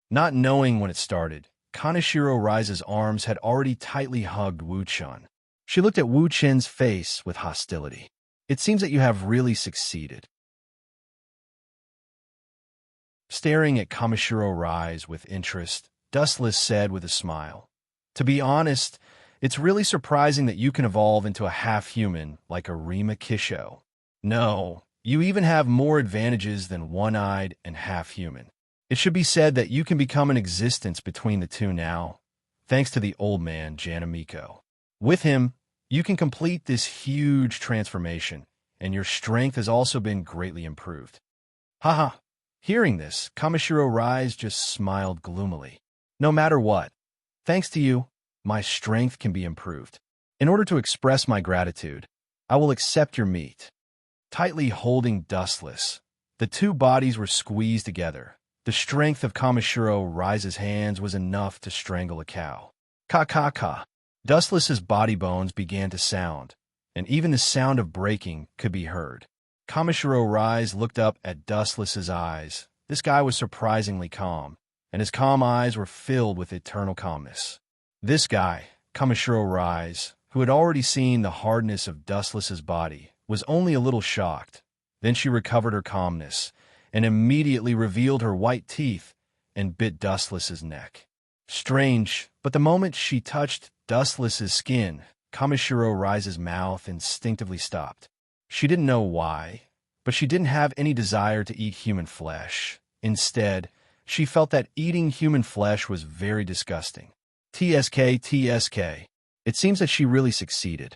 Not knowing when it started, Kaneshiro Rise's arms had already tightly hugged Wu Chun. She looked at Wu Chen's face with hostility. It seems that you have really succeeded. Staring at Kamishiro Rise with interest, Dustless said with a smile, "To be honest, it's really surprising that you can evolve into a half-human like a Rima Kisho. No, you even have more advantages than one-eyed and half-human. It should be said that you can become an existence between the two now, thanks to the old man, Janamiko. With him, you can complete this huge transformation, and your strength has also been greatly improved." Haha. Hearing this, Kamishiro Rise just smiled gloomily. "No matter what, thanks to you, my strength can be improved. In order to express my gratitude, I will accept your meat." Tightly holding Dustless, the two bodies were squeezed together. The strength of Kamishiro Rise's hands was enough to strangle a cow. Ka ka ka. Dustless's body bones began to sound, and even the sound of breaking could be heard. Kamishiro Rise looked up at Dustless's eyes. This guy was surprisingly calm, and his calm eyes were filled with eternal calmness. This guy, Kamishiro Rise, who had already seen the hardness of Dustless's body, was only a little shocked. Then she recovered her calmness, and immediately revealed her white teeth and bit Dustless's neck. Strange, but the moment she touched Dustless's skin, Kamishiro Rise's mouth instinctively stopped. She didn't know why, but she didn't have any desire to eat human flesh. Instead, she felt that eating human flesh was very disgusting. TSK, TSK. It seems that she really succeeded.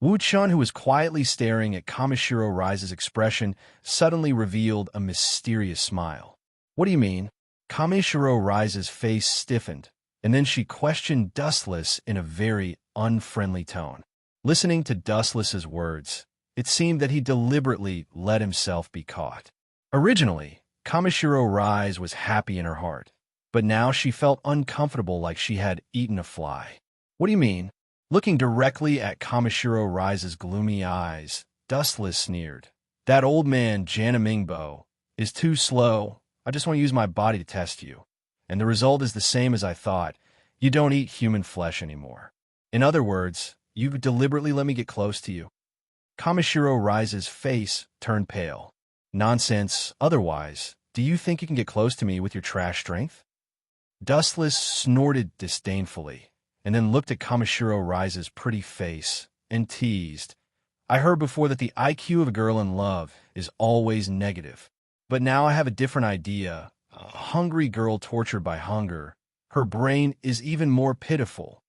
Wu Chun, who was quietly staring at Kamishiro Rise's expression, suddenly revealed a mysterious smile. "What do you mean?" Kamishiro Rise's face stiffened, and then she questioned Dustless in a very unfriendly tone. Listening to Dustless's words, it seemed that he deliberately let himself be caught. Originally, Kamishiro Rise was happy in her heart, but now she felt uncomfortable like she had eaten a fly. "What do you mean?" Looking directly at Kamishiro Rise's gloomy eyes, Dustless sneered. "That old man, Janamingbo, is too slow. I just want to use my body to test you. And the result is the same as I thought. You don't eat human flesh anymore. In other words, you deliberately let me get close to you." Kamishiro Rise's face turned pale. Nonsense, otherwise. Do you think you can get close to me with your trash strength? Dustless snorted disdainfully, and then looked at Kamishiro Rise's pretty face and teased. I heard before that the IQ of a girl in love is always negative. But now I have a different idea. A hungry girl tortured by hunger. Her brain is even more pitiful.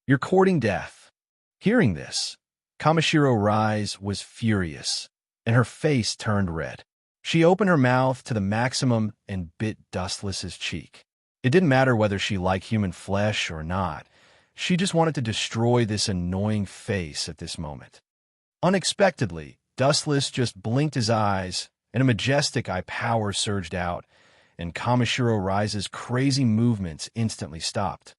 You're courting death. Hearing this, Kamishiro Rise was furious, and her face turned red. She opened her mouth to the maximum and bit Dustless's cheek. It didn't matter whether she liked human flesh or not. She just wanted to destroy this annoying face at this moment. Unexpectedly, Dustless just blinked his eyes, and a majestic eye power surged out, and Kamishiro Rise's crazy movements instantly stopped.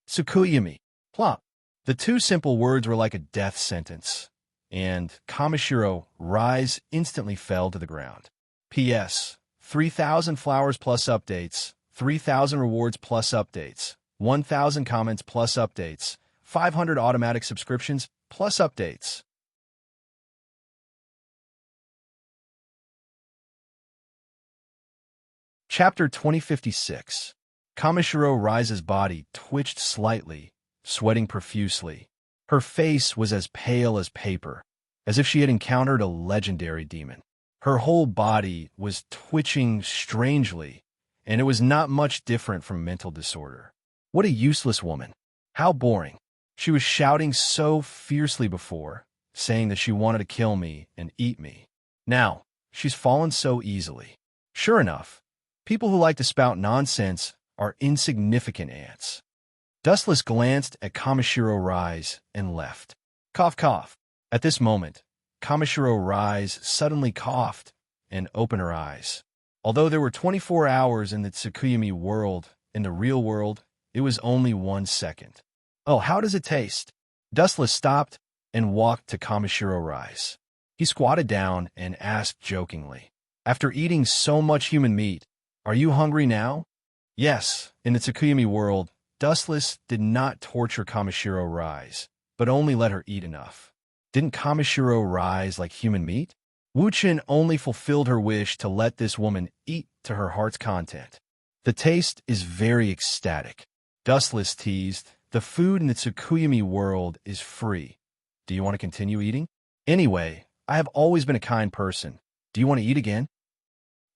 Tsukuyami. Plop. The two simple words were like a death sentence, and Kamishiro Rise instantly fell to the ground. P.S. 3,000 flowers plus updates, 3,000 rewards plus updates, 1,000 comments plus updates, 500 automatic subscriptions plus updates. Chapter 2056. Kamishiro Rise's body twitched slightly, sweating profusely. Her face was as pale as paper, as if she had encountered a legendary demon. Her whole body was twitching strangely, and it was not much different from mental disorder. What a useless woman. How boring. She was shouting so fiercely before, saying that she wanted to kill me and eat me. Now, she's fallen so easily. Sure enough, people who like to spout nonsense are insignificant ants. Dustless glanced at Kamishiro Rise and left. Cough, cough. At this moment, Kamishiro Rise suddenly coughed and opened her eyes. Although there were 24 hours in the Tsukuyami world, in the real world, it was only 1 second. Oh, how does it taste? Dustless stopped and walked to Kamishiro Rise. He squatted down and asked jokingly, after eating so much human meat, are you hungry now? Yes, in the Tsukuyami world, Dustless did not torture Kamishiro Rise, but only let her eat enough. Didn't Kamishiro Rise like human meat? Wuchen only fulfilled her wish to let this woman eat to her heart's content. The taste is very ecstatic. Dustless teased, the food in the Tsukuyami world is free. Do you want to continue eating? Anyway, I have always been a kind person. Do you want to eat again?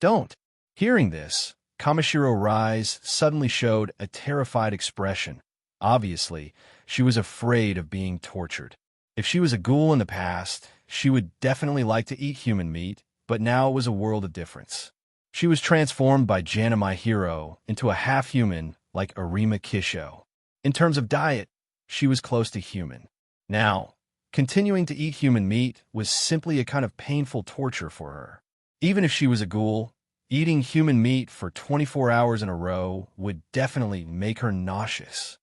Don't. Hearing this, Kamishiro Rise suddenly showed a terrified expression. Obviously, she was afraid of being tortured. If she was a ghoul in the past, she would definitely like to eat human meat, but now it was a world of difference. She was transformed by Jana, my hero, into a half-human like Arima Kisho. In terms of diet, she was close to human. Now, continuing to eat human meat was simply a kind of painful torture for her. Even if she was a ghoul, eating human meat for 24 hours in a row would definitely make her nauseous.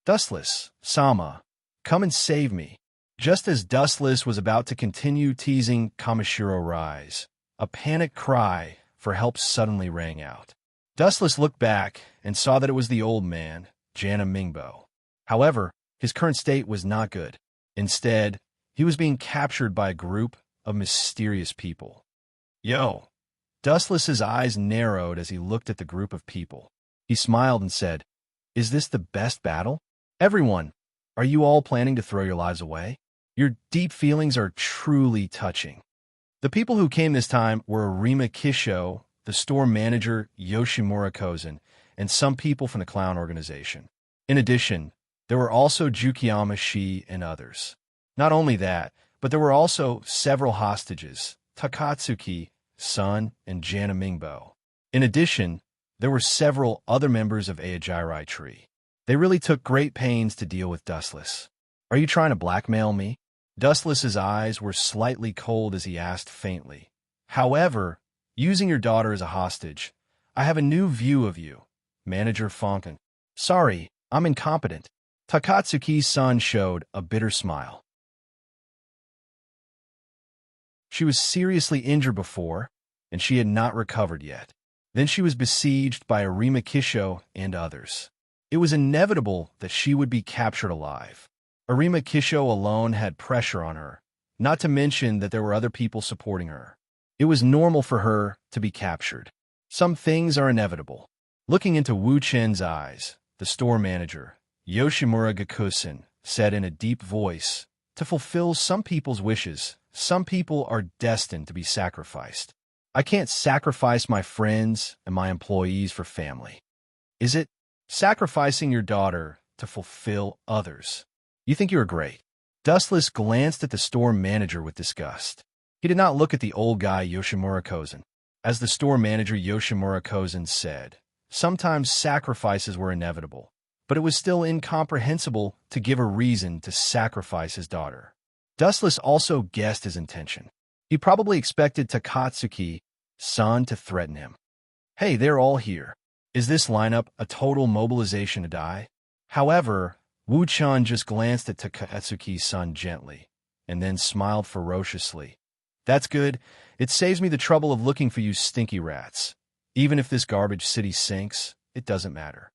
Dustless, Sama, come and save me. Just as Dustless was about to continue teasing Kamishiro Rise, a panicked cry for help suddenly rang out. Dustless looked back and saw that it was the old man, Jana Mingbo. However, his current state was not good. Instead, he was being captured by a group of mysterious people. Yo! Dustless's eyes narrowed as he looked at the group of people. He smiled and said, is this the best battle? Everyone, are you all planning to throw your lives away? Your deep feelings are truly touching. The people who came this time were Arima Kisho, the store manager Yoshimura Kozen, and some people from the clown organization. In addition, there were also Jukiyama Shi and others. Not only that, but there were also several hostages, Takatsuki, Sun, and Jana Mingbo. In addition, there were several other members of Aojirai Tree. They really took great pains to deal with Dustless. Are you trying to blackmail me? Dustless's eyes were slightly cold as he asked faintly. However, using your daughter as a hostage, I have a new view of you, Manager Fonken. Sorry, I'm incompetent. Takatsuki's son showed a bitter smile. She was seriously injured before, and she had not recovered yet. Then she was besieged by Arima Kisho and others. It was inevitable that she would be captured alive. Arima Kisho alone had pressure on her, not to mention that there were other people supporting her. It was normal for her to be captured. Some things are inevitable. Looking into Wu Chen's eyes, the store manager, Yoshimura Gakusen, said in a deep voice, "To fulfill some people's wishes, some people are destined to be sacrificed. I can't sacrifice my friends and my employees for family." Is it sacrificing your daughter to fulfill others? You think you're great. Dustless glanced at the store manager with disgust. He did not look at the old guy Yoshimura Kozen. As the store manager Yoshimura Kozen said, sometimes sacrifices were inevitable, but it was still incomprehensible to give a reason to sacrifice his daughter. Dustless also guessed his intention. He probably expected Takatsuki-san to threaten him. Hey, they're all here. Is this lineup a total mobilization to die? However, Wu-chan just glanced at Takatsuki-san gently, and then smiled ferociously. That's good. It saves me the trouble of looking for you stinky rats. Even if this garbage city sinks, it doesn't matter.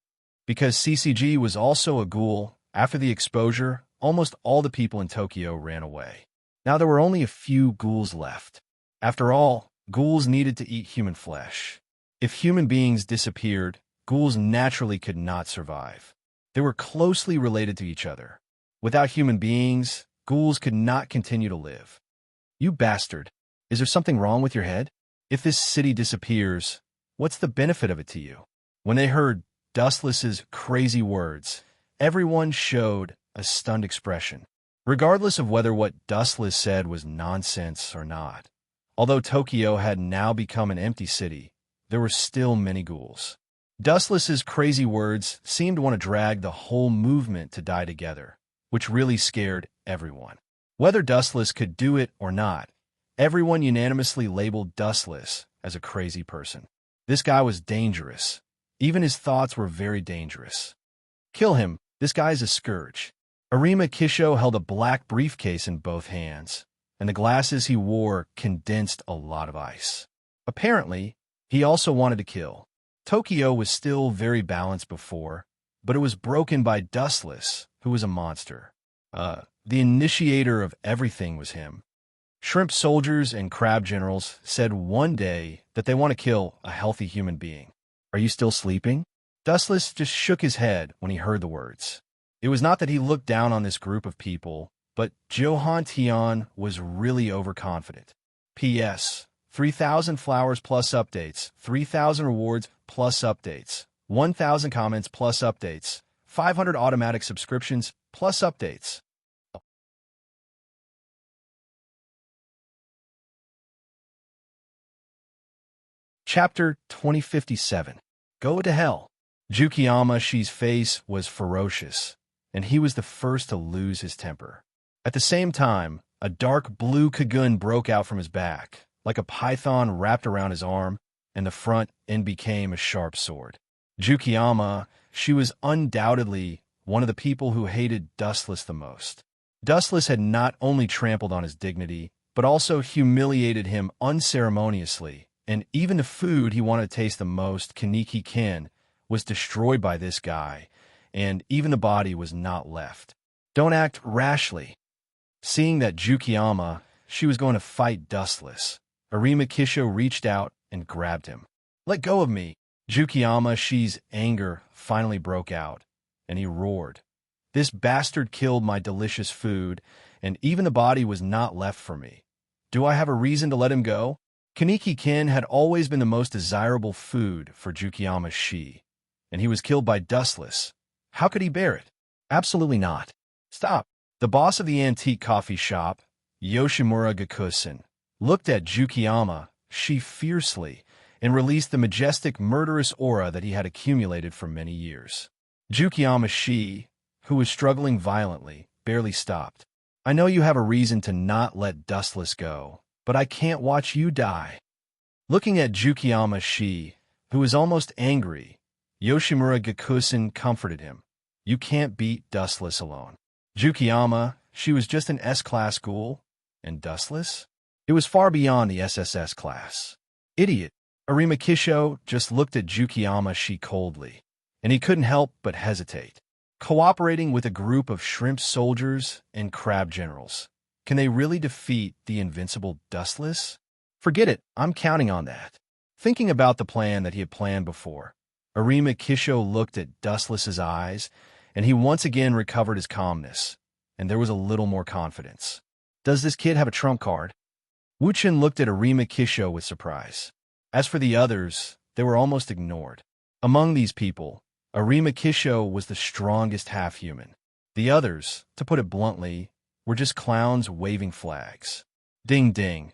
Because CCG was also a ghoul, after the exposure, almost all the people in Tokyo ran away. Now there were only a few ghouls left. After all, ghouls needed to eat human flesh. If human beings disappeared, ghouls naturally could not survive. They were closely related to each other. Without human beings, ghouls could not continue to live. You bastard. Is there something wrong with your head? If this city disappears, what's the benefit of it to you? When they heard Dustless's crazy words, everyone showed a stunned expression, regardless of whether what Dustless said was nonsense or not. Although Tokyo had now become an empty city, there were still many ghouls. Dustless's crazy words seemed to want to drag the whole movement to die together, which really scared everyone. Whether Dustless could do it or not, everyone unanimously labeled Dustless as a crazy person. This guy was dangerous. Even his thoughts were very dangerous. Kill him. This guy's a scourge. Arima Kisho held a black briefcase in both hands, and the glasses he wore condensed a lot of ice. Apparently, he also wanted to kill. Tokyo was still very balanced before, but it was broken by Dustless, who was a monster. The initiator of everything was him. Shrimp soldiers and crab generals said one day that they want to kill a healthy human being. Are you still sleeping? Dustless just shook his head when he heard the words. It was not that he looked down on this group of people, but Johan Tian was really overconfident. P.S. 3,000 flowers plus updates, 3,000 rewards plus updates, 1,000 comments plus updates, 500 automatic subscriptions plus updates. Chapter 2057. Go to hell. Jukiyama-shi's face was ferocious, and he was the first to lose his temper. At the same time, a dark blue kagun broke out from his back, like a python wrapped around his arm, and the front end became a sharp sword. Jukiyama-shi was undoubtedly one of the people who hated Dustless the most. Dustless had not only trampled on his dignity, but also humiliated him unceremoniously, and even the food he wanted to taste the most, Kaneki-ken, was destroyed by this guy, and even the body was not left. Don't act rashly. Seeing that Jukiyama-shi was going to fight Dustless, Arima Kisho reached out and grabbed him. Let go of me. Jukiyama-shi's anger finally broke out, and he roared. This bastard killed my delicious food, and even the body was not left for me. Do I have a reason to let him go? Kaneki-ken had always been the most desirable food for Jukiyama-shi, and he was killed by Dustless. How could he bear it? Absolutely not. Stop. The boss of the antique coffee shop, Yoshimura Gakusen, looked at Jukiyama-shi fiercely and released the majestic murderous aura that he had accumulated for many years. Jukiyama-shi, who was struggling violently, barely stopped. I know you have a reason to not let Dustless go, but I can't watch you die. Looking at Jukiyama-shi, who was almost angry, Yoshimura Gakusen comforted him. You can't beat Dustless alone. Jukiyama-shi was just an S-class ghoul, and Dustless? It was far beyond the SSS class. Idiot. Arima Kisho just looked at Jukiyama-shi coldly, and he couldn't help but hesitate. Cooperating with a group of shrimp soldiers and crab generals. Can they really defeat the invincible Dustless? Forget it, I'm counting on that. Thinking about the plan that he had planned before, Arima Kisho looked at Dustless's eyes, and he once again recovered his calmness, and there was a little more confidence. Does this kid have a trump card? Wuchen looked at Arima Kisho with surprise. As for the others, they were almost ignored. Among these people, Arima Kisho was the strongest half-human. The others, to put it bluntly, were just clowns waving flags. Ding ding.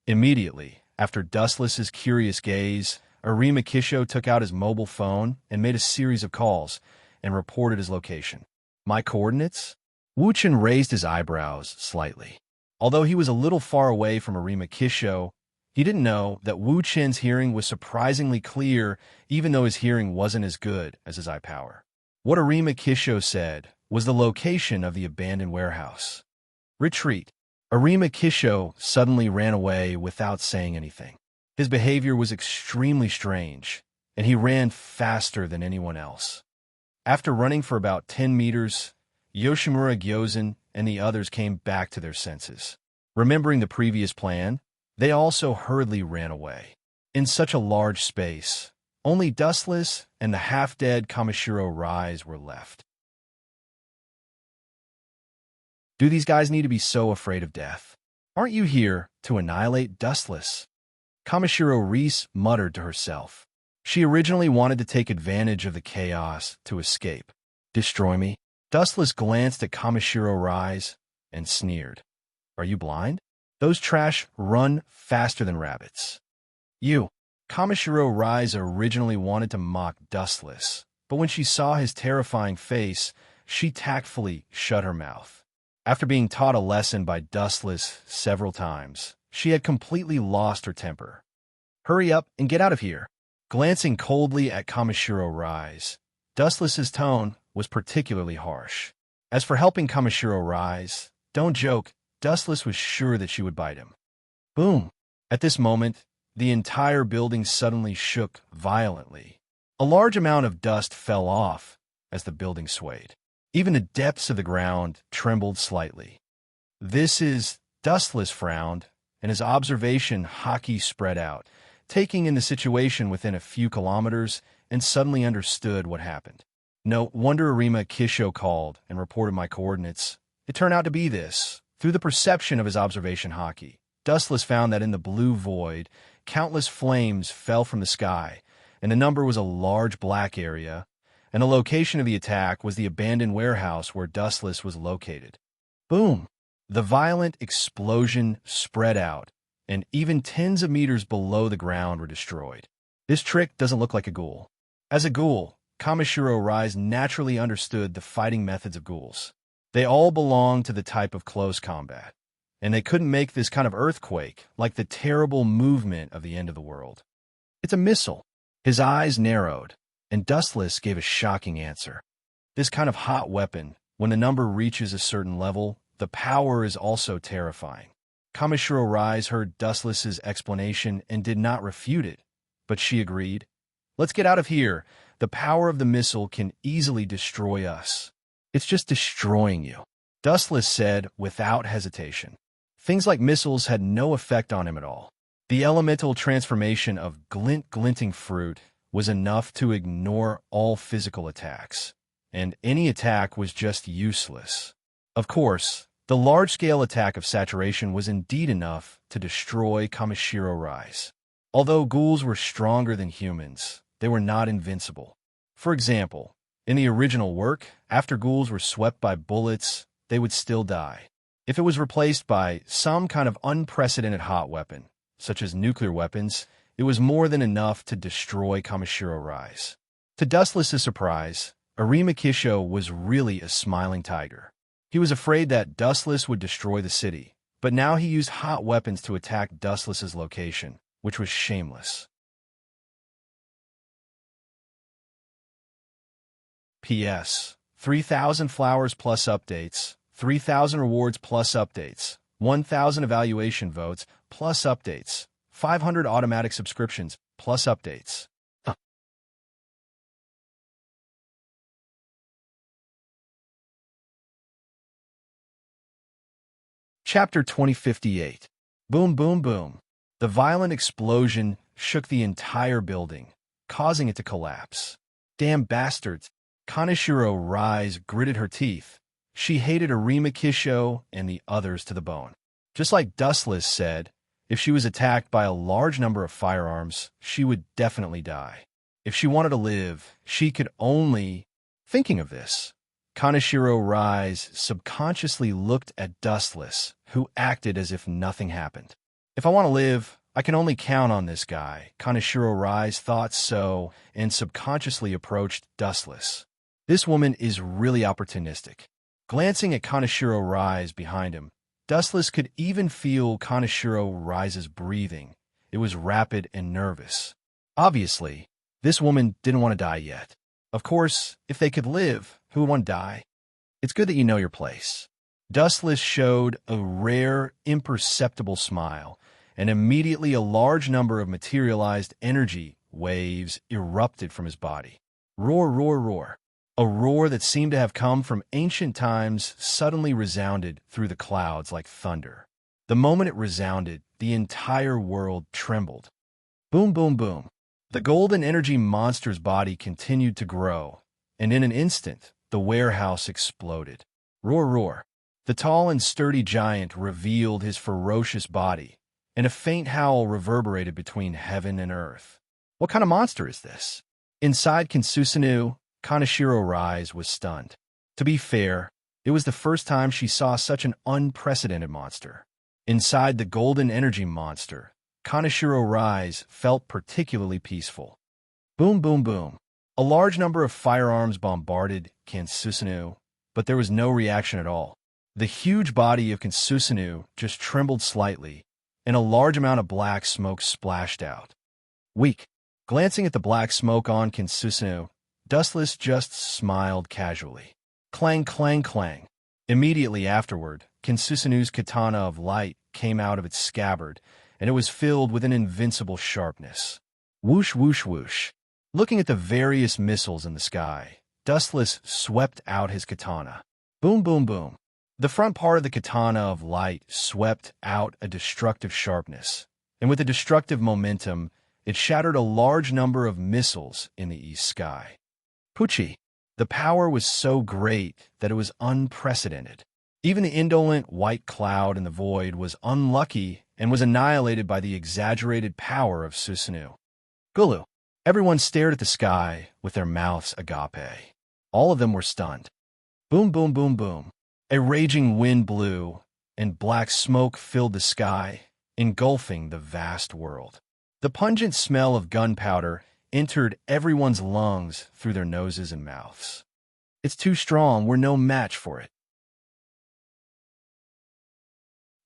Immediately, after Dustless's curious gaze, Arima Kisho took out his mobile phone and made a series of calls and reported his location. My coordinates? Wuchen raised his eyebrows slightly. Although he was a little far away from Arima Kisho, he didn't know that Wu Chen's hearing was surprisingly clear, even though his hearing wasn't as good as his eye power. What Arima Kisho said was the location of the abandoned warehouse. Retreat. Arima Kisho suddenly ran away without saying anything. His behavior was extremely strange, and he ran faster than anyone else. After running for about 10 meters, Yoshimura Gyozan and the others came back to their senses. Remembering the previous plan, they also hurriedly ran away. In such a large space, only Dustless and the half-dead Kamishiro Rise were left. Do these guys need to be so afraid of death? Aren't you here to annihilate Dustless? Kamishiro Rise muttered to herself. She originally wanted to take advantage of the chaos to escape. Destroy me? Dustless glanced at Kamishiro Rise and sneered. Are you blind? Those trash run faster than rabbits. You. Kamishiro Rise originally wanted to mock Dustless, but when she saw his terrifying face, she tactfully shut her mouth. After being taught a lesson by Dustless several times, she had completely lost her temper. Hurry up and get out of here. Glancing coldly at Kamishiro Rise, Dustless's tone was particularly harsh. As for helping Kamishiro Rise, don't joke, Dustless was sure that she would bite him. Boom! At this moment, the entire building suddenly shook violently. A large amount of dust fell off as the building swayed. Even the depths of the ground trembled slightly. This is... Dustless frowned, and his observation haki spread out, taking in the situation within a few kilometers, and suddenly understood what happened. No wonder Arima Kisho called and reported my coordinates. It turned out to be this. Through the perception of his observation haki, Dustless found that in the blue void, countless flames fell from the sky, and the number was a large black area, and the location of the attack was the abandoned warehouse where Dustless was located. Boom! The violent explosion spread out, and even tens of meters below the ground were destroyed. This trick doesn't look like a ghoul. As a ghoul, Kamishiro Rise naturally understood the fighting methods of ghouls. They all belonged to the type of close combat, and they couldn't make this kind of earthquake like the terrible movement of the end of the world. It's a missile. His eyes narrowed, and Dustless gave a shocking answer. This kind of hot weapon, when the number reaches a certain level, the power is also terrifying. Kamishiro Rise heard Dustless's explanation and did not refute it, but she agreed. Let's get out of here. The power of the missile can easily destroy us. It's just destroying you, Dustless said without hesitation. Things like missiles had no effect on him at all. The elemental transformation of glinting fruit was enough to ignore all physical attacks, and any attack was just useless. Of course, the large-scale attack of saturation was indeed enough to destroy Kamishiro Rise. Although ghouls were stronger than humans, they were not invincible. For example, in the original work, after ghouls were swept by bullets, they would still die. If it was replaced by some kind of unprecedented hot weapon, such as nuclear weapons, it was more than enough to destroy Kamishiro Rise. To Dustless's surprise, Arima Kisho was really a smiling tiger. He was afraid that Dustless would destroy the city, but now he used hot weapons to attack Dustless's location, which was shameless. P.S. 3,000 flowers plus updates, 3,000 rewards plus updates, 1,000 evaluation votes plus updates, 500 automatic subscriptions plus updates. Chapter 2058. Boom, boom, boom. The violent explosion shook the entire building, causing it to collapse. Damn bastards. Kaneshiro Rise gritted her teeth. She hated Arima Kisho and the others to the bone. Just like Dustless said, if she was attacked by a large number of firearms, she would definitely die. If she wanted to live, she could only... Thinking of this, Kaneshiro Rise subconsciously looked at Dustless, who acted as if nothing happened. If I want to live, I can only count on this guy. Kaneshiro Rise thought so and subconsciously approached Dustless. This woman is really opportunistic. Glancing at Kaneshiro Rise behind him, Dustless could even feel Kaneshiro Rise's breathing. It was rapid and nervous. Obviously, this woman didn't want to die yet. Of course, if they could live, who would want to die? It's good that you know your place. Dustless showed a rare, imperceptible smile, and immediately a large number of materialized energy waves erupted from his body. Roar, roar, roar. A roar that seemed to have come from ancient times suddenly resounded through the clouds like thunder. The moment it resounded, the entire world trembled. Boom, boom, boom. The golden energy monster's body continued to grow, and in an instant, the warehouse exploded. Roar, roar. The tall and sturdy giant revealed his ferocious body, and a faint howl reverberated between heaven and earth. What kind of monster is this? Inside Kinsusinu, Kaneshiro Rise was stunned. To be fair, it was the first time she saw such an unprecedented monster. Inside the golden energy monster, Kaneshiro Rise felt particularly peaceful. Boom, boom, boom. A large number of firearms bombarded Kinsusinu, but there was no reaction at all. The huge body of Kinsusinu just trembled slightly, and a large amount of black smoke splashed out. Weak. Glancing at the black smoke on Kinsusinu, Dustless just smiled casually. Clang, clang, clang. Immediately afterward, Kinsusinu's katana of light came out of its scabbard, and it was filled with an invincible sharpness. Whoosh, whoosh, whoosh. Looking at the various missiles in the sky, Dustless swept out his katana. Boom, boom, boom. The front part of the katana of light swept out a destructive sharpness, and with a destructive momentum, it shattered a large number of missiles in the east sky. Pucci. The power was so great that it was unprecedented. Even the indolent white cloud in the void was unlucky and was annihilated by the exaggerated power of Susanu. Gulu. Everyone stared at the sky with their mouths agape. All of them were stunned. Boom, boom, boom, boom. A raging wind blew, and black smoke filled the sky, engulfing the vast world. The pungent smell of gunpowder entered everyone's lungs through their noses and mouths. It's too strong, we're no match for it.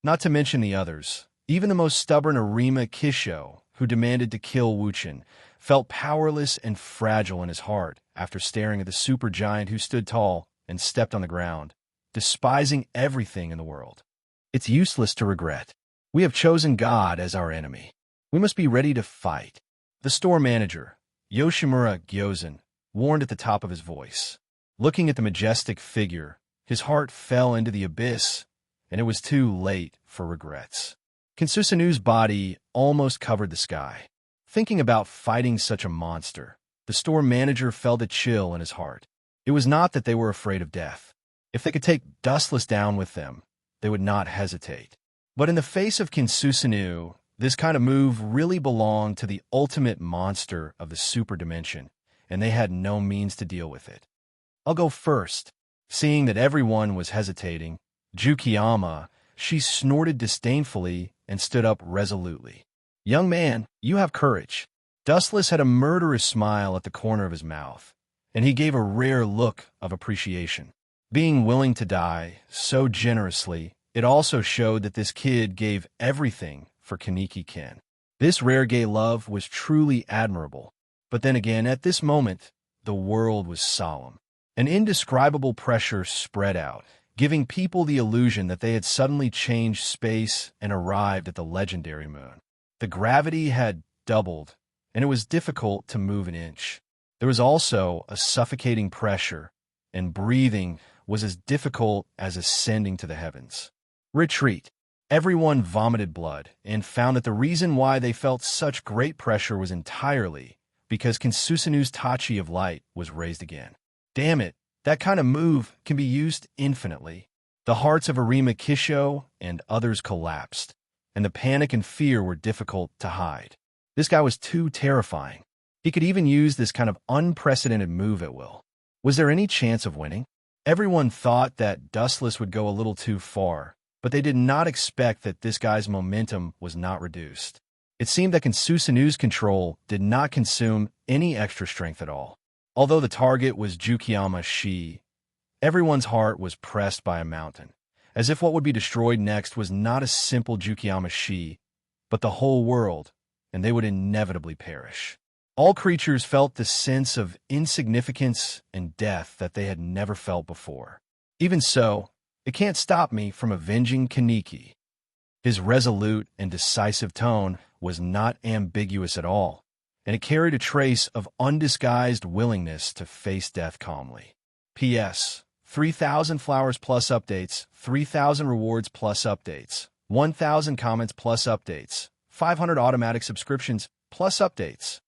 Not to mention the others. Even the most stubborn Arima Kisho, who demanded to kill Wuchen, felt powerless and fragile in his heart after staring at the supergiant who stood tall and stepped on the ground, despising everything in the world. It's useless to regret. We have chosen God as our enemy. We must be ready to fight. The store manager, Yoshimura Gyozen, warned at the top of his voice. Looking at the majestic figure, his heart fell into the abyss, and it was too late for regrets. Kinsusanu's body almost covered the sky. Thinking about fighting such a monster, the store manager felt a chill in his heart. It was not that they were afraid of death. If they could take Dustless down with them, they would not hesitate. But in the face of Kinsusanu, this kind of move really belonged to the ultimate monster of the super dimension, and they had no means to deal with it. I'll go first. Seeing that everyone was hesitating, Jukiyama, she snorted disdainfully and stood up resolutely. Young man, you have courage. Dustless had a murderous smile at the corner of his mouth, and he gave a rare look of appreciation. Being willing to die so generously, it also showed that this kid gave everything for Kaneki-ken. This rare gay love was truly admirable. But then again, at this moment, the world was solemn. An indescribable pressure spread out, giving people the illusion that they had suddenly changed space and arrived at the legendary moon. The gravity had doubled, and it was difficult to move an inch. There was also a suffocating pressure, and breathing was as difficult as ascending to the heavens. Retreat. Everyone vomited blood and found that the reason why they felt such great pressure was entirely because Kinsusanu's Tachi of Light was raised again. Damn it, that kind of move can be used infinitely. The hearts of Arima Kisho and others collapsed, and the panic and fear were difficult to hide. This guy was too terrifying. He could even use this kind of unprecedented move at will. Was there any chance of winning? Everyone thought that Dustless would go a little too far, but they did not expect that this guy's momentum was not reduced. It seemed that Kinsusanu's control did not consume any extra strength at all. Although the target was Jukiyama Shi, everyone's heart was pressed by a mountain, as if what would be destroyed next was not a simple Jukiyama Shi, but the whole world, and they would inevitably perish. All creatures felt the sense of insignificance and death that they had never felt before. Even so, it can't stop me from avenging Kaneki. His resolute and decisive tone was not ambiguous at all, and it carried a trace of undisguised willingness to face death calmly. P.S. 3,000 flowers plus updates, 3,000 rewards plus updates, 1,000 comments plus updates, 500 automatic subscriptions plus updates.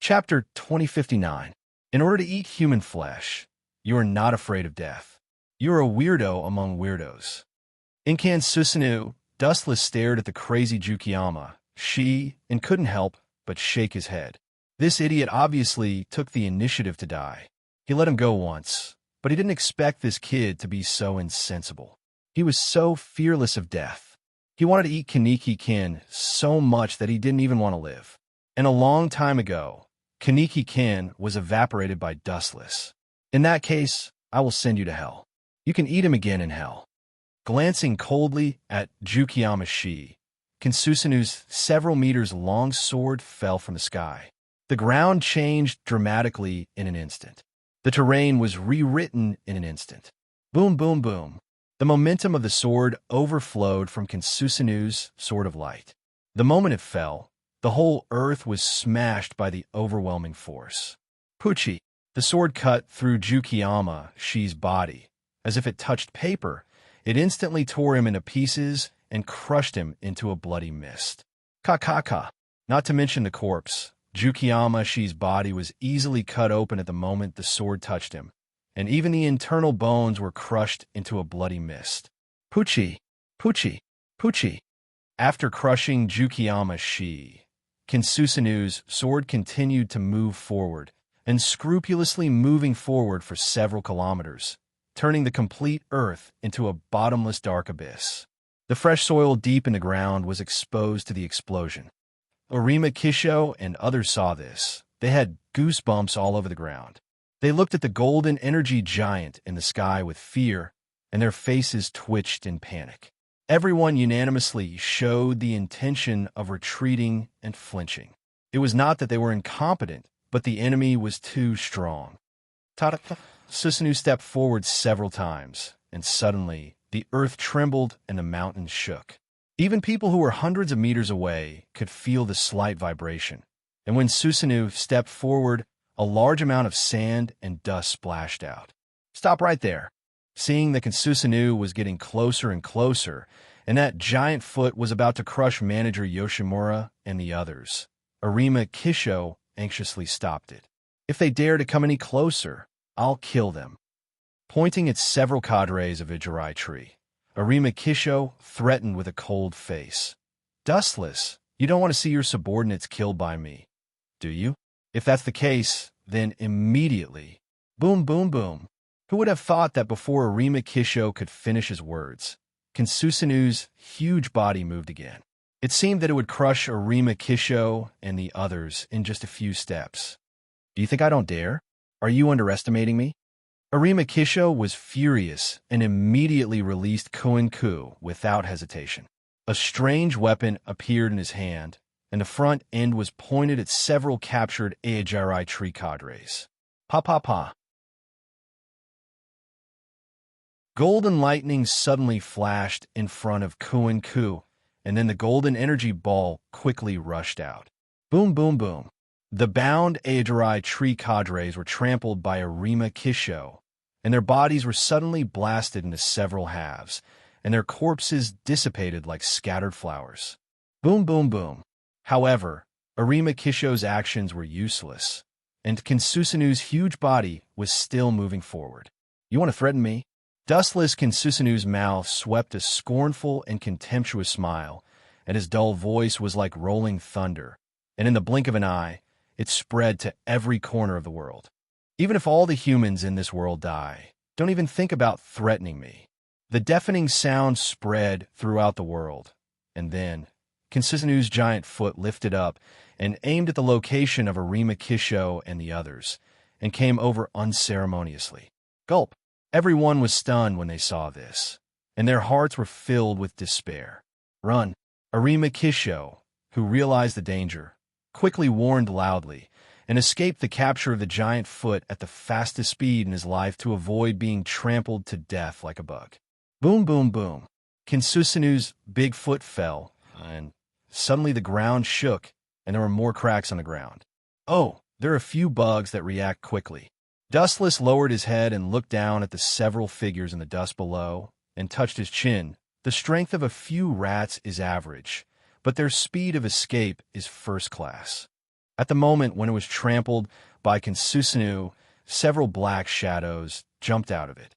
Chapter 2059. In order to eat human flesh, you are not afraid of death. You are a weirdo among weirdos. In Kinsusanu, Dustless stared at the crazy Jukiyama, and couldn't help but shake his head. This idiot obviously took the initiative to die. He let him go once, but he didn't expect this kid to be so insensible. He was so fearless of death. He wanted to eat Kaneki-kin so much that he didn't even want to live. And a long time ago, Kaneki-kin was evaporated by Dustless. In that case, I will send you to hell. You can eat him again in hell. Glancing coldly at Jukiyama Shi, Kinsusanu's several meters long sword fell from the sky. The ground changed dramatically in an instant. The terrain was rewritten in an instant. Boom, boom, boom. The momentum of the sword overflowed from Kinsusanu's sword of light. The moment it fell, the whole earth was smashed by the overwhelming force. Puchi, the sword cut through Jukiyama Shi's body. As if it touched paper, it instantly tore him into pieces and crushed him into a bloody mist. Ka. Not to mention the corpse. Jukiyama Shi's body was easily cut open at the moment the sword touched him, and even the internal bones were crushed into a bloody mist. Puchi. After crushing Jukiyama Shi, Kinsusanu's sword continued to move forward, and scrupulously moving forward for several kilometers, turning the complete earth into a bottomless dark abyss. The fresh soil deep in the ground was exposed to the explosion. Arima Kisho and others saw this. They had goosebumps all over the ground. They looked at the golden energy giant in the sky with fear, and their faces twitched in panic. Everyone unanimously showed the intention of retreating and flinching. It was not that they were incompetent, but the enemy was too strong. Susanu stepped forward several times, and suddenly the earth trembled and the mountains shook. Even people who were hundreds of meters away could feel the slight vibration, and when Susanu stepped forward, a large amount of sand and dust splashed out. Stop right there. Seeing that Kinsusanu was getting closer and closer, and that giant foot was about to crush manager Yoshimura and the others, Arima Kisho anxiously stopped it. If they dare to come any closer, I'll kill them. Pointing at several cadres of Ijirai tree, Arima Kisho threatened with a cold face. Dustless, you don't want to see your subordinates killed by me, do you? If that's the case, then immediately, boom, boom, boom. Who would have thought that before Arima Kisho could finish his words, Kinsusanu's huge body moved again? It seemed that it would crush Arima Kisho and the others in just a few steps. Do you think I don't dare? Are you underestimating me? Arima Kisho was furious and immediately released Koinku without hesitation. A strange weapon appeared in his hand, and the front end was pointed at several captured Ejirai tree cadres. Pa. Golden lightning suddenly flashed in front of Koinku, and then the golden energy ball quickly rushed out. Boom, boom, boom. The bound Aedurai tree cadres were trampled by Arima Kisho, and their bodies were suddenly blasted into several halves, and their corpses dissipated like scattered flowers. Boom, boom, boom. However, Arima Kisho's actions were useless, and Kinsusanu's huge body was still moving forward. You want to threaten me? Dustless Kinsusanu's mouth swept a scornful and contemptuous smile, and his dull voice was like rolling thunder, and in the blink of an eye, it spread to every corner of the world. Even if all the humans in this world die, don't even think about threatening me. The deafening sound spread throughout the world, and then Kinsusanu's giant foot lifted up and aimed at the location of Arima Kisho and the others, and came over unceremoniously. Gulp! Everyone was stunned when they saw this, and their hearts were filled with despair. Run! Arima Kisho, who realized the danger, quickly warned loudly, and escaped the capture of the giant foot at the fastest speed in his life to avoid being trampled to death like a bug. Boom, boom, boom. Kinsusanu's big foot fell, and suddenly the ground shook, and there were more cracks on the ground. Oh, there are a few bugs that react quickly. Dustless lowered his head and looked down at the several figures in the dust below, and touched his chin. The strength of a few rats is average, but their speed of escape is first class. At the moment when it was trampled by Kinsusanu, several black shadows jumped out of it.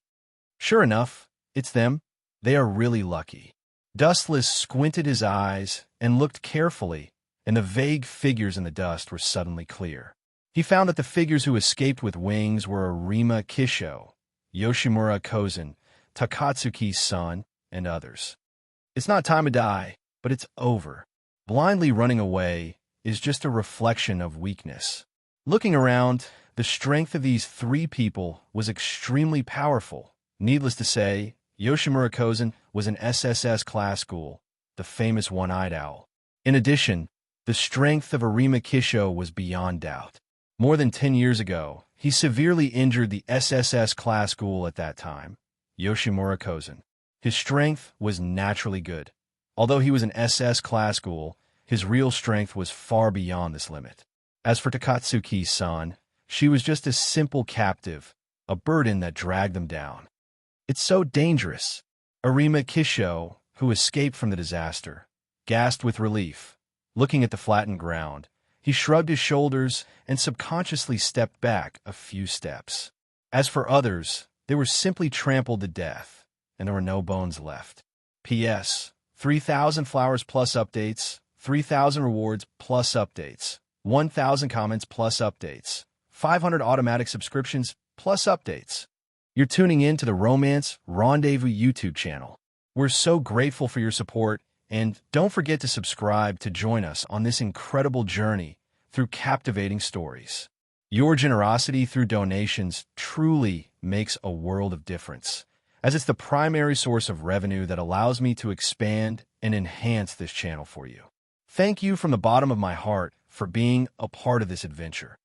Sure enough, it's them. They are really lucky. Dustless squinted his eyes and looked carefully, and the vague figures in the dust were suddenly clear. He found that the figures who escaped with wings were Arima Kisho, Yoshimura Kozen, Takatsuki's son, and others. It's not time to die, but it's over. Blindly running away is just a reflection of weakness. Looking around, the strength of these three people was extremely powerful. Needless to say, Yoshimura Kozen was an SSS class school, the famous one-eyed owl. In addition, the strength of Arima Kisho was beyond doubt. More than 10 years ago, he severely injured the SSS class ghoul at that time, Yoshimura Kozen. His strength was naturally good. Although he was an SS class ghoul, his real strength was far beyond this limit. As for Takatsuki's son, she was just a simple captive, a burden that dragged them down. It's so dangerous. Arima Kisho, who escaped from the disaster, gasped with relief. Looking at the flattened ground, he shrugged his shoulders and subconsciously stepped back a few steps. As for others, they were simply trampled to death, and there were no bones left. P.S. 3,000 flowers plus updates, 3,000 rewards plus updates, 1,000 comments plus updates, 500 automatic subscriptions plus updates. You're tuning in to the Romance Rendezvous YouTube channel. We're so grateful for your support, and don't forget to subscribe to join us on this incredible journey through captivating stories. Your generosity through donations truly makes a world of difference, as it's the primary source of revenue that allows me to expand and enhance this channel for you. Thank you from the bottom of my heart for being a part of this adventure.